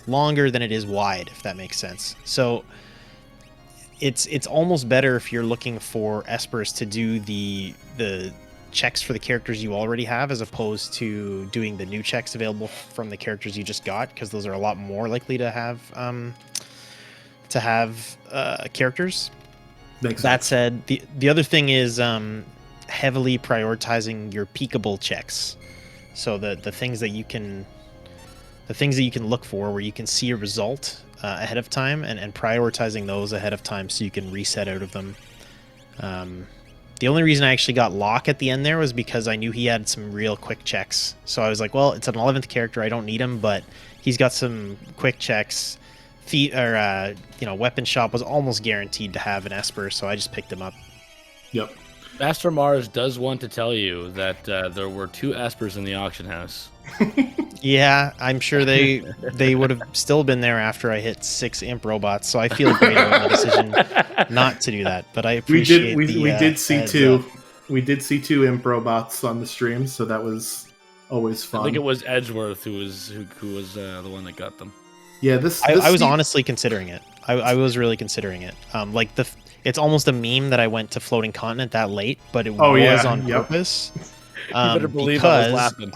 Speaker 3: longer than it is wide, if that makes sense. So it's almost better if you're looking for espers to do the checks for the characters you already have, as opposed to doing the new checks available from the characters you just got, because those are a lot more likely to have characters. That said, the other thing is heavily prioritizing your peekable checks. So the things that you can look for, where you can see a result ahead of time, and prioritizing those ahead of time so you can reset out of them. The only reason I actually got Locke at the end there was because I knew he had some real quick checks. So I was like, well, it's an 11th character, I don't need him, but he's got some quick checks. Weapon shop was almost guaranteed to have an Esper, so I just picked him up.
Speaker 1: Yep.
Speaker 2: Master Mars does want to tell you that there were 2 Espers in the auction house.
Speaker 3: Yeah, I'm sure they would have still been there after I hit 6 imp robots, so I feel great about the decision not to do that. But I appreciate
Speaker 1: we did see 2. We did see 2 imp robots on the stream, so that was always fun.
Speaker 2: I think it was Edgeworth who was the one that got them.
Speaker 1: Yeah,
Speaker 3: I was honestly considering it. I was really considering it. It's almost a meme that I went to Floating Continent that late, but it was on purpose.
Speaker 2: You better believe I was laughing.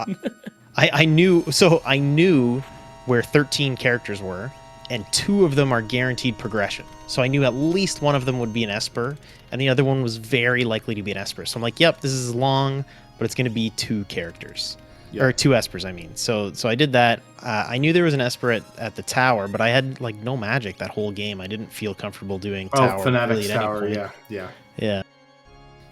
Speaker 3: I knew where 13 characters were, and 2 of them are guaranteed progression. So I knew at least one of them would be an Esper, and the other one was very likely to be an Esper. So I'm like, yep, this is long, but it's going to be 2 characters. Yep. Or 2 Espers, I mean. So I did that. I knew there was an Esper at the tower, but I had no magic that whole game. I didn't feel comfortable doing tower.
Speaker 1: Fanatics
Speaker 3: really
Speaker 1: Tower,
Speaker 3: yeah.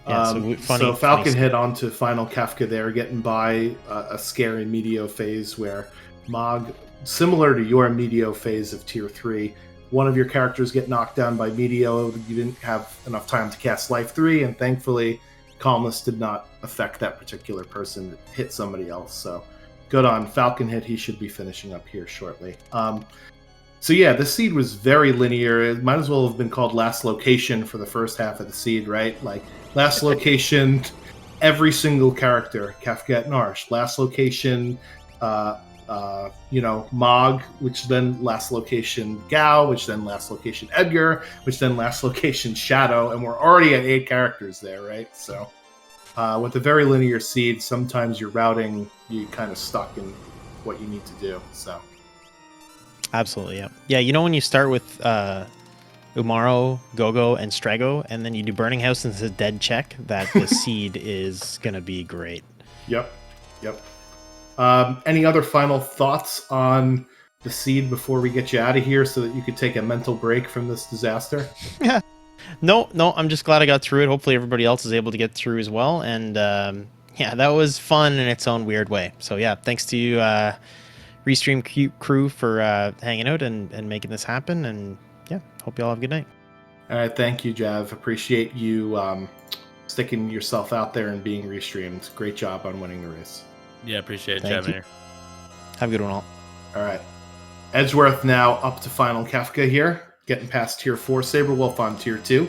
Speaker 1: So Falcon hit onto Final Kafka there, getting by a scary Meteo phase where Mog, similar to your Meteo phase of Tier 3, one of your characters get knocked down by Meteo. You didn't have enough time to cast Life 3, and thankfully Calmness did not affect that particular person. It hit somebody else. So good on Falcon hit. He should be finishing up here shortly. So yeah, the seed was very linear. It might as well have been called Last Location for the first half of the seed, right? Like Last Location, every single character, Kafka Narsh. Last Location, Mog, which then Last Location Gao, which then Last Location Edgar, which then Last Location Shadow, and we're already at 8 characters there, right? So with a very linear seed, sometimes your routing, you kind of stuck in what you need to do. So
Speaker 3: absolutely, yeah. When you start with Umaro, Gogo, and Strago, and then you do Burning House and it's a dead check, that the seed is gonna be great.
Speaker 1: Yep. Any other final thoughts on the seed before we get you out of here so that you could take a mental break from this disaster?
Speaker 3: No, I'm just glad I got through it. Hopefully everybody else is able to get through as well. And that was fun in its own weird way. So yeah, thanks to you, Restream crew, for hanging out and making this happen. And yeah, hope you all have a good night.
Speaker 1: All right, thank you, Jav. Appreciate you sticking yourself out there and being restreamed. Great job on winning the race.
Speaker 2: Yeah, appreciate it,
Speaker 3: Thank
Speaker 2: Jav.
Speaker 3: you. Have a good one, all.
Speaker 1: All right. Edgeworth now up to Final Kafka here, getting past Tier 4. Saberwolf on Tier 2.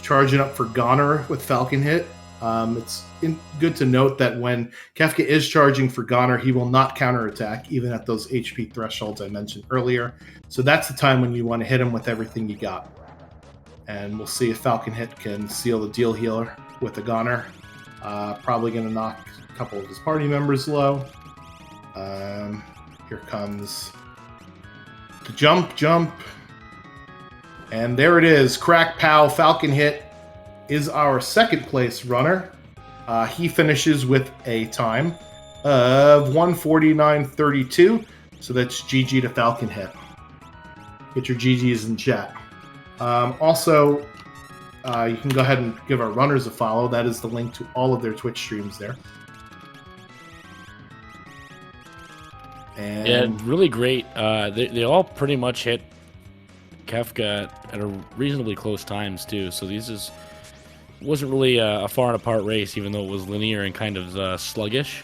Speaker 1: Charging up for Goner with Falcon hit. It's good to note that when Kafka is charging for Goner, he will not counterattack, even at those HP thresholds I mentioned earlier. So that's the time when you want to hit him with everything you got. And we'll see if Falcon hit can seal the deal healer with the Goner. Probably going to knock a couple of his party members low. Here comes the jump. And there it is. Crack Pow Falcon Hit is our second place runner. He finishes with a time of 1:49.32. So that's GG to Falcon Hit. Get your GGs in chat. Also, you can go ahead and give our runners a follow. That is the link to all of their Twitch streams there. And
Speaker 2: Yeah, really great. They all pretty much hit Kefka at a reasonably close times too. So wasn't really a far and apart race, even though it was linear and kind of sluggish.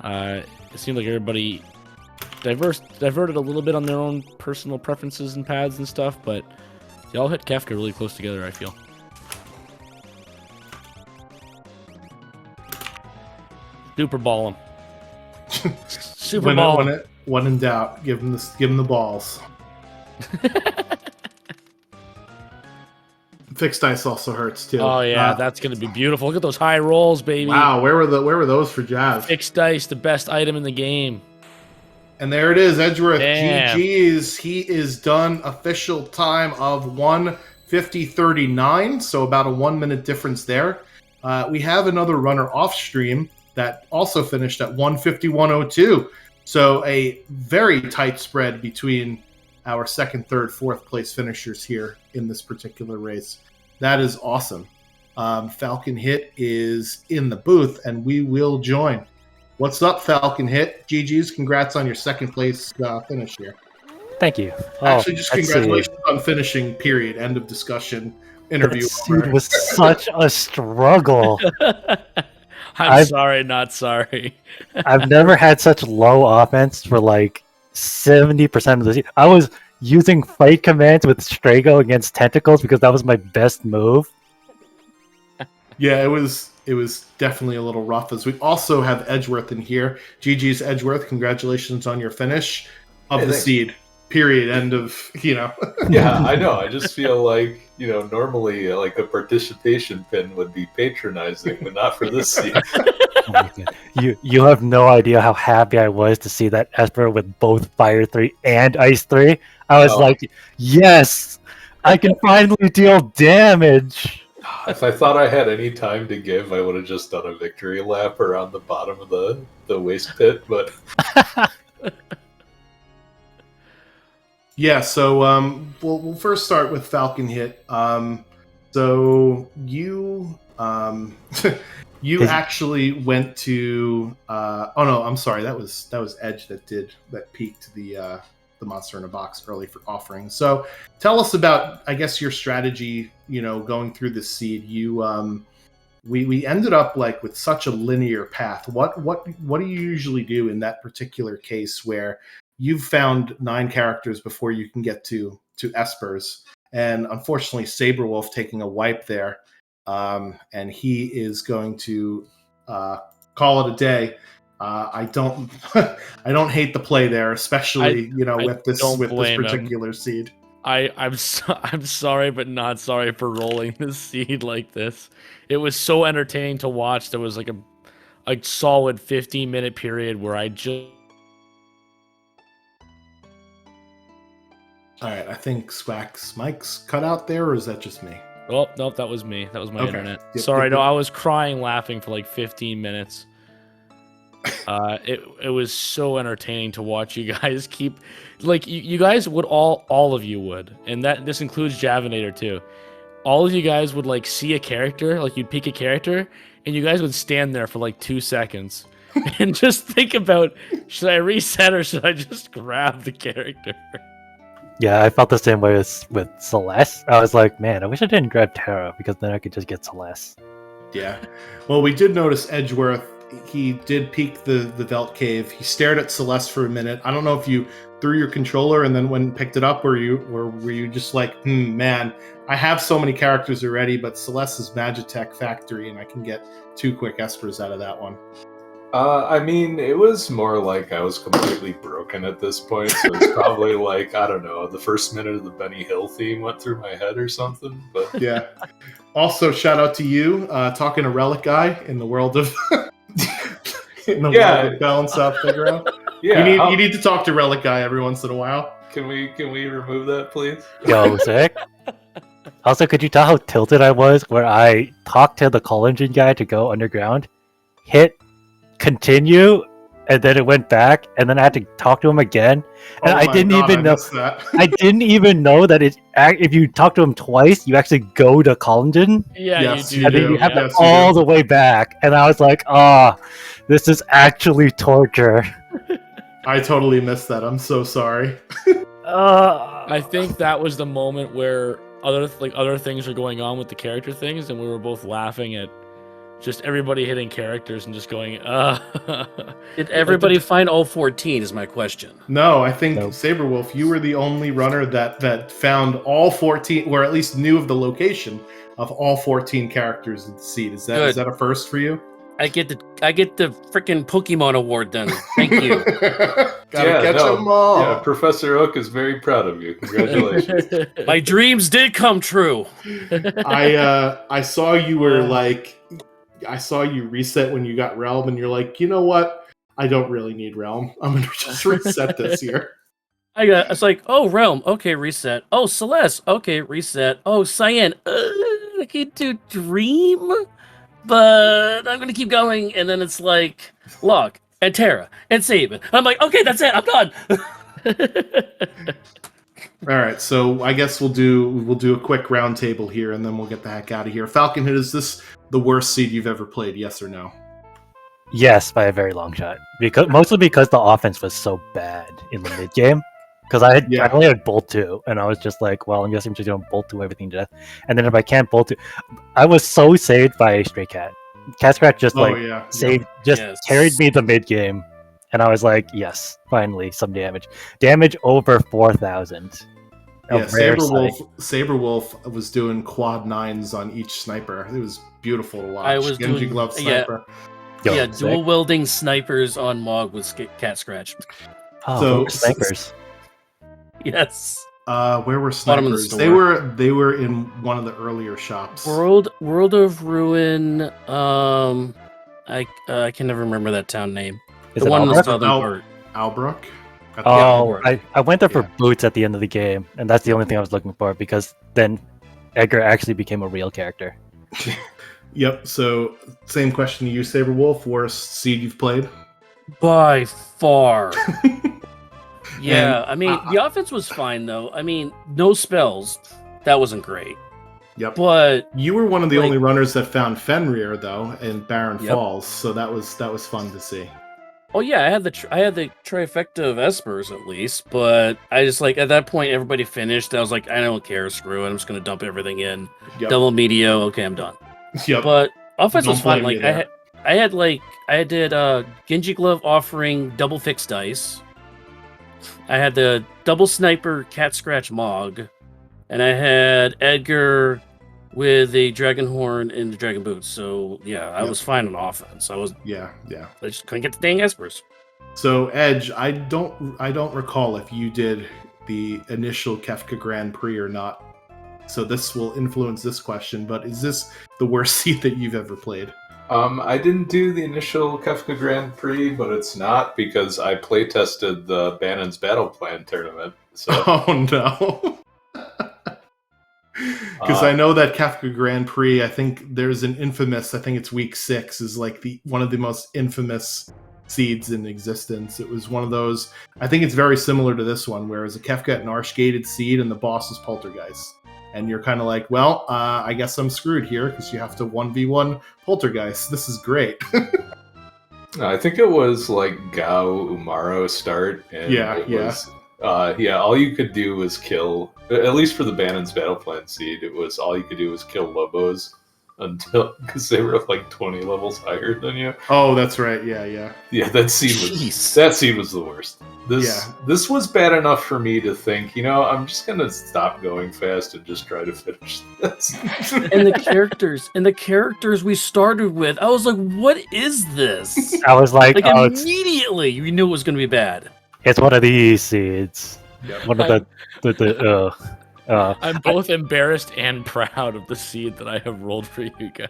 Speaker 2: It seemed like everybody diverted a little bit on their own personal preferences and paths and stuff, but they all hit Kefka really close together, I feel. Super ball him. Super ball him.
Speaker 1: When in doubt, give him the balls. Fixed dice also hurts too.
Speaker 2: Oh yeah, that's gonna be beautiful. Look at those high rolls, baby.
Speaker 1: Wow, where were those for Jazz?
Speaker 2: Fixed dice, the best item in the game.
Speaker 1: And there it is, Edgeworth.
Speaker 2: Damn.
Speaker 1: GG's. He is done. Official time of 1:50.39, so about a 1 minute difference there. We have another runner off stream that also finished at 1:51.02. So a very tight spread between our second, third, fourth place finishers here in this particular race. That is awesome. Falcon Hit is in the booth, and we will join. What's up, Falcon Hit? GG's, congrats on your second place finish here.
Speaker 4: Thank you.
Speaker 1: Actually, just congratulations on finishing, period. End of discussion. Interview.
Speaker 4: It was such a struggle.
Speaker 2: I'm sorry, not sorry.
Speaker 4: I've never had such low offense for like 70% of the season. I was using fight commands with Strago against Tentacles because that was my best move.
Speaker 1: Yeah, it was definitely a little rough. As we also have Edgeworth in here. GG's Edgeworth, congratulations on your finish of the seed. Period. End of,
Speaker 5: Yeah, I know. I just feel like, normally like a participation pin would be patronizing, but not for this seed.
Speaker 4: Oh my God. You have no idea how happy I was to see that Esper with both Fire 3 and Ice 3. I was like, yes, I can finally deal damage.
Speaker 5: If I thought I had any time to give, I would have just done a victory lap around the bottom of the waste pit, but...
Speaker 1: Yeah, so we'll first start with Falcon Hit. So you you actually went to oh no, I'm sorry, that was Edge that peaked the Monster in a Box early for offering. So tell us about, I guess, your strategy, going through this seed. You we ended up like with such a linear path. What do you usually do in that particular case where you've found 9 characters before you can get to Espers? And unfortunately, Saberwolf taking a wipe there, and he is going to call it a day. I don't hate the play there, especially with this particular seed.
Speaker 2: I'm sorry, but not sorry for rolling this seed like this. It was so entertaining to watch. There was like a solid 15-minute period where I just.
Speaker 1: All right, I think Swack's mic's cut out there, or is that just me?
Speaker 2: Oh, nope, that was me. That was my internet.
Speaker 1: Yep,
Speaker 2: Sorry, no, I was crying laughing for like 15 minutes. It was so entertaining to watch you guys keep, like, you guys would all of you would, and this includes Javinator too. All of you guys would like see a character, like you'd pick a character, and you guys would stand there for like 2 seconds and just think about, should I reset or should I just grab the character?
Speaker 4: Yeah, I felt the same way with Celeste. I was like, man, I wish I didn't grab Terra because then I could just get Celeste.
Speaker 1: Yeah. Well, we did notice Edgeworth. He did peek the Velt Cave. He stared at Celeste for a minute. I don't know if you threw your controller and then when picked it up, or were you just like, man, I have so many characters already, but Celeste is Magitech Factory, and I can get 2 quick Espers out of that one.
Speaker 5: I mean, it was more like I was completely broken at this point, so it's probably like, I don't know, the first minute of the Benny Hill theme went through my head or something, but...
Speaker 1: Yeah. Also, shout out to you, talking to Relic Guy in the world of... world of Balance Out Figaro.
Speaker 5: Yeah,
Speaker 1: you need to talk to Relic Guy every once in a while.
Speaker 5: can we remove that, please?
Speaker 4: Yo, sick. Also, could you tell how tilted I was where I talked to the call engine guy to go underground, hit continue, and then it went back, and then I had to talk to him again, and
Speaker 1: Oh
Speaker 4: I
Speaker 1: my
Speaker 4: didn't
Speaker 1: God,
Speaker 4: even
Speaker 1: I
Speaker 4: know.
Speaker 1: missed that.
Speaker 4: I didn't even know that if you talk to him twice, you actually go to call engine,
Speaker 2: Yeah,
Speaker 1: Yes,
Speaker 2: you
Speaker 1: you
Speaker 4: and
Speaker 2: do.
Speaker 4: then you
Speaker 1: do.
Speaker 4: have
Speaker 2: yeah.
Speaker 4: that
Speaker 1: Yes, you
Speaker 4: all
Speaker 1: do.
Speaker 4: the way back, and I was like, this is actually torture.
Speaker 1: I totally missed that. I'm so sorry.
Speaker 2: I think that was the moment where other things were going on with the character things, and we were both laughing at just everybody hitting characters and just going,
Speaker 6: Did everybody find all 14 is my question.
Speaker 1: No, I think
Speaker 4: Nope.
Speaker 1: Saberwolf, you were the only runner that found all 14, or at least knew of the location of all 14 characters in the seed. Is
Speaker 6: Good.
Speaker 1: that a first for you?
Speaker 6: I get the freaking Pokemon award then. Thank you.
Speaker 1: Gotta
Speaker 5: Yeah,
Speaker 1: catch
Speaker 5: no.
Speaker 1: them all.
Speaker 5: Yeah, Professor Oak is very proud of you. Congratulations.
Speaker 6: My dreams did come true.
Speaker 1: I saw you were like, I saw you reset when you got Realm, and you're like, you know what? I don't really need Realm. I'm gonna just reset this year.
Speaker 6: It's like, oh, Realm, okay, reset. Oh, Celeste, okay, reset. Oh, Cyan, I can do Dream, but I'm gonna keep going. And then it's like Locke and Terra and Saban. I'm like, okay, that's it. I'm done.
Speaker 1: All right, so I guess we'll do a quick round table here, and then we'll get the heck out of here. Falconhead, is this the worst seed you've ever played? Yes or no?
Speaker 4: Yes, by a very long shot. Mostly because the offense was so bad in the mid game. Because I only had Bolt 2, and I was just like, well, I guess I'm just going to Bolt 2 everything to death. And then if I can't Bolt 2, I was so saved by Stray Cat. Cat Scratch just saved, carried me the mid game, and I was like, yes, finally some damage. Damage over 4,000.
Speaker 1: Yeah, Saberwolf was doing quad 9s on each sniper. It was beautiful to watch.
Speaker 6: I was
Speaker 1: Genji
Speaker 6: doing-
Speaker 1: glove
Speaker 6: yeah.
Speaker 1: sniper.
Speaker 6: Yeah, dual wielding snipers on Mog with Cat Scratch.
Speaker 4: Oh,
Speaker 1: So-
Speaker 4: so, snipers.
Speaker 6: Yes.
Speaker 1: Where were
Speaker 6: Bottom of the
Speaker 1: snipers?
Speaker 6: store.
Speaker 1: They were in one of the earlier shops.
Speaker 6: World of Ruin. I can never remember that town name.
Speaker 4: Is
Speaker 6: The
Speaker 4: it
Speaker 6: one in the
Speaker 4: Albrecht?
Speaker 6: southern part.
Speaker 1: Albrook.
Speaker 4: Oh,
Speaker 6: Yeah.
Speaker 4: I went there for
Speaker 1: Yeah.
Speaker 4: boots at the end of the game, and that's the only thing I was looking for, because then Edgar actually became a real character.
Speaker 1: Yep. So same question to you, Saberwolf. Worst seed you've played?
Speaker 6: By far. Yeah,
Speaker 1: And
Speaker 6: I mean, the offense was fine, though. I mean, no spells. That wasn't great.
Speaker 1: Yep.
Speaker 6: But
Speaker 1: You were one of the
Speaker 6: like-
Speaker 1: only runners that found Fenrir though in Barren
Speaker 6: Yep.
Speaker 1: Falls, so that was fun to see.
Speaker 6: oh yeah, I had the trifecta of Espers at least. But I just like at that point everybody finished. I was like, I don't care, screw it. I'm just gonna dump everything in.
Speaker 1: Yep.
Speaker 6: Double medio. Okay, I'm done.
Speaker 1: Yep.
Speaker 6: But offense was
Speaker 1: Don't
Speaker 6: fun.
Speaker 1: blame
Speaker 6: Like
Speaker 1: you
Speaker 6: I did Genji glove offering double fixed dice. I had the double sniper cat scratch Mog, and I had Edgar with a dragon horn and the dragon boots. So yeah, I
Speaker 1: Yep.
Speaker 6: was fine on offense. I just couldn't get the dang espers.
Speaker 1: So Edge, I don't recall if you did the initial Kefka Grand Prix or not. So this will influence this question, but is this the worst seed that you've ever played?
Speaker 5: I didn't do the initial Kefka Grand Prix, but it's not because I play tested the Bannon's Battle Plan tournament. So
Speaker 1: Oh no. Because I know that Kefka Grand Prix, I think there's an infamous, I think it's week 6, is like one of the most infamous seeds in existence. It was one of those, I think it's very similar to this one, where it's a Kefka and Arsh gated seed and the boss is Poltergeist. And you're kind of like, well, I guess I'm screwed here because you have to 1v1 Poltergeist. This is great.
Speaker 5: I think it was like Gao Umaro start. And
Speaker 1: Yeah,
Speaker 5: it
Speaker 1: yeah.
Speaker 5: was, all you could do was kill, at least for the Bannon's Battle Plan seed, it was all you could do was kill Lobos because they were like 20 levels higher than you.
Speaker 1: Oh, that's right. Yeah.
Speaker 5: Yeah, that seed was the worst. This was bad enough for me to think, I'm just gonna stop going fast and just try to finish this.
Speaker 6: And the characters we started with, I was like, what is this?
Speaker 4: I was like,
Speaker 6: Like
Speaker 4: oh, it's
Speaker 6: immediately, you knew it was gonna be bad.
Speaker 4: one of these seeds.
Speaker 1: Yep.
Speaker 4: One of the
Speaker 2: I'm both embarrassed and proud of the seed that I have rolled for you guys.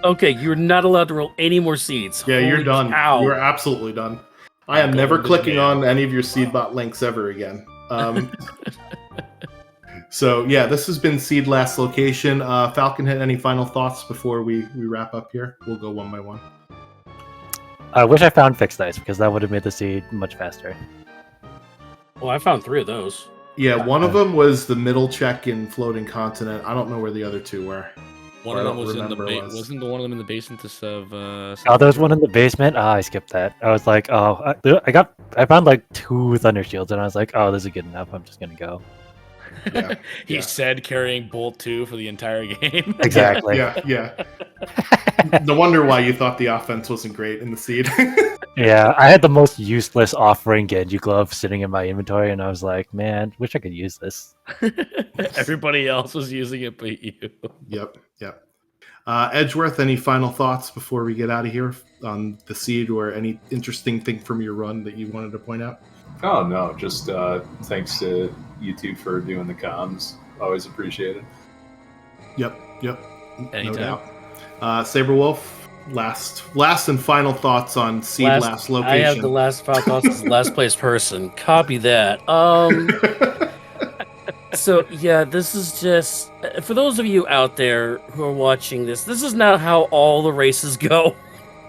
Speaker 6: Okay, you're not allowed to roll any more seeds.
Speaker 1: Yeah, you're
Speaker 6: Holy
Speaker 1: done.
Speaker 6: cow.
Speaker 1: You're absolutely done. I am
Speaker 2: Go
Speaker 1: never
Speaker 2: to the
Speaker 1: clicking
Speaker 2: jail.
Speaker 1: on any of your Seedbot links ever again. So yeah, this has been Seed Last Location. Falcon, hit any final thoughts before we wrap up here? We'll go one by one.
Speaker 4: I wish I found fixed dice because that would have made the seed much faster.
Speaker 6: Well, I found 3 of those.
Speaker 1: Yeah, one of them was the middle check in Floating Continent. I don't know where the other 2 were.
Speaker 2: One
Speaker 1: I
Speaker 2: of them
Speaker 1: don't
Speaker 2: was in the
Speaker 1: remember was.
Speaker 2: wasn't the one of them in the basement of
Speaker 4: Oh, there's one in the basement. Ah, I skipped that. I was like, oh, I found like 2 thunder shields, and I was like, oh, this is good enough. I'm just gonna go.
Speaker 1: Yeah,
Speaker 2: He
Speaker 1: yeah.
Speaker 2: said carrying Bolt 2 for the entire game.
Speaker 4: Exactly.
Speaker 1: Yeah. No wonder why you thought the offense wasn't great in the Seed.
Speaker 4: Yeah, I had the most useless off-ring Genji glove sitting in my inventory, and I was like, man, wish I could use this.
Speaker 2: Everybody else was using it but you.
Speaker 1: Yep. Edgeworth, any final thoughts before we get out of here on the Seed, or any interesting thing from your run that you wanted to point out?
Speaker 5: Oh no, just thanks to you two for doing the comms. Always appreciated.
Speaker 1: Yep. No
Speaker 2: Anytime.
Speaker 1: doubt. Saberwolf, last and final thoughts on Seed Last Location.
Speaker 6: I have the last final thoughts as the last place person. Copy that. So yeah, this is just for those of you out there who are watching this. This is not how all the races go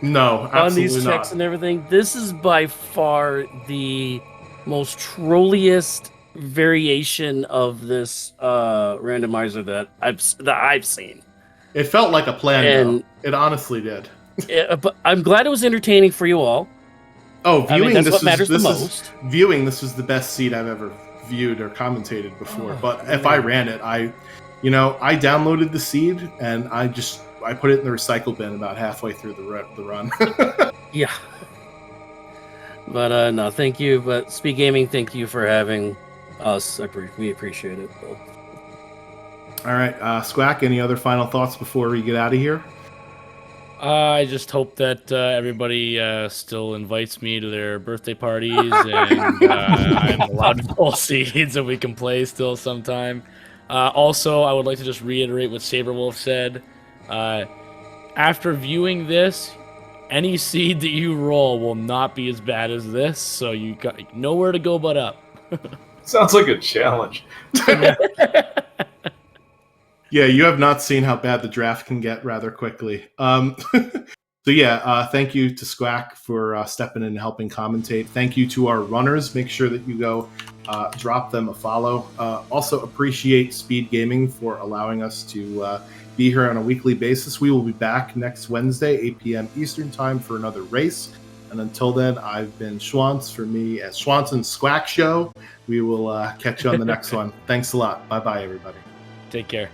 Speaker 1: No, absolutely
Speaker 6: on these checks
Speaker 1: not.
Speaker 6: and everything. This is by far the most trolliest variation of this randomizer that I've seen.
Speaker 1: It felt like a plan,
Speaker 6: And-
Speaker 1: though. It honestly did.
Speaker 6: Yeah, but I'm glad it was entertaining for you all.
Speaker 1: Oh,
Speaker 6: I mean,
Speaker 1: viewing
Speaker 6: that's what matters the
Speaker 1: this
Speaker 6: most.
Speaker 1: this was the best Seed I've ever viewed or commentated before.
Speaker 6: Oh,
Speaker 1: but if I ran it, I downloaded the Seed and I put it in the recycle bin about halfway through the run.
Speaker 6: Yeah. But no, thank you. But SpeedGaming, thank you for having us. We appreciate it.
Speaker 1: All right, Squack, any other final thoughts before we get out of here?
Speaker 2: I just hope that everybody still invites me to their birthday parties and I'm allowed to pull seeds and we can play still sometime. Also, I would like to just reiterate what Saberwolf said. After viewing this, any seed that you roll will not be as bad as this, so you got nowhere to go but up.
Speaker 5: Sounds like a challenge.
Speaker 1: Yeah, you have not seen how bad the draft can get rather quickly. So yeah, thank you to Squack for stepping in and helping commentate. Thank you to our runners. Make sure that you go drop them a follow. Also appreciate SpeedGaming for allowing us to be here on a weekly basis. We will be back next Wednesday, 8 p.m. Eastern Time for another race. And until then, I've been Schwantz for me at Schwantson's Squack Show. We will catch you on the next one. Thanks a lot. Bye-bye, everybody.
Speaker 2: Take care.